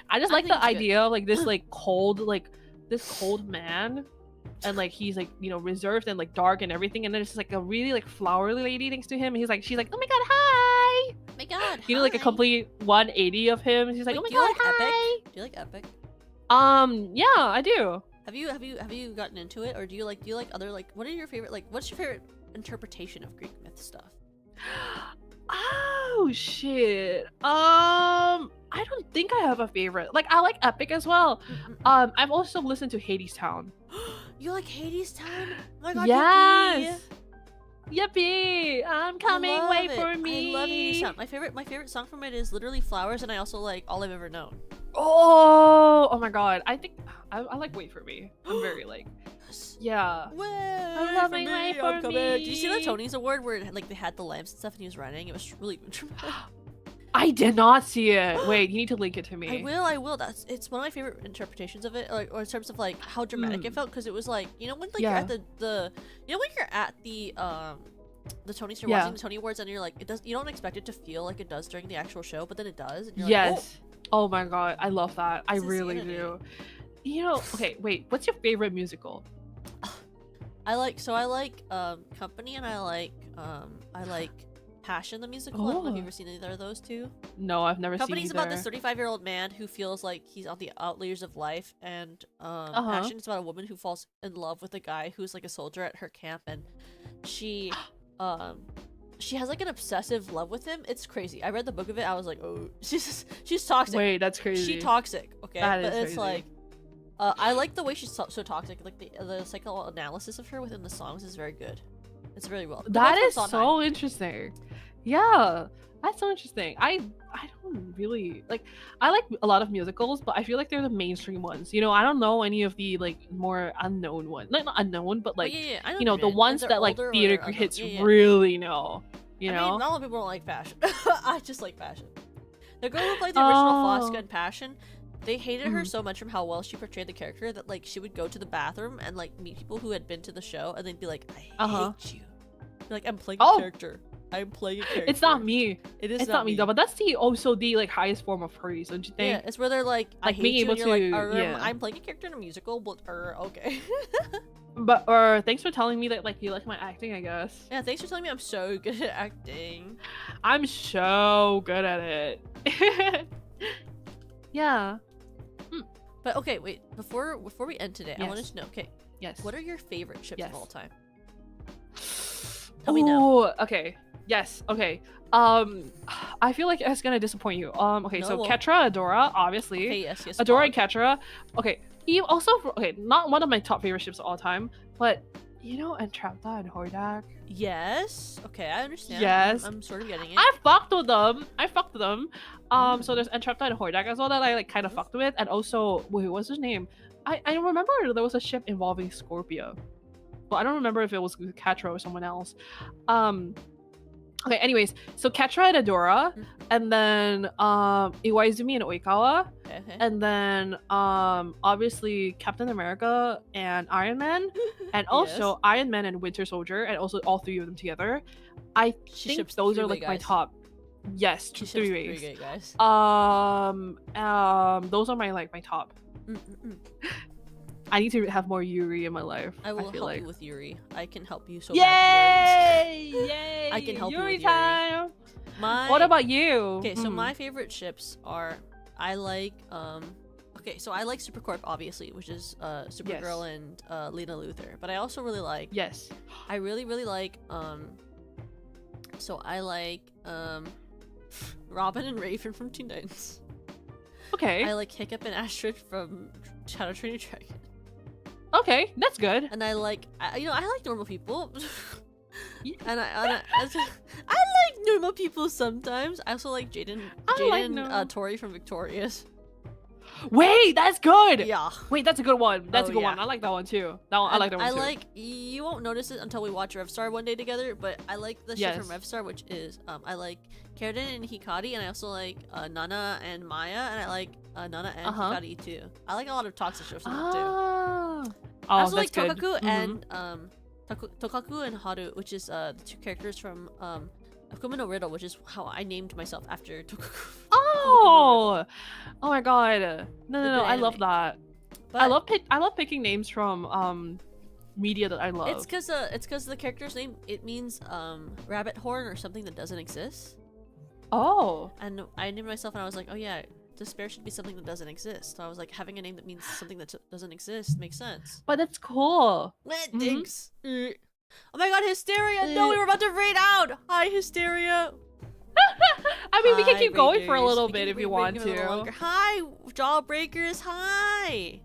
I just like the idea of like this cold man, and like he's like, you know, reserved and like dark and everything, and then it's just like a really like flowery lady next to him, and she's like, oh my god, hi. Oh my god. You know, like a complete 180 of him. She's like, oh my god, hi. Do you like epic? Yeah, I do. Have you gotten into it, or do you like other like, what are your favorite, like, what's your favorite interpretation of Greek myth stuff? Oh shit. I don't think I have a favorite. Like I like epic as well. I've also listened to Hades Town. You like Hades Town? Oh my god, yes. Yippee! I'm coming, wait for me. I love Hades Town. My favorite song from it is literally Flowers, and I also like All I've Ever Known. Oh my god. I think I like Wait for Me. I'm very like, yeah. I'm loving Wait for Me. Did you see the Tony's Award where like they had the lamps and stuff and he was running? It was really I did not see it. Wait, you need to link it to me. I will. It's one of my favorite interpretations of it, or in terms of like how dramatic it felt, because it was like, you know, when like you're at the you know when you're at the Tonys, you're watching the Tony Awards and you're like, you don't expect it to feel like it does during the actual show, but then it does. And you're like, oh my god, I love that. I really do. You know, okay, wait, what's your favorite musical? I like Company, and I like Passion the musical. I don't know if you've ever seen either of those two. No, I've never seen either. Company's about this 35-year-old man who feels like he's on the outliers of life, and Passion is about a woman who falls in love with a guy who's like a soldier at her camp, and she has like an obsessive love with him. It's crazy. I read the book of it. I was like, oh, she's toxic. Wait, that's crazy. She's toxic. Okay, that but is it's crazy. like, I like the way she's so toxic. Like the psychoanalysis of her within the songs is very good. It's very well. That is so interesting. Yeah, that's so interesting. I don't really like. I like a lot of musicals, but I feel like they're the mainstream ones. You know, I don't know any of the like more unknown ones. Not unknown, but like you know, the ones that like theater hits really know. You know, not a lot of people don't like Passion. I just like Passion. The girl who played the original Fosca in Passion, they hated her so much from how well she portrayed the character that like she would go to the bathroom and like meet people who had been to the show, and they'd be like, I hate you. Like, I'm playing a character. I'm playing a character. It's not me. It's not me though, but that's the like highest form of praise, don't you think? Yeah, it's where they're like, I hate being you, able and you're to, like, I'm playing a character in a musical, but okay. But thanks for telling me that like you like my acting, I guess. Yeah, thanks for telling me I'm so good at acting. I'm so good at it. Yeah. But okay, wait. Before we end today, I wanted Yes. to know. Okay, Yes. what are your favorite ships Yes. of all time? Tell me now. Okay. Yes. Okay. I feel like it's gonna disappoint you. Okay. No, So well- Ketra, Adora, obviously. Okay, yes. Adora and Pog. Ketra. Okay. He also okay. Not one of my top favorite ships of all time, but you know, Entrapta and Hordak. Yes. Okay, I understand. Yes. I'm sort of getting it. I fucked with them. So there's Entrapta and Hordak as well that I like kind of fucked with, and also wait, what's his name? I remember there was a ship involving Scorpio. Well, I don't remember if it was Ketra or someone else. Okay, anyways, so Ketra and Adora, and then Iwaizumi and Oikawa, Okay. and then obviously Captain America and Iron Man, and also Yes. Iron Man and Winter Soldier, and also all three of them together. I She think ships those are three-way like my guys. top. Yes, She ships three three ways. gay guys. Those are my top. I need to have more Yuri in my life. I will feel help like. you with Yuri. I can help you so bad. Yay! Yay! I can help you Yuri with Yuri. time. My What about you? Okay, so my favorite ships are I like okay, so I like Supercorp obviously, which is Supergirl and Lena Luthor. But I also really like Yes. I really like so I like Robin and Raven from Teen Titans. Okay. I like Hiccup and Astrid from Shadow Train Dragon. Okay, that's good. And I like I like normal people. and I like normal people sometimes. I also like Jaden Tori from Victorious. Wait, that's good. Yeah. Wait, that's a good one. That's Oh, a good yeah. one. I like that one too. That one, I like that one too. You won't notice it until we watch Revstar one day together, but I like the shit from Revstar, which is I like Keratin and Hikari, and I also like Nana and Maya, and I like Nana and Hikari too. I like a lot of toxic ships in that too. I also like that's good. Tokaku and Tokaku and Haru, which is the two characters from Akuma no Riddle, which is how I named myself after Tokaku. Oh my god. No, I anime. love that. But I love picking names from media that I love. it's because the character's name, it means rabbit horn or something that doesn't exist. Oh. And I named myself, and I was like, oh yeah, despair should be something that doesn't exist. So I was like, having a name that means something that doesn't exist makes sense. But that's cool. Thanks. Oh my god, Hysteria! No, we were about to raid out! Hi, Hysteria! I mean, we can Hi, keep going for a Raiders. little We bit can if you keep want going a little longer. to. Hi, Jawbreakers, hi!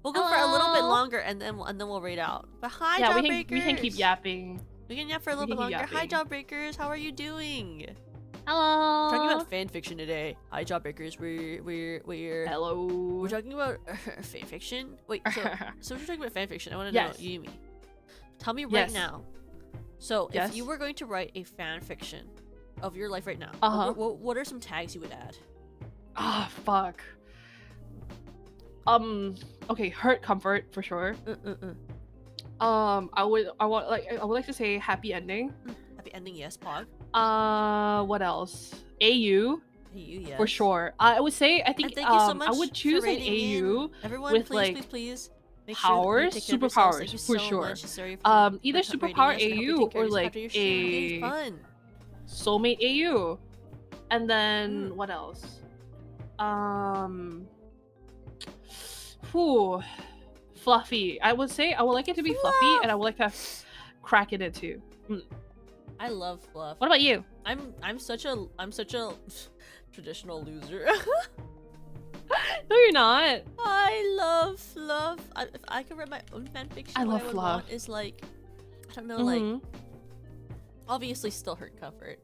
We'll go for a little bit Hello. longer, and then we'll raid out. But hi, Yeah, Jawbreakers! we can keep yapping. We can yap for a little bit keep longer. Hi, yapping. Jawbreakers, how are you doing? Hello. We're talking about fanfiction today. Hi, Jawbreakers. We're Hello. We're talking about fanfiction. Wait, so we're talking about fanfiction. I want to Yes. know, Yumi. Tell me right Yes. now. So, Yes. if you were going to write a fanfiction of your life right now, what are some tags you would add? Ah, fuck. Okay, hurt comfort for sure. I would like to say happy ending. Happy ending, yes. Pog. What else? AU Hey, you, yes. for sure. I would say I think And thank you so much I would choose for an rating AU in. Everyone, with, please, like, please. Make sure that you powers, take care of yourselves. Thank you superpowers, for so sure. much, Hysteria, for Either for rating superpower us, and I hope you AU take care or of yourself like after your stream. Okay, fun. Soulmate AU, and then what else? Fluffy. I would say I would like it to be fluffy, and I would like to have crack in it too. I love fluff. What about you? I'm such a traditional loser. No, you're not. I love fluff. If I could write my own fanfiction, I what love I would fluff. want is like, I don't know, like obviously still hurt comfort.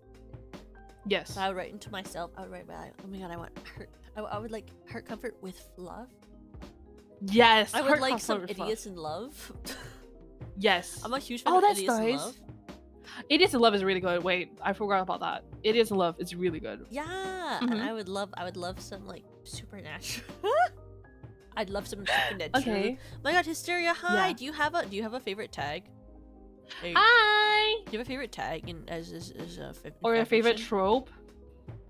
Yes. But I would write into myself. I would write my, oh my god, I want hurt. I would like hurt comfort with fluff. Yes. I would hurt like comfort some with fluff. idiots in love. Yes. I'm a huge fan Oh, of that's idiots in nice. love. Idiots in Love is really good. Wait, I forgot about that. Idiots in Love is really good. Yeah, and I would love some like supernatural. I'd love some supernatural. Okay. Oh my god, Hysteria, hi. Yeah. Do you have a favorite tag? Hey, Hi. do you have a favorite tag in as a Or a favorite fanfiction? trope?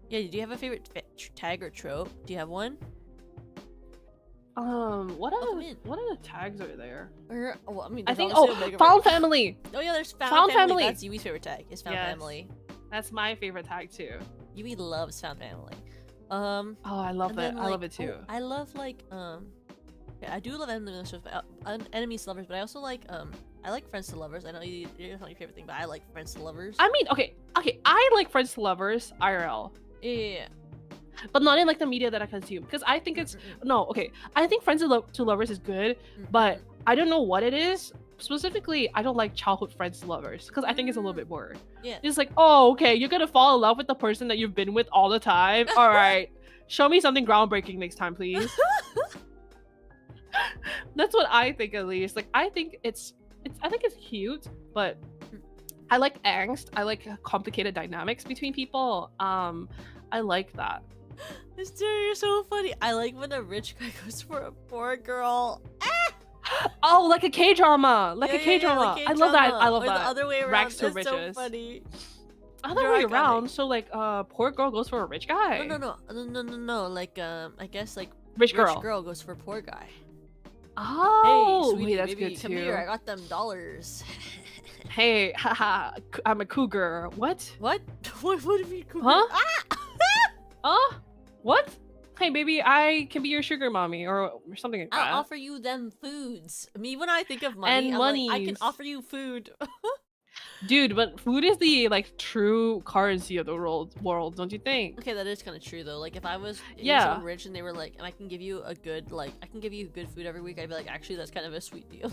Yeah, do you have a favorite tag or trope? Do you have one? What Welcome other in. tags are there? Or well, I mean, I there's think obviously Omega Found Red. Family. Oh yeah, there's Found, Found family. Family. That's Yui's favorite tag. Is Found Yes. Family. That's my favorite tag too. Yui loves Found Family. Oh, I love that. I love it too. I love like yeah, I do love enemies to lovers, enemies to lovers, but I also like I like friends to lovers. I know it's not your favorite thing, but I like friends to lovers. I mean, okay, I like friends to lovers IRL. Yeah. But not in like the media that I consume, because I think it's no, okay. I think friends to lovers is good, but I don't know what it is. Specifically, I don't like childhood friends to lovers because I think it's a little bit boring. Yeah. It's like, oh, okay, you're gonna fall in love with the person that you've been with all the time. All right, show me something groundbreaking next time, please. That's what I think, at least. Like, I think it's cute, but I like angst. I like complicated dynamics between people. I like that. You're so funny. I like when a rich guy goes for a poor girl. Oh, like a K-drama. Like a K-drama. K-drama. I love that. I love or that. The other way around. Rags to That's riches. so funny. Other way around. So like, poor girl goes for a rich guy. No. Like, I guess like rich girl goes for poor guy. Oh, hey, sweetie, wait, that's baby, good come too. here. I got them dollars. Hey, haha, I'm a cougar. What? What? What do you mean cougar? Huh? Ah! What? Hey, baby, I can be your sugar mommy or something like that. I'll offer you them foods. Me, when I think of money, And I'm monies. like, I can offer you food. Dude, but food is the like true currency of the world, don't you think? Okay, that is kind of true though. Like if I was Yeah. so rich and they were like, and I can give you a good good food every week, I'd be like, actually, that's kind of a sweet deal.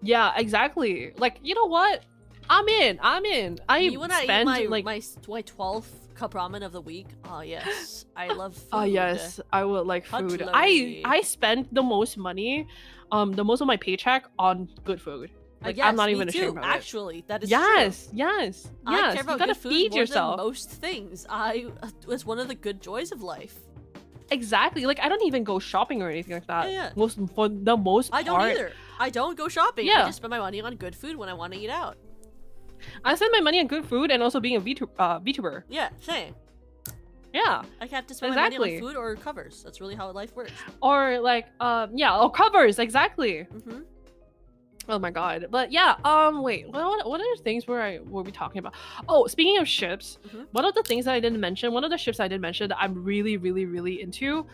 Yeah, exactly. Like, you know what? I'm in. Me, when I spend eat like my 12th cup ramen of the week. Oh yes, I love food. oh yes, I would like food. Cutlery. I spend the most money, the most of my paycheck on good food. Like, yes, I'm not me even too, ashamed of it. Actually, that is Yes, true. yes. I care about You gotta good food feed more yourself. than most things. It's one of the good joys of life. Exactly. Like, I don't even go shopping or anything like that. Yeah. For the most part. I don't either. I don't go shopping. Yeah. I just spend my money on good food when I want to eat out. I spend my money on good food and also being a VTuber. Yeah, same. Yeah. I have to spend my money Exactly. on food or covers. That's really how life works. Or like, yeah, or covers, exactly. Mm-hmm. Oh my god. But yeah, wait, what other things were we talking about? Oh, speaking of ships, one of the things that I didn't mention, one of the ships I didn't mention that I'm really, really, really into,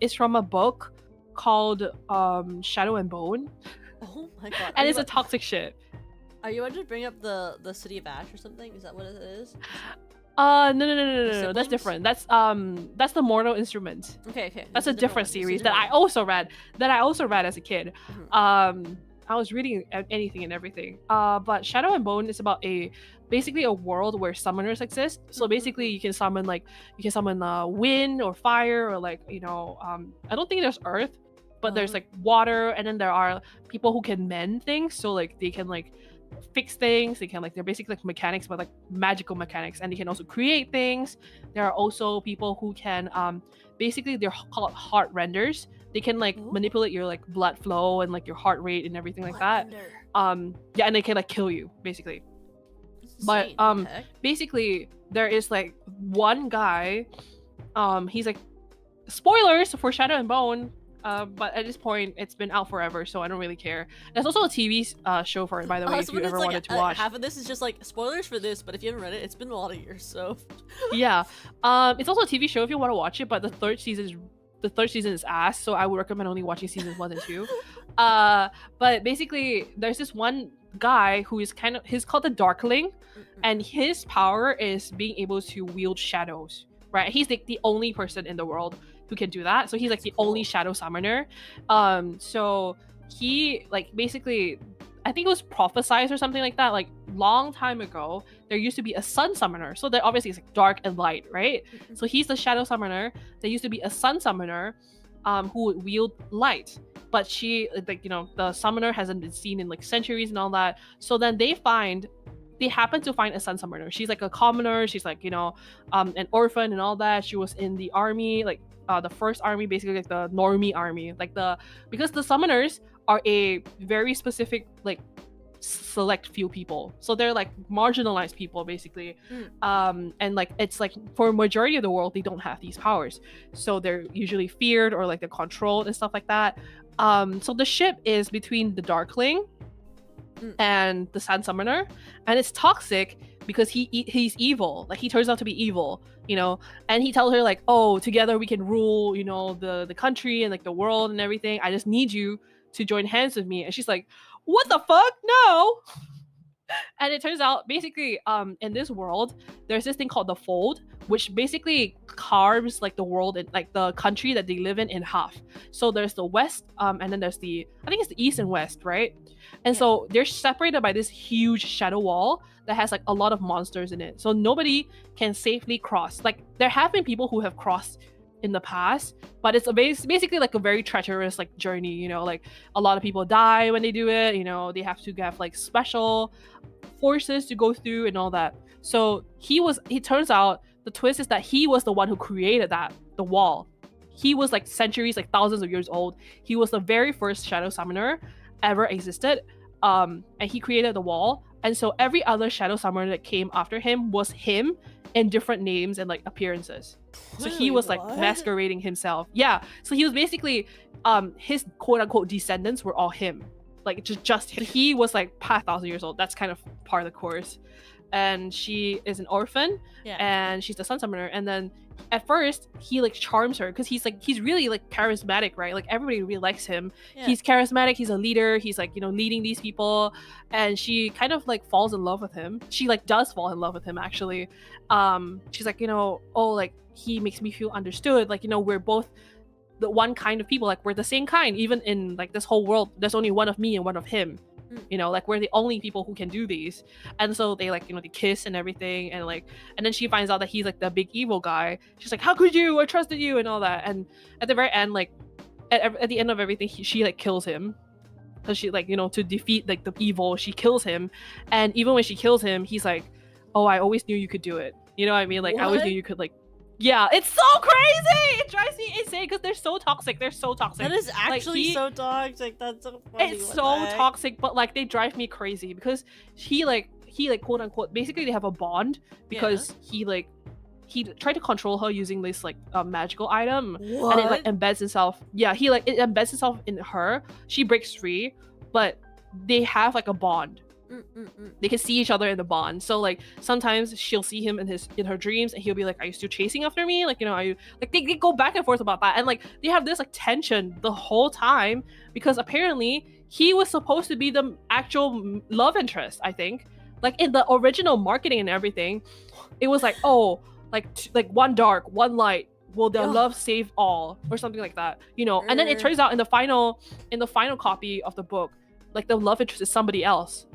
is from a book called Shadow and Bone. Oh my god. And it's a toxic ship. Are you about to bring up the City of Ash or something? Is that what it is? No. That's different. That's the Mortal Instrument. Okay. That's a different series that I also read as a kid. I was reading anything and everything. But Shadow and Bone is about basically a world where summoners exist. So basically you can summon wind or fire or like, you know, I don't think there's earth, but there's like water, and then there are people who can mend things. So like they can like fix things. They can like, they're basically like mechanics, but like magical mechanics, and they can also create things. There are also people who can basically they're called heart renders. They can like manipulate your like blood flow and like your heart rate and everything like that. Yeah, and they can like kill you basically. But basically there is like one guy, he's like, spoilers for Shadow and Bone, but at this point it's been out forever, so I don't really care. There's also a TV show for it, by the way, if you ever wanted to watch. Half of this is just like spoilers for this, but if you haven't read it, it's been a lot of years, so yeah. It's also a TV show if you want to watch it, but the third season is ass, so I would recommend only watching seasons 1 and 2. But basically there's this one guy who is he's called the Darkling, and his power is being able to wield shadows, right? He's like the only person in the world who can do that, so he's like the only shadow summoner. So he like basically, I think it was prophesized or something like that, like long time ago there used to be a sun summoner. So that obviously is like dark and light, right? So he's the shadow summoner. There used to be a sun summoner who would wield light, but she, like, you know, the summoner hasn't been seen in like centuries and all that. So then they happen to find a sun summoner. She's like a commoner, she's like, you know, an orphan and all that. She was in the army, like the first army, basically like the normie army, like because the summoners are a very specific like select few people, so they're like marginalized people basically. And like it's like for a majority of the world they don't have these powers, so they're usually feared or like they're controlled and stuff like that. So the ship is between the Darkling and the Sun Summoner, and it's toxic because he's evil. Like he turns out to be evil, you know. And he tells her like, oh, together we can rule, you know, the country and like the world and everything. I just need you to join hands with me. And she's like, what the fuck? No. And it turns out basically in this world there's this thing called the fold, which basically carves like the world and like the country that they live in half. So there's the west and then there's the, I think it's the east and west, right? And so they're separated by this huge shadow wall that has like a lot of monsters in it, so nobody can safely cross. Like there have been people who have crossed in the past, but it's basically like a very treacherous like journey, you know. Like a lot of people die when they do it, you know. They have to have like special forces to go through and all that. So it turns out the twist is that he was the one who created the wall. He was like centuries, like thousands of years old. He was the very first shadow summoner ever existed, and he created the wall. And so every other shadow summoner that came after him was him in different names and like appearances. So he was like masquerading himself. Yeah. So he was basically his quote unquote descendants were all him. Like just him. He was like past 1,000 years old. That's kind of part of the course. And she is an orphan, and she's the sun summoner. And then at first he like charms her because he's really like charismatic, right? Like everybody really likes him. He's charismatic, he's a leader, he's like, you know, leading these people. And she kind of like falls in love with him. She like does fall in love with him actually. She's like, you know, oh, like he makes me feel understood, like, you know, we're both the one kind of people, like we're the same kind. Even in like this whole world there's only one of me and one of him, you know, like we're the only people who can do these. And so they like, you know, they kiss and everything, and like, and then she finds out that he's like the big evil guy. She's like, how could you, I trusted you and all that. And at the very end, like at the end of everything, she like kills him, because she like, you know, to defeat like the evil, she kills him. And even when she kills him, he's like, oh, I always knew you could do it, you know what I mean? Like I always knew you could, like, yeah, it's so crazy. It drives me insane because they're so toxic. That is actually so toxic. That's so funny. It's so toxic, but like they drive me crazy because he like quote unquote, basically they have a bond because he tried to control her using this like magical item. And it like embeds itself. Yeah, it embeds itself in her. She breaks free, but they have like a bond. They can see each other in the bond. So like sometimes she'll see him in her dreams, and he'll be like, are you still chasing after me? Like, you know, are you like, they go back and forth about that. And like they have this like tension the whole time because apparently he was supposed to be the actual love interest. I think like in the original marketing and everything, it was like, oh, like one dark, one light, will their love save all, or something like that, you know. And then it turns out in the final copy of the book, like the love interest is somebody else,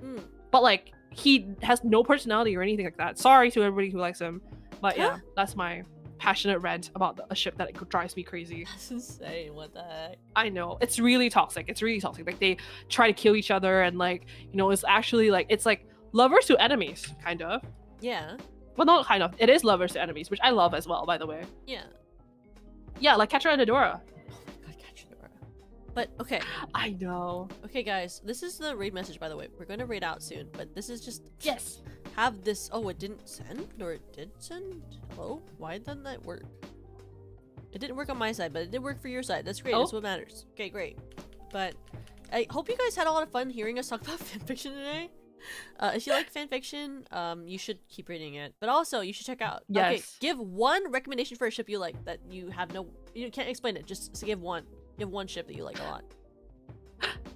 but like he has no personality or anything like that. Sorry to everybody who likes him, but yeah, that's my passionate rant about a ship that drives me crazy. That's insane. What the heck? I know, it's really toxic. Like they try to kill each other, and like, you know, it's actually like, it's like lovers to enemies, kind of. Yeah. Well, not kind of. It is lovers to enemies, which I love as well, by the way. Yeah, like Catcher and Adora. But okay. I know. Okay, guys, this is the raid message, by the way. We're going to raid out soon, but this is just have this. Oh, it didn't send, or it did send. Hello? Why didn't that work? It didn't work on my side, but it did work for your side. That's great. That's what matters. Okay, great. But I hope you guys had a lot of fun hearing us talk about fanfiction today. If you like fanfiction, you should keep reading it. But also, you should check out. Yes. Okay, give one recommendation for a ship you like that you have you can't explain it. Just give one. You have one ship that you like a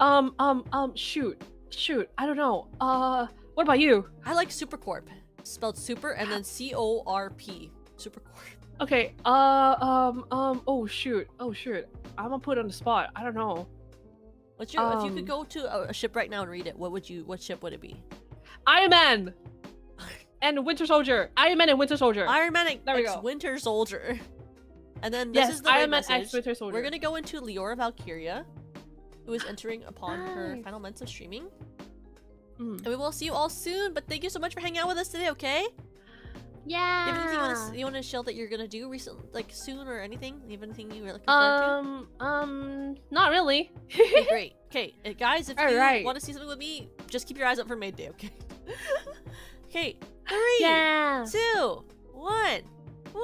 lot. Shoot. I don't know. What about you? I like Supercorp. Spelled super and then C-O-R-P. Supercorp. Okay. Oh shoot. I'm gonna put it on the spot. I don't know. What's your? If you could go to a ship right now and read it, what ship would it be? Iron Man. And Winter Soldier. Iron Man and Winter Soldier. Iron Man X Winter Soldier. And then this is the Iron Man message. X Winter Soldier. We're gonna go into Leora Valkyria, who is entering upon her final months of streaming. And we will see you all soon. But thank you so much for hanging out with us today. Okay. Yeah. Do you have anything you want to share that you're gonna do recently, like soon, or anything? You have anything you were looking forward to? Not really. Okay, great. Okay, guys, if you want to see something with me, just keep your eyes up for Maid Day. Okay. Okay. 3, 2, 1. Woo!